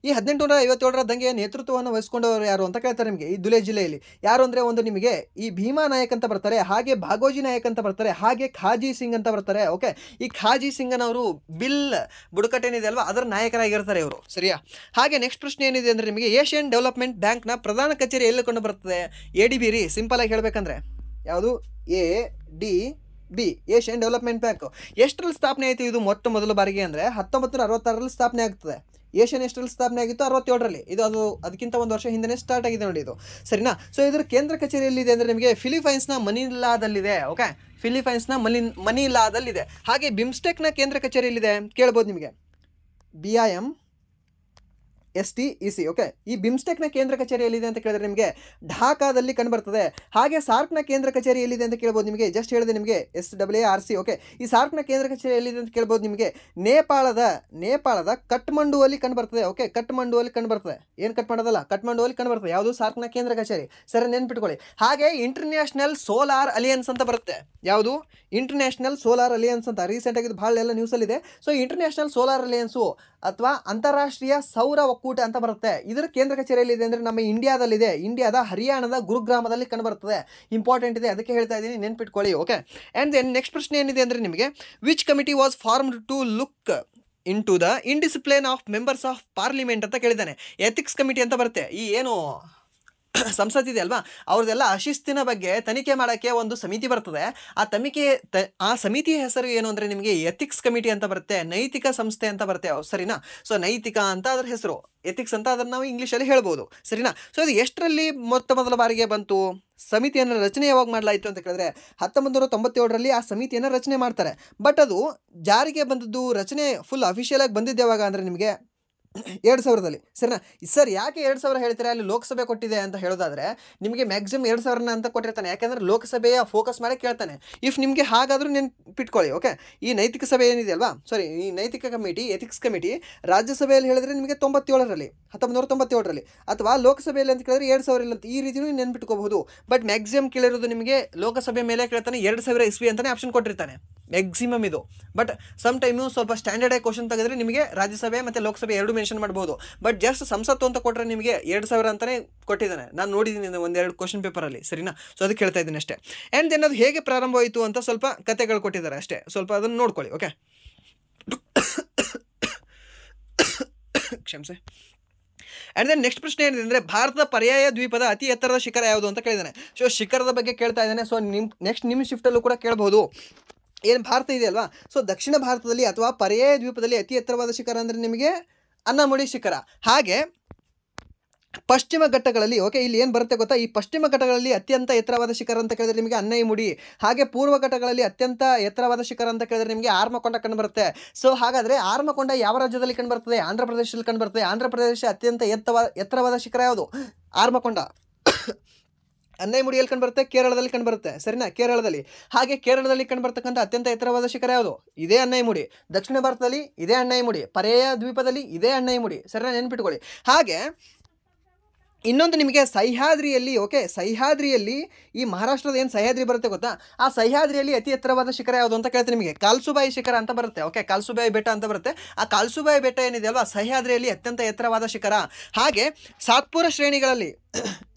ಈ 1857ರ ದಂಗೆಯ ನೇತೃತ್ವವನ್ನು ವಹಿಸ್ಕೊಂಡವರು ಯಾರು ಅಂತ ಕೇಳ್ತಾರೆ ನಿಮಗೆ. ಈ ಧುಲೆ ಜಿಲ್ಲೆಯಲ್ಲಿ ಯಾರು ಅಂದರೆ ಒಂದು ನಿಮಗೆ ಈ ಭೀಮಾ ನಾಯಕ್ ಅಂತ ಬರ್ತಾರೆ, ಹಾಗೆ ಭಾಗೋಜಿ ನಾಯಕ್ ಅಂತ ಬರ್ತಾರೆ, ಹಾಗೆ ಖಾಜಿ ಸಿಂಗ್ ಅಂತ ಬರ್ತಾರೆ. ಓಕೆ, ಈ ಖಾಜಿ ಸಿಂಗನವರು ಬಿಲ್ ಬುಡಕಟ್ಟು ಏನಿದೆ ಅಲ್ವಾ ಅದರ ನಾಯಕರಾಗಿರ್ತಾರೆ ಇವರು, ಸರಿಯಾ. ಹಾಗೆ ನೆಕ್ಸ್ಟ್ ಪ್ರಶ್ನೆ ಏನಿದೆ ಅಂದರೆ ನಿಮಗೆ ಏಷ್ಯನ್ ಡೆವಲಪ್ಮೆಂಟ್ ಬ್ಯಾಂಕ್ನ ಪ್ರಧಾನ ಕಚೇರಿ ಎಲ್ಲಿ ಕೊಂಡು ಬರ್ತದೆ? ADB ರೀ, ಸಿಂಪಲ್ ಆಗಿ ಹೇಳಬೇಕಂದ್ರೆ ಯಾವುದು ADB, ಏಷ್ಯನ್ ಡೆವಲಪ್ಮೆಂಟ್ ಬ್ಯಾಂಕ್. ಎಷ್ಟರಲ್ಲಿ ಸ್ಥಾಪನೆ ಆಯಿತು ಇದು ಮೊದಲ ಬಾರಿಗೆ ಅಂದರೆ 1966ರಲ್ಲಿ ಸ್ಥಾಪನೆ ಆಗ್ತದೆ. ಏಷ್ಯನ್ ಎಷ್ಟರಲ್ಲಿ ಸ್ಥಾಪನೆ ಆಗಿತ್ತು? 67ರಲ್ಲಿ. ಅದಕ್ಕಿಂತ ಒಂದು ವರ್ಷ ಹಿಂದೆ ಸ್ಟಾರ್ಟ್ ಆಗಿದೆ ನೋಡಿ ಇದು, ಸರಿನಾ. ಸೊ ಇದರ ಕೇಂದ್ರ ಕಚೇರಿ ಎಲ್ಲಿದೆ ಅಂದರೆ ನಿಮಗೆ ಫಿಲಿಪೈನ್ಸ್ನ ಮನಿಲಾದಲ್ಲಿದೆ. ಓಕೆ, ಫಿಲಿಪೈನ್ಸ್ನ ಮನಿಲಾದಲ್ಲಿದೆ. ಹಾಗೆ ಬಿಮ್ಸ್ಟೆಕ್ನ ಕೇಂದ್ರ ಕಚೇರಿ ಎಲ್ಲಿದೆ ಕೇಳ್ಬೋದು ನಿಮಗೆ, BIMSTEC. ಓಕೆ, ಈ ಬಿಮ್ಸ್ಟೆಕ್ನ ಕೇಂದ್ರ ಕಚೇರಿ ಎಲ್ಲಿದೆ ಅಂತ ಕೇಳಿದ್ರೆ ನಿಮಗೆ ಢಾಕಾದಲ್ಲಿ ಕಂಡುಬರ್ತದೆ. ಹಾಗೆ ಸಾರ್ಕ್ನ ಕೇಂದ್ರ ಕಚೇರಿ ಎಲ್ಲಿದೆ ಅಂತ ಕೇಳ್ಬೋದು ನಿಮಗೆ, ಜಸ್ಟ್ ಹೇಳಿದೆ ನಿಮಗೆ SAARC. ಓಕೆ, ಈ ಸಾರ್ಕ್ನ ಕೇಂದ್ರ ಕಚೇರಿ ಎಲ್ಲಿದೆ ಅಂತ ಕೇಳ್ಬೋದು ನಿಮಗೆ ನೇಪಾಳದ ಕಠ್ಮಂಡುವಲ್ಲಿ ಕಂಡುಬರ್ತದೆ. ಓಕೆ, ಕಠ್ಮಂಡುವಲ್ಲಿ ಕಂಡುಬರ್ತದೆ. ಏನು ಕಟ್ ಮಾಡೋದಲ್ಲ, ಕಠ್ಮಂಡುವಲ್ಲಿ ಕಂಡುಬರ್ತದೆ. ಯಾವುದು? ಸಾರ್ಕ್ನ ಕೇಂದ್ರ ಕಚೇರಿ, ಸರಿ ನೆನ್ಪಿಟ್ಕೊಳ್ಳಿ. ಹಾಗೆ ಇಂಟರ್ನ್ಯಾಷನಲ್ ಸೋಲಾರ್ ಅಲಿಯನ್ಸ್ ಅಂತ ಬರುತ್ತೆ. ಯಾವುದು? ಇಂಟರ್ನ್ಯಾಷನಲ್ ಸೋಲಾರ್ ಅಲಿಯನ್ಸ್ ಅಂತ ರೀಸೆಂಟ್ ಆಗಿದ್ದು ಭಾಳ ಎಲ್ಲ ನ್ಯೂಸಲ್ಲಿದೆ. ಸೊ ಇಂಟರ್ನ್ಯಾಷನಲ್ ಸೋಲಾರ್ ಅಲಿಯನ್ಸು ಅಥವಾ ಅಂತಾರಾಷ್ಟ್ರೀಯ ಸೌರ ಒಕ್ಕೂಟ ಅಂತ ಬರುತ್ತೆ. ಇದರ ಕೇಂದ್ರ ಕಚೇರಿಯಲ್ಲಿದೆ ಅಂದರೆ ನಮ್ಮ ಇಂಡಿಯಾದಲ್ಲಿದೆ. ಇಂಡಿಯಾದ ಹರಿಯಾಣದ ಗುರುಗ್ರಾಮದಲ್ಲಿ ಕಂಡುಬರ್ತದೆ. ಇಂಪಾರ್ಟೆಂಟ್ ಇದೆ, ಅದಕ್ಕೆ ಹೇಳ್ತಾ ಇದ್ದೀನಿ, ನೆನ್ಪಿಟ್ಕೊಳ್ಳಿ. ಓಕೆ, ಆ್ಯಂಡ್ ದೆನ್ ನೆಕ್ಸ್ಟ್ ಪ್ರಶ್ನೆ ಏನಿದೆ ಅಂದರೆ ನಿಮಗೆ which committee was formed to look into the indiscipline of members of parliament ಅಂತ ಕೇಳಿದ್ದಾನೆ. ಎಥಿಕ್ಸ್ ಕಮಿಟಿ ಅಂತ ಬರುತ್ತೆ. ಈ ಏನು ಸಂಸತ್ ಇದೆ ಅಲ್ವಾ, ಅವ್ರದ್ದೆಲ್ಲ ಅಶಿಸ್ತಿನ ಬಗ್ಗೆ ತನಿಖೆ ಮಾಡೋಕ್ಕೆ ಒಂದು ಸಮಿತಿ ಬರ್ತದೆ. ಆ ಸಮಿತಿಯ ಹೆಸರು ಏನು ಅಂದರೆ ನಿಮಗೆ ಎಥಿಕ್ಸ್ ಕಮಿಟಿ ಅಂತ ಬರುತ್ತೆ. ನೈತಿಕ ಸಂಸ್ಥೆ ಅಂತ ಬರುತ್ತೆ, ಸರಿನಾ. ಸೊ ನೈತಿಕ ಅಂತ ಅದರ ಹೆಸರು, ಎಥಿಕ್ಸ್ ಅಂತ ಅದನ್ನು ನಾವು ಇಂಗ್ಲೀಷಲ್ಲಿ ಹೇಳ್ಬೋದು, ಸರಿನಾ. ಸೊ ಇದು ಎಷ್ಟರಲ್ಲಿ ಮೊದಲ ಬಾರಿಗೆ ಬಂತು? ಸಮಿತಿಯನ್ನು ರಚನೆ ಯಾವಾಗ ಮಾಡಲಾಯಿತು ಅಂತ ಕೇಳಿದ್ರೆ 1997ರಲ್ಲಿ ಆ ಸಮಿತಿಯನ್ನು ರಚನೆ ಮಾಡ್ತಾರೆ. ಬಟ್ ಅದು ಜಾರಿಗೆ ಬಂದದ್ದು, ರಚನೆ ಫುಲ್ ಅಫಿಷಿಯಲ್ ಆಗಿ ಬಂದಿದ್ದು ಯಾವಾಗ ಅಂದರೆ ನಿಮಗೆ 2000ರಲ್ಲಿ, ಸರಿನಾ. ಸರ್ ಯಾಕೆ 2000 ಹೇಳ್ತೀರಾ? ಅಲ್ಲಿ ಲೋಕಸಭೆ ಕೊಟ್ಟಿದೆ ಅಂತ ಹೇಳೋದಾದರೆ ನಿಮಗೆ ಮ್ಯಾಕ್ಸಿಮಮ್ 2000 ಅಂತ ಕೊಟ್ಟಿರ್ತಾನೆ. ಯಾಕೆಂದರೆ ಲೋಕಸಭೆಯ ಫೋಕಸ್ ಮಾಡಿ ಕೇಳ್ತಾನೆ. ಇಫ್ ನಿಮಗೆ ಹಾಗಾದರೂ ನೆನ್ಪಿಟ್ಕೊಳ್ಳಿ. ಓಕೆ, ಈ ನೈತಿಕ ಸಭೆ ಏನಿದೆ ಅಲ್ವಾ, ಈ ನೈತಿಕ ಕಮಿಟಿ, ಎಥಿಕ್ಸ್ ಕಮಿಟಿ ರಾಜ್ಯಸಭೆಯಲ್ಲಿ ಹೇಳಿದ್ರೆ ನಿಮಗೆ 1997ರಲ್ಲಿ, ಅಥವಾ ಲೋಕಸಭೆಯಲ್ಲಿ ಅಂತ ಕೇಳಿದ್ರೆ 2000 ಅಂತ, ಈ ರೀತಿಯೂ ನೆನ್ಪಿಟ್ಕೋಬಹುದು. ಬಟ್ ಮ್ಯಾಕ್ಸಿಮಮ್ ಕೇಳಿರೋದು ನಿಮಗೆ ಲೋಕಸಭೆ ಮೇಲೆ ಕೇಳ್ತಾನೆ, 2000 ಇಸ್ವಿ ಅಂತಲೇ ಆಪ್ಷನ್ ಕೊಟ್ಟಿರ್ತಾನೆ ಮ್ಯಾಕ್ಸಿಮಮ್ ಇದು. ಬಟ್ ಸಮ್ ಟೈಮು ಸ್ವಲ್ಪ ಸ್ಟ್ಯಾಂಡರ್ಡ್ ಆಗಿ ಕ್ವಶನ್ ತೆಗೆದ್ರೆ ನಿಮಗೆ ರಾಜ್ಯಸಭೆ ಮತ್ತು ಲೋಕಸಭೆ ಎರಡು ಮೆನ್ಷನ್ ಮಾಡ್ಬೋದು. ಬಟ್ ಜಸ್ಟ್ ಸಂಸತ್ತು ಅಂತ ಕೊಟ್ಟರೆ ನಿಮಗೆ 2000 ಅಂತಲೇ ಕೊಟ್ಟಿದ್ದಾನೆ. ನಾನು ನೋಡಿದ್ದೀನಿ ಒಂದೆರಡು ಕ್ವಶನ್ ಪೇಪರಲ್ಲಿ, ಸರಿನಾ. ಸೊ ಅದಕ್ಕೆ ಹೇಳ್ತಾ ಇದ್ದೀನಿ ಅಷ್ಟೇ. ಆ್ಯಂಡ್ ದೆನ್ ಅದು ಹೇಗೆ ಪ್ರಾರಂಭವಾಯಿತು ಅಂತ ಸ್ವಲ್ಪ ಕತೆಗಳು ಕೊಟ್ಟಿದ್ದಾರೆ ಅಷ್ಟೇ, ಸ್ವಲ್ಪ ಅದನ್ನು ನೋಡ್ಕೊಳ್ಳಿ. ಓಕೆ, ಕ್ಷಮಿಸಿ. ಆ್ಯಂಡ್ ದೆನ್ ನೆಕ್ಸ್ಟ್ ಪ್ರಶ್ನೆ ಏನಿದೆ ಅಂದರೆ ಭಾರತದ ಪರ್ಯಾಯ ದ್ವೀಪದ ಅತಿ ಎತ್ತರದ ಶಿಖರ ಯಾವುದು ಅಂತ ಕೇಳಿದ್ದಾನೆ. ಸೊ ಶಿಖರದ ಬಗ್ಗೆ ಕೇಳ್ತಾ ಇದ್ದಾನೆ. ಸೊ ನಿಮ್ಮ ಶಿಫ್ಟಲ್ಲೂ ಕೂಡ ಕೇಳ್ಬೋದು. ಏನು ಭಾರತ ಇದೆ ಅಲ್ವಾ, ಸೊ ದಕ್ಷಿಣ ಭಾರತದಲ್ಲಿ ಅಥವಾ ಪರ್ಯಾಯ ದ್ವೀಪದಲ್ಲಿ ಅತಿ ಎತ್ತರವಾದ ಶಿಖರ ಅಂದರೆ ನಿಮಗೆ ಅನ್ನಮುಡಿ ಶಿಖರ. ಹಾಗೆ ಪಶ್ಚಿಮ ಘಟ್ಟಗಳಲ್ಲಿ, ಓಕೆ, ಇಲ್ಲಿ ಏನು ಬರುತ್ತೆ ಗೊತ್ತಾ, ಈ ಪಶ್ಚಿಮ ಘಟ್ಟಗಳಲ್ಲಿ ಅತ್ಯಂತ ಎತ್ತರವಾದ ಶಿಖರ ಅಂತ ಕೇಳಿದ್ರೆ ನಿಮಗೆ ಅನ್ನೈಮುಡಿ. ಹಾಗೆ ಪೂರ್ವ ಘಟ್ಟಗಳಲ್ಲಿ ಅತ್ಯಂತ ಎತ್ತರವಾದ ಶಿಖರ ಅಂತ ಕೇಳಿದ್ರೆ ನಿಮಗೆ ಆರ್ಮಕೊಂಡ ಕಂಡು ಬರುತ್ತೆ. ಸೊ ಹಾಗಾದರೆ ಆರ್ಮಕೊಂಡ ಯಾವ ರಾಜ್ಯದಲ್ಲಿ ಕಂಡು ಬರ್ತದೆ? ಆಂಧ್ರ ಪ್ರದೇಶದಲ್ಲಿ ಕಂಡು ಬರ್ತದೆ. ಆಂಧ್ರ ಪ್ರದೇಶ ಅತ್ಯಂತ ಎತ್ತರವಾದ ಶಿಖರ ಯಾವುದು? ಆರ್ಮಕೊಂಡ. ಅನ್ನೈಮುಡಿಯಲ್ಲಿ ಕಂಡುಬರುತ್ತೆ, ಕೇರಳದಲ್ಲಿ ಕಂಡುಬರುತ್ತೆ, ಸರಿನಾ, ಕೇರಳದಲ್ಲಿ. ಹಾಗೆ ಕೇರಳದಲ್ಲಿ ಕಂಡುಬರ್ತಕ್ಕಂಥ ಅತ್ಯಂತ ಎತ್ತರವಾದ ಶಿಖರ ಯಾವುದು? ಇದೇ ಅನ್ನೈಮುಡಿ. ದಕ್ಷಿಣ ಭಾರತದಲ್ಲಿ ಇದೇ ಅನ್ನೈಮುಡಿ, ಪರ್ಯಾಯ ದ್ವೀಪದಲ್ಲಿ ಇದೇ ಅನ್ನೈಮುಡಿ, ಸರಿನಾ, ನೆನ್ಪಿಟ್ಕೊಳ್ಳಿ. ಹಾಗೆ ಇನ್ನೊಂದು ನಿಮಗೆ ಸಹ್ಯಾದ್ರಿಯಲ್ಲಿ, ಓಕೆ, ಸಹ್ಯಾದ್ರಿಯಲ್ಲಿ ಈ ಮಹಾರಾಷ್ಟ್ರದ ಏನು ಸಹ್ಯಾದ್ರಿ ಬರುತ್ತೆ ಗೊತ್ತಾ, ಆ ಸಹ್ಯಾದ್ರಿಯಲ್ಲಿ ಅತಿ ಎತ್ತರವಾದ ಶಿಖರ ಯಾವುದು ಅಂತ ಕೇಳ್ತೀನಿ ನಿಮಗೆ. ಕಾಲ್ಸುಬಾಯಿ ಶಿಖರ ಅಂತ ಬರುತ್ತೆ. ಓಕೆ, ಕಾಲ್ಸುಬಾಯಿ ಬೆಟ್ಟ ಅಂತ ಬರುತ್ತೆ. ಆ ಕಾಲ್ಸುಬಾಯಿ ಬೆಟ್ಟ ಏನಿದೆ ಅಲ್ವಾ, ಸಹ್ಯಾದ್ರಿಯಲ್ಲಿ ಅತ್ಯಂತ ಎತ್ತರವಾದ ಶಿಖರ. ಹಾಗೆ ಸಾತ್ಪುರ ಶ್ರೇಣಿಗಳಲ್ಲಿ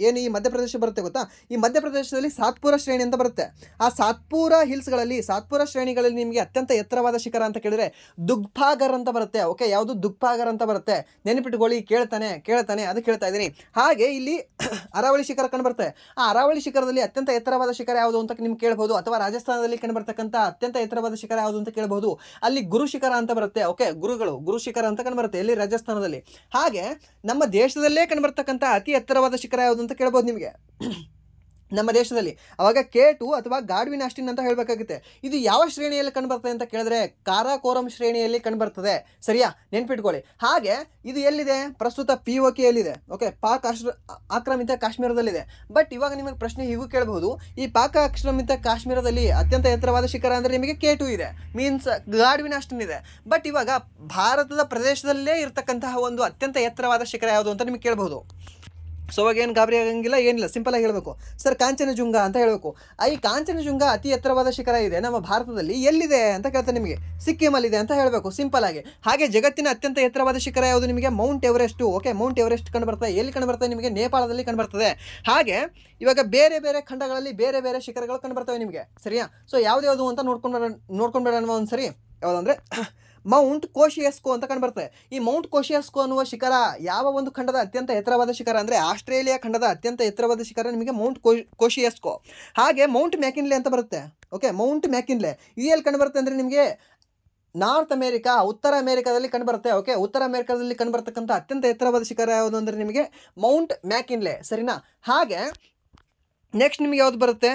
ಏನು ಈ ಮಧ್ಯಪ್ರದೇಶ ಬರುತ್ತೆ ಗೊತ್ತಾ, ಈ ಮಧ್ಯಪ್ರದೇಶದಲ್ಲಿ ಸಾತ್ಪುರ ಶ್ರೇಣಿ ಅಂತ ಬರುತ್ತೆ. ಆ ಸಾತ್ಪುರ ಹಿಲ್ಸ್ಗಳಲ್ಲಿ, ಸಾತ್ಪುರ ಶ್ರೇಣಿಗಳಲ್ಲಿ ನಿಮಗೆ ಅತ್ಯಂತ ಎತ್ತರವಾದ ಶಿಖರ ಅಂತ ಕೇಳಿದ್ರೆ ದುಗ್ಪಾಗರ್ ಅಂತ ಬರುತ್ತೆ. ಓಕೆ, ಯಾವುದು? ದುಗ್ಪಾಗರ್ ಅಂತ ಬರುತ್ತೆ, ನೆನಪಿಟ್ಕೊಳ್ಳಿ. ಕೇಳ್ತಾನೆ ಅದಕ್ಕೆ ಹೇಳ್ತಾ ಇದ್ದೀನಿ. ಹಾಗೆ ಇಲ್ಲಿ ಅರಾವಳಿ ಶಿಖರ ಕಂಡುಬರುತ್ತೆ. ಆ ಅರಾವಳಿ ಶಿಖರದಲ್ಲಿ ಅತ್ಯಂತ ಎತ್ತರವಾದ ಶಿಖರ ಯಾವುದು ಅಂತ ನಿಮ್ಗೆ ಕೇಳ್ಬೋದು. ಅಥವಾ ರಾಜಸ್ಥಾನದಲ್ಲಿ ಕಂಡುಬರ್ತಕ್ಕಂಥ ಅತ್ಯಂತ ಎತ್ತರವಾದ ಶಿಖರ ಯಾವುದು ಅಂತ ಕೇಳ್ಬೋದು. ಅಲ್ಲಿ ಗುರು ಶಿಖರ ಅಂತ ಬರುತ್ತೆ. ಓಕೆ, ಗುರು ಶಿಖರ ಅಂತ ಕಂಡುಬರುತ್ತೆ ಎಲ್ಲಿ? ರಾಜಸ್ಥಾನದಲ್ಲಿ. ಹಾಗೆ ನಮ್ಮ ದೇಶದಲ್ಲೇ ಕಂಡುಬರ್ತಕ್ಕಂಥ ಅತಿ ಎತ್ತರವಾದ ಶಿಖರ ಯಾವುದು ಅಂತ ಕೇಳ್ಬೋದು ನಿಮಗೆ ನಮ್ಮ ದೇಶದಲ್ಲಿ. ಅವಾಗ K2 ಅಥವಾ ಗಾಡ್ವಿನ್ ಆಸ್ಟಿನ್ ಅಂತ ಹೇಳಬೇಕಾಗುತ್ತೆ. ಇದು ಯಾವ ಶ್ರೇಣಿಯಲ್ಲಿ ಕಂಡುಬರ್ತದೆ ಅಂತ ಕೇಳಿದ್ರೆ ಕಾರಾಕೋರಂ ಶ್ರೇಣಿಯಲ್ಲಿ ಕಂಡುಬರ್ತದೆ, ಸರಿಯಾ, ನೆನ್ಪಿಟ್ಕೊಳ್ಳಿ. ಹಾಗೆ ಇದು ಎಲ್ಲಿದೆ? ಪ್ರಸ್ತುತ POK ಯಲ್ಲಿದೆ. ಓಕೆ, ಪಾಕ್ ಆಕ್ರಮಿತ ಕಾಶ್ಮೀರದಲ್ಲಿದೆ. ಬಟ್ ಇವಾಗ ನಿಮಗೆ ಪ್ರಶ್ನೆ ಹೀಗೂ ಕೇಳಬಹುದು, ಈ ಪಾಕ್ ಆಕ್ರಮಿತ ಕಾಶ್ಮೀರದಲ್ಲಿ ಅತ್ಯಂತ ಎತ್ತರವಾದ ಶಿಖರ ಅಂದರೆ ನಿಮಗೆ K2 ಇದೆ, ಮೀನ್ಸ್ ಗಾಡ್ವಿನ್ ಆಸ್ಟಿನ್ ಇದೆ. ಬಟ್ ಇವಾಗ ಭಾರತದ ಪ್ರದೇಶದಲ್ಲೇ ಇರತಕ್ಕಂತಹ ಒಂದು ಅತ್ಯಂತ ಎತ್ತರವಾದ ಶಿಖರ ಯಾವುದು ಅಂತ ನಿಮಗೆ ಕೇಳಬಹುದು. ಸೊ ಅವಾಗ ಏನು ಗಾಬರಿ ಆಗಂಗಿಲ್ಲ, ಏನಿಲ್ಲ, ಸಿಂಪಲಾಗಿ ಹೇಳಬೇಕು. ಸರ್ ಕಾಂಚನಜುಂಗ ಅಂತ ಹೇಳಬೇಕು. ಈ ಕಾಂಚನಜುಂಗ ಅತಿ ಎತ್ತರವಾದ ಶಿಖರ ಇದೆ ನಮ್ಮ ಭಾರತದಲ್ಲಿ, ಎಲ್ಲಿದೆ ಅಂತ ಕೇಳ್ತಾರೆ ನಿಮಗೆ. ಸಿಕ್ಕಿಮಲ್ಲಿದೆ ಅಂತ ಹೇಳಬೇಕು ಸಿಂಪಲಾಗಿ. ಹಾಗೆ ಜಗತ್ತಿನ ಅತ್ಯಂತ ಎತ್ತರವಾದ ಶಿಖರ ಯಾವುದು ನಿಮಗೆ? Mount Everest. Okay, Mount Everest ಕಂಡುಬರ್ತದೆ. ಎಲ್ಲಿ ಕಂಡುಬರ್ತದೆ ನಿಮಗೆ? ನೇಪಾಳದಲ್ಲಿ ಕಂಡುಬರ್ತದೆ. ಹಾಗೆ ಇವಾಗ ಬೇರೆ ಬೇರೆ ಖಂಡಗಳಲ್ಲಿ ಬೇರೆ ಬೇರೆ ಶಿಖರಗಳು ಕಂಡುಬರ್ತವೆ ನಿಮಗೆ, ಸರಿಯಾ? ಸೊ ಯಾವ್ದು ಅಂತ ನೋಡ್ಕೊಂಡ್ಬೇಡ ಒಂದು ಸರಿ. ಯಾವುದಂದರೆ ಮೌಂಟ್ ಕೋಶಿಯಸ್ಕೋ ಅಂತ ಕಂಡುಬರ್ತದೆ. ಈ ಮೌಂಟ್ ಕೋಶಿಯಸ್ಕೋ ಅನ್ನುವ ಶಿಖರ ಯಾವ ಒಂದು ಖಂಡದ ಅತ್ಯಂತ ಎತ್ತರವಾದ ಶಿಖರ ಅಂದರೆ ಆಸ್ಟ್ರೇಲಿಯಾ ಖಂಡದ ಅತ್ಯಂತ ಎತ್ತರವಾದ ಶಿಖರ ನಿಮಗೆ ಮೌಂಟ್ ಕೋಶಿಯಸ್ಕೋ. ಹಾಗೆ ಮೌಂಟ್ ಮ್ಯಾಕಿನ್ಲೆ ಅಂತ ಬರುತ್ತೆ. ಓಕೆ, ಮೌಂಟ್ ಮ್ಯಾಕಿನ್ಲೆ ಇದು ಎಲ್ಲಿ ಕಂಡುಬರುತ್ತೆ ಅಂದರೆ ನಿಮಗೆ ನಾರ್ತ್ ಅಮೇರಿಕಾ, ಉತ್ತರ ಅಮೇರಿಕಾದಲ್ಲಿ ಕಂಡುಬರುತ್ತೆ. ಓಕೆ, ಉತ್ತರ ಅಮೇರಿಕಾದಲ್ಲಿ ಕಂಡುಬರ್ತಕ್ಕಂಥ ಅತ್ಯಂತ ಎತ್ತರವಾದ ಶಿಖರ ಯಾವುದು ಅಂದರೆ ನಿಮಗೆ ಮೌಂಟ್ ಮ್ಯಾಕಿನ್ಲೆ, ಸರಿನಾ? ಹಾಗೆ ನೆಕ್ಸ್ಟ್ ನಿಮಗೆ ಯಾವುದು ಬರುತ್ತೆ?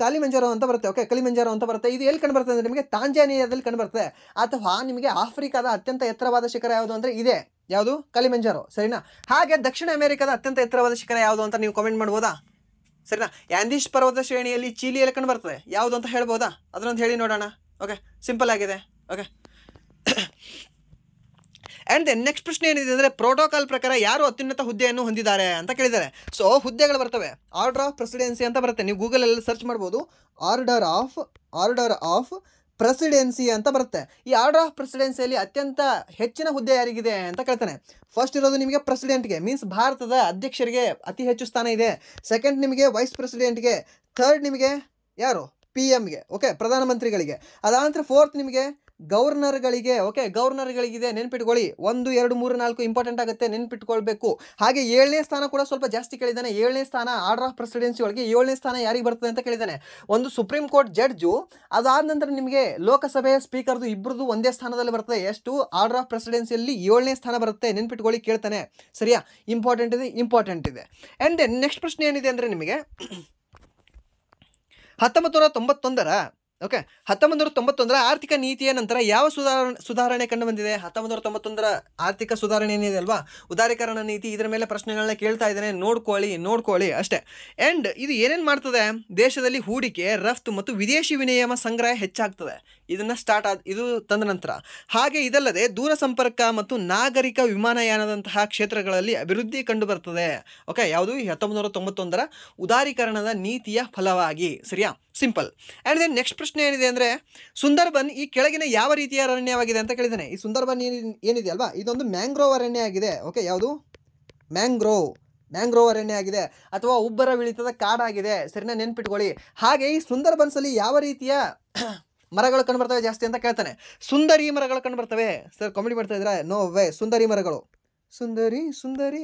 ಕಾಲಿಮಂಜಾರೋ ಅಂತ ಬರುತ್ತೆ. ಓಕೆ, ಕಲಿಮಂಜಾರೋ ಅಂತ ಬರುತ್ತೆ. ಇದು ಎಲ್ಲಿ ಕಂಡುಬರ್ತದೆ ಅಂದರೆ ನಿಮಗೆ ತಾಂಜಾನಿಯಾದಲ್ಲಿ ಕಂಡುಬರ್ತದೆ. ಅಥವಾ ನಿಮಗೆ ಆಫ್ರಿಕಾದ ಅತ್ಯಂತ ಎತ್ತರವಾದ ಶಿಖರ ಯಾವುದು ಅಂದರೆ ಇದೆ, ಯಾವುದು? ಕಲಿಮಂಜಾರೋ, ಸರಿನಾ? ಹಾಗೆ ದಕ್ಷಿಣ ಅಮೇರಿಕಾದ ಅತ್ಯಂತ ಎತ್ತರವಾದ ಶಿಖರ ಯಾವುದು ಅಂತ ನೀವು ಕಾಮೆಂಟ್ ಮಾಡ್ಬೋದಾ? ಸರಿನಾ? ಆಂಡೀಸ್ ಪರ್ವತ ಶ್ರೇಣಿಯಲ್ಲಿ ಚಿಲಿಯಲ್ಲಿ ಕಂಡುಬರ್ತದೆ. ಯಾವುದು ಅಂತ ಹೇಳ್ಬೋದಾ? ಅದನ್ನೊಂದು ಹೇಳಿ ನೋಡೋಣ. ಓಕೆ, ಸಿಂಪಲ್ ಆಗಿದೆ. ಓಕೆ, ಆ್ಯಂಡ್ ದೆನ್ ನೆಕ್ಸ್ಟ್ ಪ್ರಶ್ನೆ ಏನಿದೆ ಅಂದರೆ ಪ್ರೋಟೋಕಾಲ್ ಪ್ರಕಾರ ಯಾರು ಅತ್ಯುನ್ನತ ಹುದ್ದೆಯನ್ನು ಹೊಂದಿದ್ದಾರೆ ಅಂತ ಕೇಳಿದ್ದಾರೆ. ಸೊ ಹುದ್ದೆಗಳು ಬರ್ತವೆ. ಆರ್ಡರ್ ಆಫ್ ಪ್ರೆಸಿಡೆನ್ಸಿ ಅಂತ ಬರುತ್ತೆ, ನೀವು ಗೂಗಲಲ್ಲಿ ಸರ್ಚ್ ಮಾಡ್ಬೋದು. ಆರ್ಡರ್ ಆಫ್ ಪ್ರೆಸಿಡೆನ್ಸಿ ಅಂತ ಬರುತ್ತೆ. ಈ ಆರ್ಡರ್ ಆಫ್ ಪ್ರೆಸಿಡೆನ್ಸಿಯಲ್ಲಿ ಅತ್ಯಂತ ಹೆಚ್ಚಿನ ಹುದ್ದೆ ಯಾರಿಗಿದೆ ಅಂತ ಕೇಳ್ತಾನೆ. ಫಸ್ಟ್ ಇರೋದು ನಿಮಗೆ ಪ್ರೆಸಿಡೆಂಟ್ಗೆ, ಮೀನ್ಸ್ ಭಾರತದ ಅಧ್ಯಕ್ಷರಿಗೆ ಅತಿ ಹೆಚ್ಚು ಸ್ಥಾನ ಇದೆ. ಸೆಕೆಂಡ್ ನಿಮಗೆ ವೈಸ್ ಪ್ರೆಸಿಡೆಂಟ್ಗೆ. ಥರ್ಡ್ ನಿಮಗೆ ಯಾರು? PM-ಗೆ. ಓಕೆ, ಪ್ರಧಾನಮಂತ್ರಿಗಳಿಗೆ. ಅದಾನಂತರ ಫೋರ್ತ್ ನಿಮಗೆ ಗವರ್ನರ್ಗಳಿಗೆ. ಓಕೆ, ಗವರ್ನರ್ಗಳಿಗಿದೆ, ನೆನ್ಪಿಟ್ಕೊಳ್ಳಿ. 1, 2, 3, 4 ಇಂಪಾರ್ಟೆಂಟ್ ಆಗುತ್ತೆ, ನೆನ್ಪಿಟ್ಕೊಳ್ಬೇಕು. ಹಾಗೆ 7ನೇ ಸ್ಥಾನ ಕೂಡ ಸ್ವಲ್ಪ ಜಾಸ್ತಿ ಕೇಳಿದ್ದಾನೆ. 7ನೇ ಸ್ಥಾನ ಆರ್ಡರ್ ಆಫ್ ಪ್ರೆಸಿಡೆನ್ಸಿ ಒಳಗೆ 7ನೇ ಸ್ಥಾನ ಯಾರಿಗೆ ಬರ್ತದೆ ಅಂತ ಕೇಳಿದ್ದಾನೆ. ಒಂದು ಸುಪ್ರೀಂ ಕೋರ್ಟ್ ಜಡ್ಜು, ಅದಾದ ನಂತರ ನಿಮಗೆ ಲೋಕಸಭೆಯ ಸ್ಪೀಕರ್ದು ಇಬ್ಬರದು ಒಂದೇ ಸ್ಥಾನದಲ್ಲಿ ಬರ್ತದೆ. ಎಷ್ಟು? ಆರ್ಡರ್ ಆಫ್ ಪ್ರೆಸಿಡೆನ್ಸಿಯಲ್ಲಿ 7ನೇ ಸ್ಥಾನ ಬರುತ್ತೆ, ನೆನ್ಪಿಟ್ಕೊಳ್ಳಿ, ಕೇಳ್ತಾನೆ, ಸರಿಯಾ? ಇಂಪಾರ್ಟೆಂಟ್ ಇದೆ. ಆ್ಯಂಡ್ ದೆನ್ ನೆಕ್ಸ್ಟ್ ಪ್ರಶ್ನೆ ಏನಿದೆ ಅಂದರೆ ನಿಮಗೆ 1991ರ ಓಕೆ 1991ರ ಆರ್ಥಿಕ ನೀತಿಯ ನಂತರ ಯಾವ ಸುಧಾರಣೆ ಕಂಡು ಬಂದಿದೆ? 1991ರ ಆರ್ಥಿಕ ಸುಧಾರಣೆ ಏನಿದೆ ಅಲ್ವಾ, ಉದಾರೀಕರಣ ನೀತಿ, ಇದರ ಮೇಲೆ ಪ್ರಶ್ನೆಗಳನ್ನ ಕೇಳ್ತಾ ಇದ್ದೇನೆ, ನೋಡ್ಕೊಳ್ಳಿ ಅಷ್ಟೇ. ಆ್ಯಂಡ್ ಇದು ಏನೇನು ಮಾಡ್ತದೆ? ದೇಶದಲ್ಲಿ ಹೂಡಿಕೆ, ರಫ್ತು ಮತ್ತು ವಿದೇಶಿ ವಿನಿಮಯ ಸಂಗ್ರಹ ಹೆಚ್ಚಾಗ್ತದೆ. ಇದು ತಂದ ನಂತರ. ಹಾಗೆ ಇದಲ್ಲದೆ ದೂರ ಸಂಪರ್ಕ ಮತ್ತು ನಾಗರಿಕ ವಿಮಾನಯಾನದಂತಹ ಕ್ಷೇತ್ರಗಳಲ್ಲಿ ಅಭಿವೃದ್ಧಿ ಕಂಡು ಬರ್ತದೆ. ಓಕೆ, ಯಾವುದು? 1991ರ ಉದಾರೀಕರಣದ ನೀತಿಯ ಫಲವಾಗಿ, ಸರಿಯಾ? ಸಿಂಪಲ್. ಆ್ಯಂಡ್ ದೆನ್ ನೆಕ್ಸ್ಟ್ ಪ್ರಶ್ನೆ ಏನಿದೆ ಅಂದರೆ ಸುಂದರ್ಬನ್ ಈ ಕೆಳಗಿನ ಯಾವ ರೀತಿಯ ಅರಣ್ಯವಾಗಿದೆ ಅಂತ ಕೇಳಿದ್ದಾನೆ. ಈ ಸುಂದರ್ಬನ್ ಏನಿದೆ ಅಲ್ವಾ, ಇದೊಂದು ಮ್ಯಾಂಗ್ರೋವ್ ಅರಣ್ಯ ಆಗಿದೆ. ಓಕೆ, ಯಾವುದು? ಮ್ಯಾಂಗ್ರೋವ್ ಅರಣ್ಯ ಆಗಿದೆ ಅಥವಾ ಉಬ್ಬರ ಇಳಿತದ ಕಾಡಾಗಿದೆ, ಸರಿನಾ? ನೆನ್ಪಿಟ್ಕೊಳ್ಳಿ. ಹಾಗೆ ಈ ಸುಂದರ್ಬನ್ಸಲ್ಲಿ ಯಾವ ರೀತಿಯ ಮರಗಳು ಕಂಡುಬರ್ತವೆ ಜಾಸ್ತಿ ಅಂತ ಕೇಳ್ತಾನೆ. ಸುಂದರಿ ಮರಗಳು ಕಂಡುಬರ್ತವೆ. ಸರ್ ಕಾಮಿಡಿ ಮಾಡ್ತಾ ಇದ್ರೆ? No way. ಸುಂದರಿ ಮರಗಳು, ಸುಂದರಿ.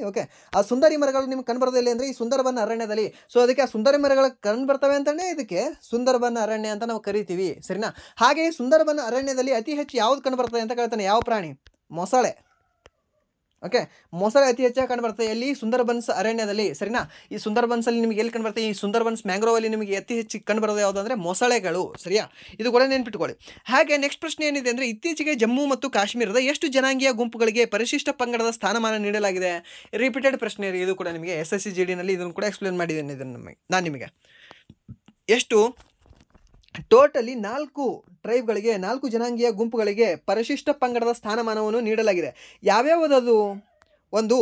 ಓಕೆ, ಆ ಸುಂದರಿ ಮರಗಳು ನಿಮ್ಗೆ ಕಂಡುಬರೋದಿಲ್ಲ ಅಂದರೆ ಈ ಸುಂದರ್ಬನ್ ಅರಣ್ಯದಲ್ಲಿ. ಸೊ ಅದಕ್ಕೆ ಆ ಸುಂದರಿ ಮರಗಳು ಕಂಡುಬರ್ತವೆ ಅಂತಲೇ ಇದಕ್ಕೆ ಸುಂದರ್ಬನ್ ಅರಣ್ಯ ಅಂತ ನಾವು ಕರಿತೀವಿ, ಸರಿನಾ? ಹಾಗೆ ಈ ಸುಂದರ್ಬನ್ ಅರಣ್ಯದಲ್ಲಿ ಅತಿ ಹೆಚ್ಚು ಯಾವ್ದು ಕಂಡುಬರ್ತದೆ ಅಂತ ಕೇಳ್ತಾನೆ. ಯಾವ ಪ್ರಾಣಿ? ಮೊಸಳೆ. ಓಕೆ, ಮೊಸಳೆ ಅತಿ ಹೆಚ್ಚಾಗಿ ಕಂಡುಬರ್ತದೆ ಎಲ್ಲಿ? ಸುಂದರ್ಬನ್ಸ್ ಅರಣ್ಯದಲ್ಲಿ, ಸರಿನಾ? ಈ ಸುಂದರ್ಬನ್ಸಲ್ಲಿ ನಿಮಗೆ ಎಲ್ಲಿ ಕಂಡುಬರ್ತದೆ? ಈ ಸುಂದರ್ಬನ್ಸ್ ಮ್ಯಾಂಗ್ರೋವಲ್ಲಿ ನಿಮಗೆ ಅತಿ ಹೆಚ್ಚು ಕಂಡುಬರೋದು ಯಾವುದು ಅಂದರೆ ಮೊಸಳೆಗಳು, ಸರಿಯಾ? ಇದು ಕೂಡ ನೆನ್ಪಿಟ್ಕೊಳ್ಳಿ. ಹಾಗೆ ನೆಕ್ಸ್ಟ್ ಪ್ರಶ್ನೆ ಏನಿದೆ ಅಂದರೆ ಇತ್ತೀಚೆಗೆ ಜಮ್ಮು ಮತ್ತು ಕಾಶ್ಮೀರದ ಎಷ್ಟು ಜನಾಂಗೀಯ ಗುಂಪುಗಳಿಗೆ ಪರಿಶಿಷ್ಟ ಪಂಗಡದ ಸ್ಥಾನಮಾನ ನೀಡಲಾಗಿದೆ? ರಿಪೀಟೆಡ್ ಪ್ರಶ್ನೆ ಇದು ಕೂಡ ನಿಮಗೆ SSC GDನಲ್ಲಿ ಇದನ್ನು ಕೂಡ ಎಕ್ಸ್ಪ್ಲೇನ್ ಮಾಡಿದ್ದೇನೆ. ನಾನು ನಿಮಗೆ ಎಷ್ಟು ಟೋಟಲಿ 4 ಟ್ರೈಬ್ಗಳಿಗೆ, 4 ಜನಾಂಗೀಯ ಗುಂಪುಗಳಿಗೆ ಪರಿಶಿಷ್ಟ ಪಂಗಡದ ಸ್ಥಾನಮಾನವನ್ನು ನೀಡಲಾಗಿದೆ. ಯಾವ್ಯಾವುದದು? ಒಂದು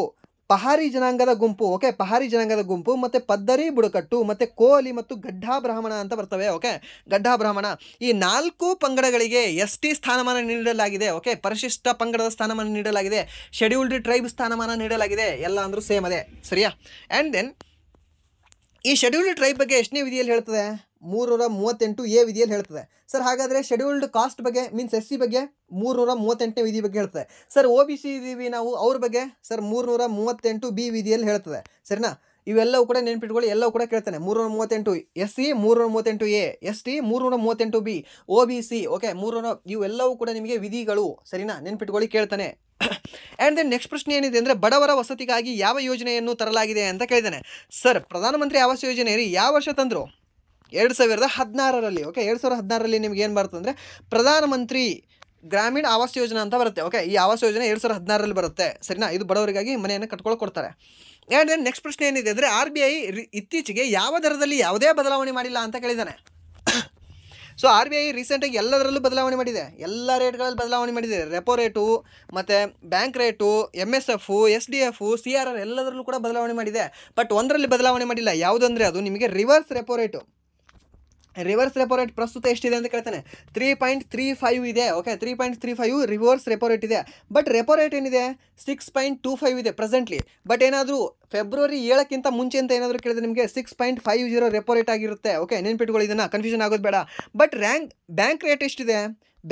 ಪಹಾರಿ ಜನಾಂಗದ ಗುಂಪು. ಓಕೆ, ಪಹಾರಿ ಜನಾಂಗದ ಗುಂಪು, ಮತ್ತು ಪದ್ದರಿ ಬುಡಕಟ್ಟು, ಮತ್ತು ಕೋಲಿ ಮತ್ತು ಗಡ್ಡಾ ಬ್ರಾಹ್ಮಣ ಅಂತ ಬರ್ತವೆ. ಓಕೆ, ಗಡ್ಡಾ ಬ್ರಾಹ್ಮಣ, ಈ 4 ಪಂಗಡಗಳಿಗೆ ST ಸ್ಥಾನಮಾನ ನೀಡಲಾಗಿದೆ. ಓಕೆ, ಪರಿಶಿಷ್ಟ ಪಂಗಡದ ಸ್ಥಾನಮಾನ ನೀಡಲಾಗಿದೆ. ಶೆಡ್ಯೂಲ್ಡ್ ಟ್ರೈಬ್ ಸ್ಥಾನಮಾನ ನೀಡಲಾಗಿದೆ. ಎಲ್ಲ ಅಂದರೂ ಸೇಮ್ ಅದೇ, ಸರಿಯಾ? ಆ್ಯಂಡ್ ದೆನ್ ಈ ಶೆಡ್ಯೂಲ್ಡ್ ಟ್ರೈಬ್ ಬಗ್ಗೆ ಎಷ್ಟನೇ ವಿಧಿಯಲ್ಲಿ ಹೇಳ್ತದೆ? 338A ವಿಧಿಯಲ್ಲಿ ಹೇಳ್ತದೆ. ಸರ್ ಹಾಗಾದರೆ ಶೆಡ್ಯೂಲ್ಡ್ ಕಾಸ್ಟ್ ಬಗ್ಗೆ, ಮೀನ್ಸ್ SC ಬಗ್ಗೆ 338ನೇ ವಿಧಿ ಬಗ್ಗೆ ಹೇಳ್ತದೆ. ಸರ್ OBC ಇದೀವಿ ನಾವು, ಅವ್ರ ಬಗ್ಗೆ ಸರ್ 338B ವಿಧಿಯಲ್ಲಿ ಹೇಳ್ತದೆ, ಸರಿನಾ? ಇವೆಲ್ಲವೂ ಕೂಡ ನೆನ್ಪಿಟ್ಕೊಳ್ಳಿ, ಎಲ್ಲವೂ ಕೂಡ ಕೇಳ್ತಾನೆ. 338 SC, 338A, ST, 338B, OBC. Okay, ಇವೆಲ್ಲವೂ ಕೂಡ ನಿಮಗೆ ವಿಧಿಗಳು, ಸರಿನಾ? ನೆನ್ಪಿಟ್ಕೊಳ್ಳಿ, ಕೇಳ್ತಾನೆ. ಆ್ಯಂಡ್ ದೆನ್ ನೆಕ್ಸ್ಟ್ ಪ್ರಶ್ನೆ ಏನಿದೆ ಅಂದರೆ ಬಡವರ ವಸತಿಗಾಗಿ ಯಾವ ಯೋಜನೆಯನ್ನು ತರಲಾಗಿದೆ ಅಂತ ಕೇಳಿದ್ದಾನೆ. ಸರ್ ಪ್ರಧಾನಮಂತ್ರಿ ಆವಾಸ್ ಯೋಜನೆ ಯಾವ ವರ್ಷ ತಂದರು? 2016ರಲ್ಲಿ. ಓಕೆ, 2016ರಲ್ಲಿ ನಿಮ್ಗೆ ಏನು ಬರುತ್ತೆ ಅಂದರೆ ಪ್ರಧಾನಮಂತ್ರಿ ಗ್ರಾಮೀಣ ಆವಾಸ್ ಯೋಜನಾ ಅಂತ ಬರುತ್ತೆ. ಓಕೆ, ಈ ಆವಾಸ್ ಯೋಜನೆ 2016ರಲ್ಲಿ ಬರುತ್ತೆ, ಸರಿನಾ? ಇದು ಬಡವರಿಗಾಗಿ ಮನೆಯನ್ನು ಕೊಡ್ತಾರೆ. ಆ್ಯಂಡ್ ದೆನ್ ನೆಕ್ಸ್ಟ್ ಪ್ರಶ್ನೆ ಏನಿದೆ ಅಂದರೆ RBI ಇತ್ತೀಚೆಗೆ ಯಾವ ದರದಲ್ಲಿ ಯಾವುದೇ ಬದಲಾವಣೆ ಮಾಡಿಲ್ಲ ಅಂತ ಕೇಳಿದ್ದಾನೆ. ಸೊ ಆರ್ ಬಿ ಐ ರೀಸೆಂಟಾಗಿ ಎಲ್ಲದರಲ್ಲೂ ಬದಲಾವಣೆ ಮಾಡಿದೆ, ಎಲ್ಲ ರೇಟ್ಗಳಲ್ಲಿ ಬದಲಾವಣೆ ಮಾಡಿದೆ. ರೆಪೋ ರೇಟು ಮತ್ತು bank rate, MSF, SDF, CRR ಎಲ್ಲದರಲ್ಲೂ ಕೂಡ ಬದಲಾವಣೆ ಮಾಡಿದೆ. ಬಟ್ ಒಂದರಲ್ಲಿ ಬದಲಾವಣೆ ಮಾಡಿಲ್ಲ, ಯಾವುದು ಅಂದರೆ ಅದು ನಿಮಗೆ reverse repo rate. Reverse repo rate ಪ್ರಸ್ತುತ ಎಷ್ಟಿದೆ ಅಂತ ಕೇಳ್ತಾನೆ. 3.35 ಇದೆ. ಓಕೆ, 3.35 ರಿವರ್ಸ್ ರೆಪೋ ರೇಟ್ ಇದೆ. ಬಟ್ ರೆಪೋ ರೇಟ್ ಏನಿದೆ 6.25 ಇದೆ ಪ್ರೆಸೆಂಟ್ಲಿ. ಬಟ್ ಏನಾದರೂ ಫೆಬ್ರವರಿ 7ಕ್ಕಿಂತ ಮುಂಚೆ ಅಂತ ಏನಾದರೂ ಕೇಳಿದ್ರೆ ನಿಮಗೆ 6.50 ರೆಪೋ ರೇಟ್ ಆಗಿರುತ್ತೆ. ಓಕೆ, ನೆನ್ಪಿಟ್ಕೊಳ್ಳಿ, ಇದನ್ನು ಕನ್ಫ್ಯೂಷನ್ ಆಗೋದು ಬೇಡ. ಬಟ್ ಬ್ಯಾಂಕ್ ರೇಟ್ ಎಷ್ಟಿದೆ?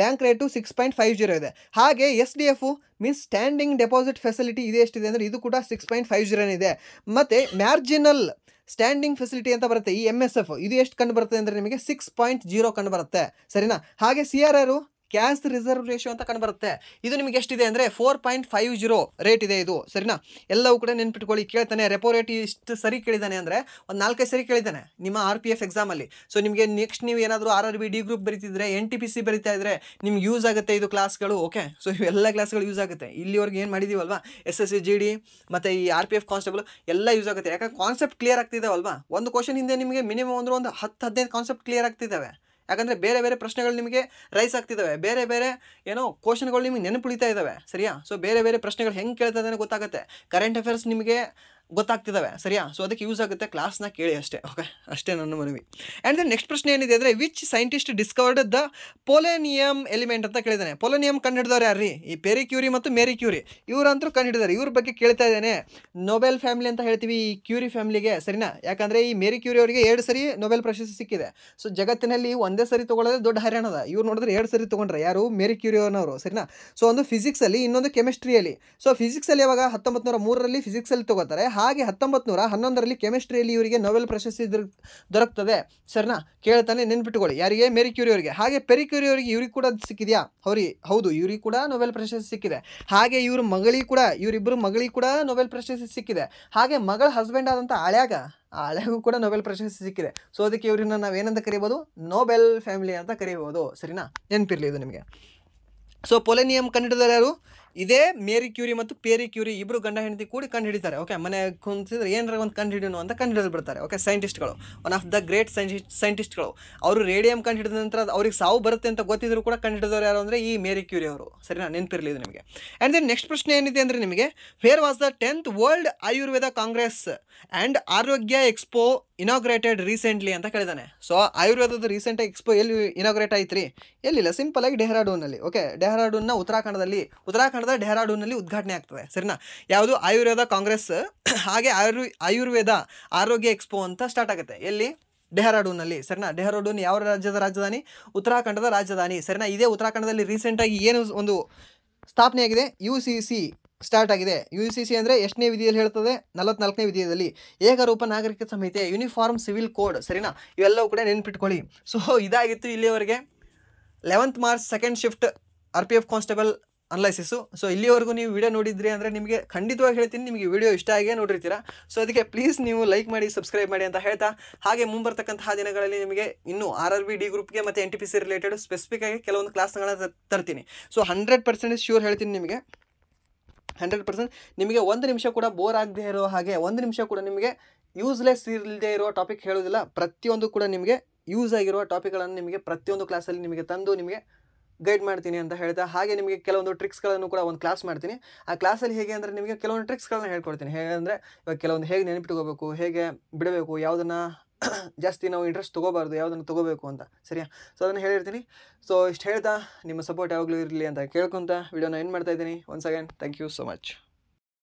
ಬ್ಯಾಂಕ್ ರೇಟು 6.50 ಇದೆ. ಹಾಗೆ SDF means standing deposit facility ಇದೆ ಎಷ್ಟಿದೆ ಅಂದರೆ ಇದು ಕೂಡ 6.50 ಇದೆ. ಮತ್ತು ಮ್ಯಾರ್ಜಿನಲ್ ಸ್ಟ್ಯಾಂಡಿಂಗ್ ಫೆಸಿಲಿಟಿ ಅಂತ ಬರುತ್ತೆ ಈ MSF, ಇದು ಎಷ್ಟು ಕಂಡು ಬರುತ್ತೆ ಅಂದರೆ ನಿಮಗೆ 6.0 ಕಂಡು ಬರುತ್ತೆ. ಸರಿನಾ? ಹಾಗೆ CRR ಕ್ಯಾಶ್ ರಿಸರ್ವ್ ರೇಷಿಯೋ ಅಂತ ಕಂಡು ಬರುತ್ತೆ. ಇದು ನಿಮಗೆ ಎಷ್ಟಿದೆ ಅಂದರೆ 4.50 ರೇಟ್ ಇದೆ ಇದು. ಸರಿನಾ? ಎಲ್ಲವೂ ಕೂಡ ನೆನ್ಪಿಟ್ಕೊಳ್ಳಿ. ಕೇಳ್ತಾನೆ ರೆಪೋ ರೇಟ್ ಇಷ್ಟು ಸರಿ ಕೇಳಿದ್ದಾನೆ ಅಂದರೆ ಒಂದು 4-5 ಸರಿ ಕೇಳಿದ್ದಾನೆ ನಿಮ್ಮ RPF ಎಕ್ಸಾಮಲ್ಲಿ. ಸೊ ನಿಮಗೆ ನೆಕ್ಸ್ಟ್ ನೀವು ಏನಾದರೂ RRB D ಗ್ರೂಪ್ ಬರೀತಿದ್ರೆ, NTPC ಬರೀತಾ ಇದ್ದರೆ ನಿಮ್ಗೆ ಯೂಸ್ ಆಗುತ್ತೆ ಇದು ಕ್ಲಾಸ್ಗಳು. ಓಕೆ, ಸೊ ಇವೆಲ್ಲ ಕ್ಲಾಸ್ಗಳು ಯೂಸ್ ಆಗುತ್ತೆ. ಇಲ್ಲಿವರೆಗೆ ಏನು ಮಾಡಿದ್ದೀವಲ್ವಾ, SSC GD ಮತ್ತು ಈ RPF ಕಾನ್ಸ್ಟೇಬಲ್ ಎಲ್ಲ ಯೂಸ್ ಆಗುತ್ತೆ. ಯಾಕಂದ್ರೆ ಕಾನ್ಸೆಪ್ಟ್ ಕ್ಲಿಯರ್ ಆಗ್ತಿದ್ದಾವಲ್ವಾ. ಒಂದು ಕ್ವಶನ್ ಹಿಂದೆ ನಿಮಗೆ ಮಿನಿಮಮ್ ಅಂದ್ರೆ ಒಂದು 10-15 ಕಾನ್ಸೆಪ್ಟ್ ಕ್ಲಿಯರ್ ಆಗ್ತಿದ್ದಾವೆ. ಯಾಕಂದರೆ ಬೇರೆ ಬೇರೆ ಪ್ರಶ್ನೆಗಳು ನಿಮಗೆ ರೈಸ್ ಆಗ್ತಿದ್ದಾವೆ, ಬೇರೆ ಬೇರೆ ಏನೋ ಕ್ವಶನ್ಗಳು ನಿಮಗೆ ನೆನಪುಳಿತಾ ಇದ್ದಾವೆ. ಸರಿಯಾ? ಸೊ ಬೇರೆ ಬೇರೆ ಪ್ರಶ್ನೆಗಳು ಹೆಂಗೆ ಕೇಳ್ತದೆ ಗೊತ್ತಾಗುತ್ತೆ, ಕರೆಂಟ್ ಅಫೇರ್ಸ್ ನಿಮಗೆ ಗೊತ್ತಾಗ್ತಿದ್ದಾವೆ. ಸರಿಯಾ? ಸೊ ಅದಕ್ಕೆ ಯೂಸ್ ಆಗುತ್ತೆ, ಕ್ಲಾಸ್ನ ಕೇಳಿ ಅಷ್ಟೇ. ಓಕೆ, ಅಷ್ಟೇ ನನ್ನ ಮನವಿ. ಆ್ಯಂಡ್ ದೆನ್ ನೆಕ್ಸ್ಟ್ ಪ್ರಶ್ನೆ ಏನಿದೆ ಅಂದರೆ which scientist discovered the polonium element ಅಂತ ಕೇಳಿದ್ದಾನೆ. ಪೊಲೋನಿಯಂ ಕಂಡುಹಿಡಿದವ್ರು ಯಾರ್ರಿ? ಈ ಪೆರಿ ಕ್ಯೂರಿ ಮತ್ತು ಮೇರಿ ಕ್ಯೂರಿ, ಇವರಂತೂ ಕಂಡುಹಿಡಿದಾರೆ. ಇವ್ರ ಬಗ್ಗೆ ಕೇಳ್ತಾ ಇದ್ದೇನೆ. ನೊಬೆಲ್ ಫ್ಯಾಮಿಲಿ ಅಂತ ಹೇಳ್ತೀವಿ ಈ ಕ್ಯೂರಿ ಫ್ಯಾಮಿಲಿಗೆ. ಸರಿನಾ? ಯಾಕಂದರೆ ಈ ಮೇರಿ ಕ್ಯೂರಿ ಅವರಿಗೆ 2 ಸರಿ ನೊಬೆಲ್ ಪ್ರಶಸ್ತಿ ಸಿಕ್ಕಿದೆ. ಸೊ ಜಗತ್ತಿನಲ್ಲಿ ಒಂದೇ ಸರಿ ತೊಗೊಳ್ಳೋದೇ ದೊಡ್ಡ ಹೈರಾಣದ. ಇವ್ರು ನೋಡಿದ್ರೆ 2 ಸರಿ ತೊಗೊಂಡ್ರೆ ಯಾರು? ಮೇರಿ ಕ್ಯೂರಿ ಅನ್ನೋರು. ಸರಿನಾ? ಸೊ ಒಂದು ಫಿಸಿಕ್ಸಲ್ಲಿ, ಇನ್ನೊಂದು ಕೆಮಿಸ್ಟ್ರಿಯಲ್ಲಿ. ಸೊ ಫಿಸಿಕ್ಸಲ್ಲಿ ಯಾವಾಗ 1903ರಲ್ಲಿ ಫಿಸಿಕ್ಸಲ್ಲಿ ತೊಗೋತಾರೆ. ಹಾಗೆ 1911ರಲ್ಲಿ ಕೆಮಿಸ್ಟ್ರಿಯಲ್ಲಿ ಇವರಿಗೆ ನೊಬೆಲ್ ಪ್ರಶಸ್ತಿ ದೊರಕ್ತದೆ. ಸರಿನಾ? ಕೇಳ್ತಾನೆ, ನೆನ್ಪಿಟ್ಕೊಳ್ಳಿ. ಯಾರಿಗೆ? ಮೇರಿ ಕ್ಯೂರಿ ಅವರಿಗೆ. ಹಾಗೆ ಪೆರಿ ಕ್ಯೂರಿ ಅವರಿಗೆ ಇವ್ರಿಗೆ ಕೂಡ ಸಿಕ್ಕಿದೆಯಾ? ಹೌದು, ಇವ್ರಿಗೆ ಕೂಡ ನೊಬೆಲ್ ಪ್ರಶಸ್ತಿ ಸಿಕ್ಕಿದೆ. ಹಾಗೆ ಇವ್ರ ಮಗಳಿಗೆ ಕೂಡ, ಇವರಿಬ್ಬರು ಮಗಳಿಗೆ ಕೂಡ ನೊಬೆಲ್ ಪ್ರಶಸ್ತಿ ಸಿಕ್ಕಿದೆ. ಹಾಗೆ ಮಗಳ ಹಸ್ಬೆಂಡ್ ಆದಂಥ ಹಳೆಗೂ ಕೂಡ ನೊಬೆಲ್ ಪ್ರಶಸ್ತಿ ಸಿಕ್ಕಿದೆ. ಸೊ ಅದಕ್ಕೆ ಇವ್ರನ್ನ ನಾವೇನಂತ ಕರಿಬೋದು? ನೊಬೆಲ್ ಫ್ಯಾಮಿಲಿ ಅಂತ ಕರಿಬೋದು. ಸರಿನಾ? ನೆನಪಿರಲಿ ಇದು ನಿಮಗೆ. ಸೊ ಪೊಲೋನಿಯಂ ಕಂಡುಹಿಡಿದರೆ ಯಾರು? ಇದೇ ಮೇರಿ ಕ್ಯೂರಿ ಮತ್ತು ಪೇರಿ ಕ್ಯೂರಿ ಇಬ್ಬರು ಗಂಡ ಹೆಂಡತಿ ಕೂಡಿ ಕಂಡು ಹಿಡಿತಾರೆ. ಓಕೆ, ಮನೆ ಕುಂತಿದ್ರೆ ಏನಾರ ಒಂದು ಕಂಡು ಹಿಡಿಯೋನು ಅಂತ ಕಂಡು ಹಿಡಿದು ಬಿಡ್ತಾರೆ. ಓಕೆ, ಸೈಂಟಿಸ್ಟ್ಗಳು, ಒನ್ ಆಫ್ ದ ಗ್ರೇಟ್ ಸೈಂಟಿಸ್ಟ್ಗಳು. ಅವರು ರೇಡಿಯಂ ಕಂಡು ಹಿಡಿದ ನಂತರ ಅವ್ರಿಗೆ ಸಾವು ಬರುತ್ತೆ ಅಂತ ಗೊತ್ತಿದ್ರು ಕೂಡ ಕಂಡು ಹಿಡಿದವರು ಯಾರು ಅಂದರೆ ಈ ಮೇರಿ ಕ್ಯೂರಿ ಅವರು. ಸರಿನಾ? ನೆನಪಿರಲಿ ಇದು ನಿಮಗೆ. ಆ್ಯಂಡ್ ದೆನ್ ನೆಕ್ಸ್ಟ್ ಪ್ರಶ್ನೆ ಏನಿದೆ ಅಂದರೆ ನಿಮಗೆ where was the 10th world Ayurveda Congress and ಆರೋಗ್ಯ ಎಕ್ಸ್ಪೋ ಇನಾಗ್ರೇಟೆಡ್ ರೀಸೆಂಟ್ಲಿ ಅಂತ ಕೇಳಿದಾನೆ. ಸೊ ಆಯುರ್ವೇದದ ರೀಸೆಂಟಾಗಿ ಎಕ್ಸ್ಪೋ ಎಲ್ಲಿ ಇನಾಗ್ರೇಟ್ ಆಯ್ತು ರೀ? ಎಲ್ಲಿಲ್ಲ, ಸಿಂಪಲ್ ಆಗಿ ಡೆಹ್ರಾಡೂನಲ್ಲಿ. ಓಕೆ, ಡೆಹ್ರಾಡೂನ್ನ ಉತ್ತರಾಖಂಡದ ಡೆಹ್ರಾಡೂನಲ್ಲಿ ಉದ್ಘಾಟನೆ ಆಗ್ತದೆ. ಸರಿನಾ? ಯಾವುದು? ಆಯುರ್ವೇದ ಕಾಂಗ್ರೆಸ್ ಹಾಗೆ ಆಯುರ್ವೇದ ಆರೋಗ್ಯ ಎಕ್ಸ್ಪೋ ಅಂತ ಸ್ಟಾರ್ಟ್ ಆಗುತ್ತೆ. ಎಲ್ಲಿ? ಡೆಹ್ರಾಡೂನಲ್ಲಿ. ಸರಿನಾ? ಡೆಹ್ರಾಡೂನ್ ಯಾವ ರಾಜ್ಯದ ರಾಜಧಾನಿ? ಉತ್ತರಾಖಂಡದ ರಾಜಧಾನಿ. ಸರಿನಾ? ಇದೇ ಉತ್ತರಾಖಂಡದಲ್ಲಿ ರೀಸೆಂಟಾಗಿ ಏನು ಒಂದು ಸ್ಥಾಪನೆಯಾಗಿದೆ? UCC ಸ್ಟಾರ್ಟ್ ಆಗಿದೆ. UCC ಅಂದರೆ ಎಷ್ಟನೇ ವಿಧಿಯಲ್ಲಿ ಹೇಳ್ತದೆ? 44ನೇ ವಿಧಿಯಲ್ಲಿ. ಏಕರೂಪ ನಾಗರಿಕ ಸಂಹಿತೆ, ಯೂನಿಫಾರ್ಮ್ ಸಿವಿಲ್ ಕೋಡ್. ಸರಿನಾ? ಇವೆಲ್ಲವೂ ಕೂಡ ನೆನ್ಪಿಟ್ಕೊಳ್ಳಿ. ಸೊ ಇದಾಗಿತ್ತು ಇಲ್ಲಿಯವರೆಗೆ 11th March second shift RPF constable analysis. So ಇಲ್ಲಿವರೆಗೂ ನೀವು ವಿಡಿಯೋ ನೋಡಿದ್ರಿ ಅಂದರೆ ನಿಮಗೆ ಖಂಡಿತವಾಗಿ ಹೇಳ್ತೀನಿ, ನಿಮಗೆ ವಿಡಿಯೋ ಇಷ್ಟ ಆಗಿಯೇ ನೋಡಿರ್ತೀರಾ. ಸೊ ಅದಕ್ಕೆ ಪ್ಲೀಸ್ ನೀವು ಲೈಕ್ ಮಾಡಿ, ಸಬ್ಸ್ಕ್ರೈಬ್ ಮಾಡಿ ಅಂತ ಹೇಳ್ತಾ, ಹಾಗೆ ಮುಂಬರ್ತಕ್ಕಂತಹ ದಿನಗಳಲ್ಲಿ ನಿಮಗೆ ಇನ್ನೂ RRB D ಗ್ರೂಪ್ಗೆ ಮತ್ತು NTPC ರಿಲೇಟೆಡ್ ಸ್ಪೆಸಿಫಿಕ್ ಆಗಿ ಕೆಲವೊಂದು ಕ್ಲಾಸ್ಗಳನ್ನ ತರ್ತೀನಿ. ಸೊ 100% ಶ್ಯೂರ್ ಹೇಳ್ತೀನಿ ನಿಮಗೆ, 100% ನಿಮಗೆ 1 ನಿಮಿಷ ಕೂಡ ಬೋರ್ ಆಗದೆ ಇರೋ ಹಾಗೆ, 1 ನಿಮಿಷ ಕೂಡ ನಿಮಗೆ ಯೂಸ್ಲೆಸ್ ಇಲ್ಲದೆ ಇರೋ ಟಾಪಿಕ್ ಹೇಳೋದಿಲ್ಲ. ಪ್ರತಿಯೊಂದು ಕೂಡ ನಿಮಗೆ ಯೂಸ್ ಆಗಿರುವ ಟಾಪಿಕ್ಗಳನ್ನು ನಿಮಗೆ ಪ್ರತಿಯೊಂದು ಕ್ಲಾಸಲ್ಲಿ ನಿಮಗೆ ತಂದು ನಿಮಗೆ ಗೈಡ್ ಮಾಡ್ತೀನಿ ಅಂತ ಹೇಳ್ತಾ, ಹಾಗೆ ನಿಮಗೆ ಕೆಲವೊಂದು ಟ್ರಿಕ್ಸ್ಗಳನ್ನು ಕೂಡ ಒಂದು ಕ್ಲಾಸ್ ಮಾಡ್ತೀನಿ. ಆ ಕ್ಲಾಸಲ್ಲಿ ಹೇಗೆ ಅಂದರೆ ನಿಮಗೆ ಕೆಲವೊಂದು ಟ್ರಿಕ್ಸ್ಗಳನ್ನ ಹೇಳ್ಕೊಡ್ತೀನಿ. ಹೇಗೆ ಅಂದರೆ ಇವಾಗ ಕೆಲವೊಂದು ಹೇಗೆ ನೆನಪಿಟ್ಕೋಬೇಕು, ಹೇಗೆ ಬಿಡಬೇಕು, ಯಾವುದನ್ನು ಜಾಸ್ತಿ ನಾವು ಇಂಟ್ರೆಸ್ಟ್ ತೊಗೋಬಾರ್ದು, ಯಾವುದನ್ನು ತೊಗೋಬೇಕು ಅಂತ. ಸರಿಯಾ? ಸೊ ಅದನ್ನು ಹೇಳಿರ್ತೀನಿ. ಸೊ ಇಷ್ಟು ಹೇಳ್ತಾ ನಿಮ್ಮ ಸಪೋರ್ಟ್ ಯಾವಾಗಲೂ ಇರಲಿ ಅಂತ ಕೇಳ್ಕೊತ ವಿಡಿಯೋನ ಎಂಡ್ ಮಾಡ್ತಾ ಇದ್ದೀನಿ. Once again thank you so much.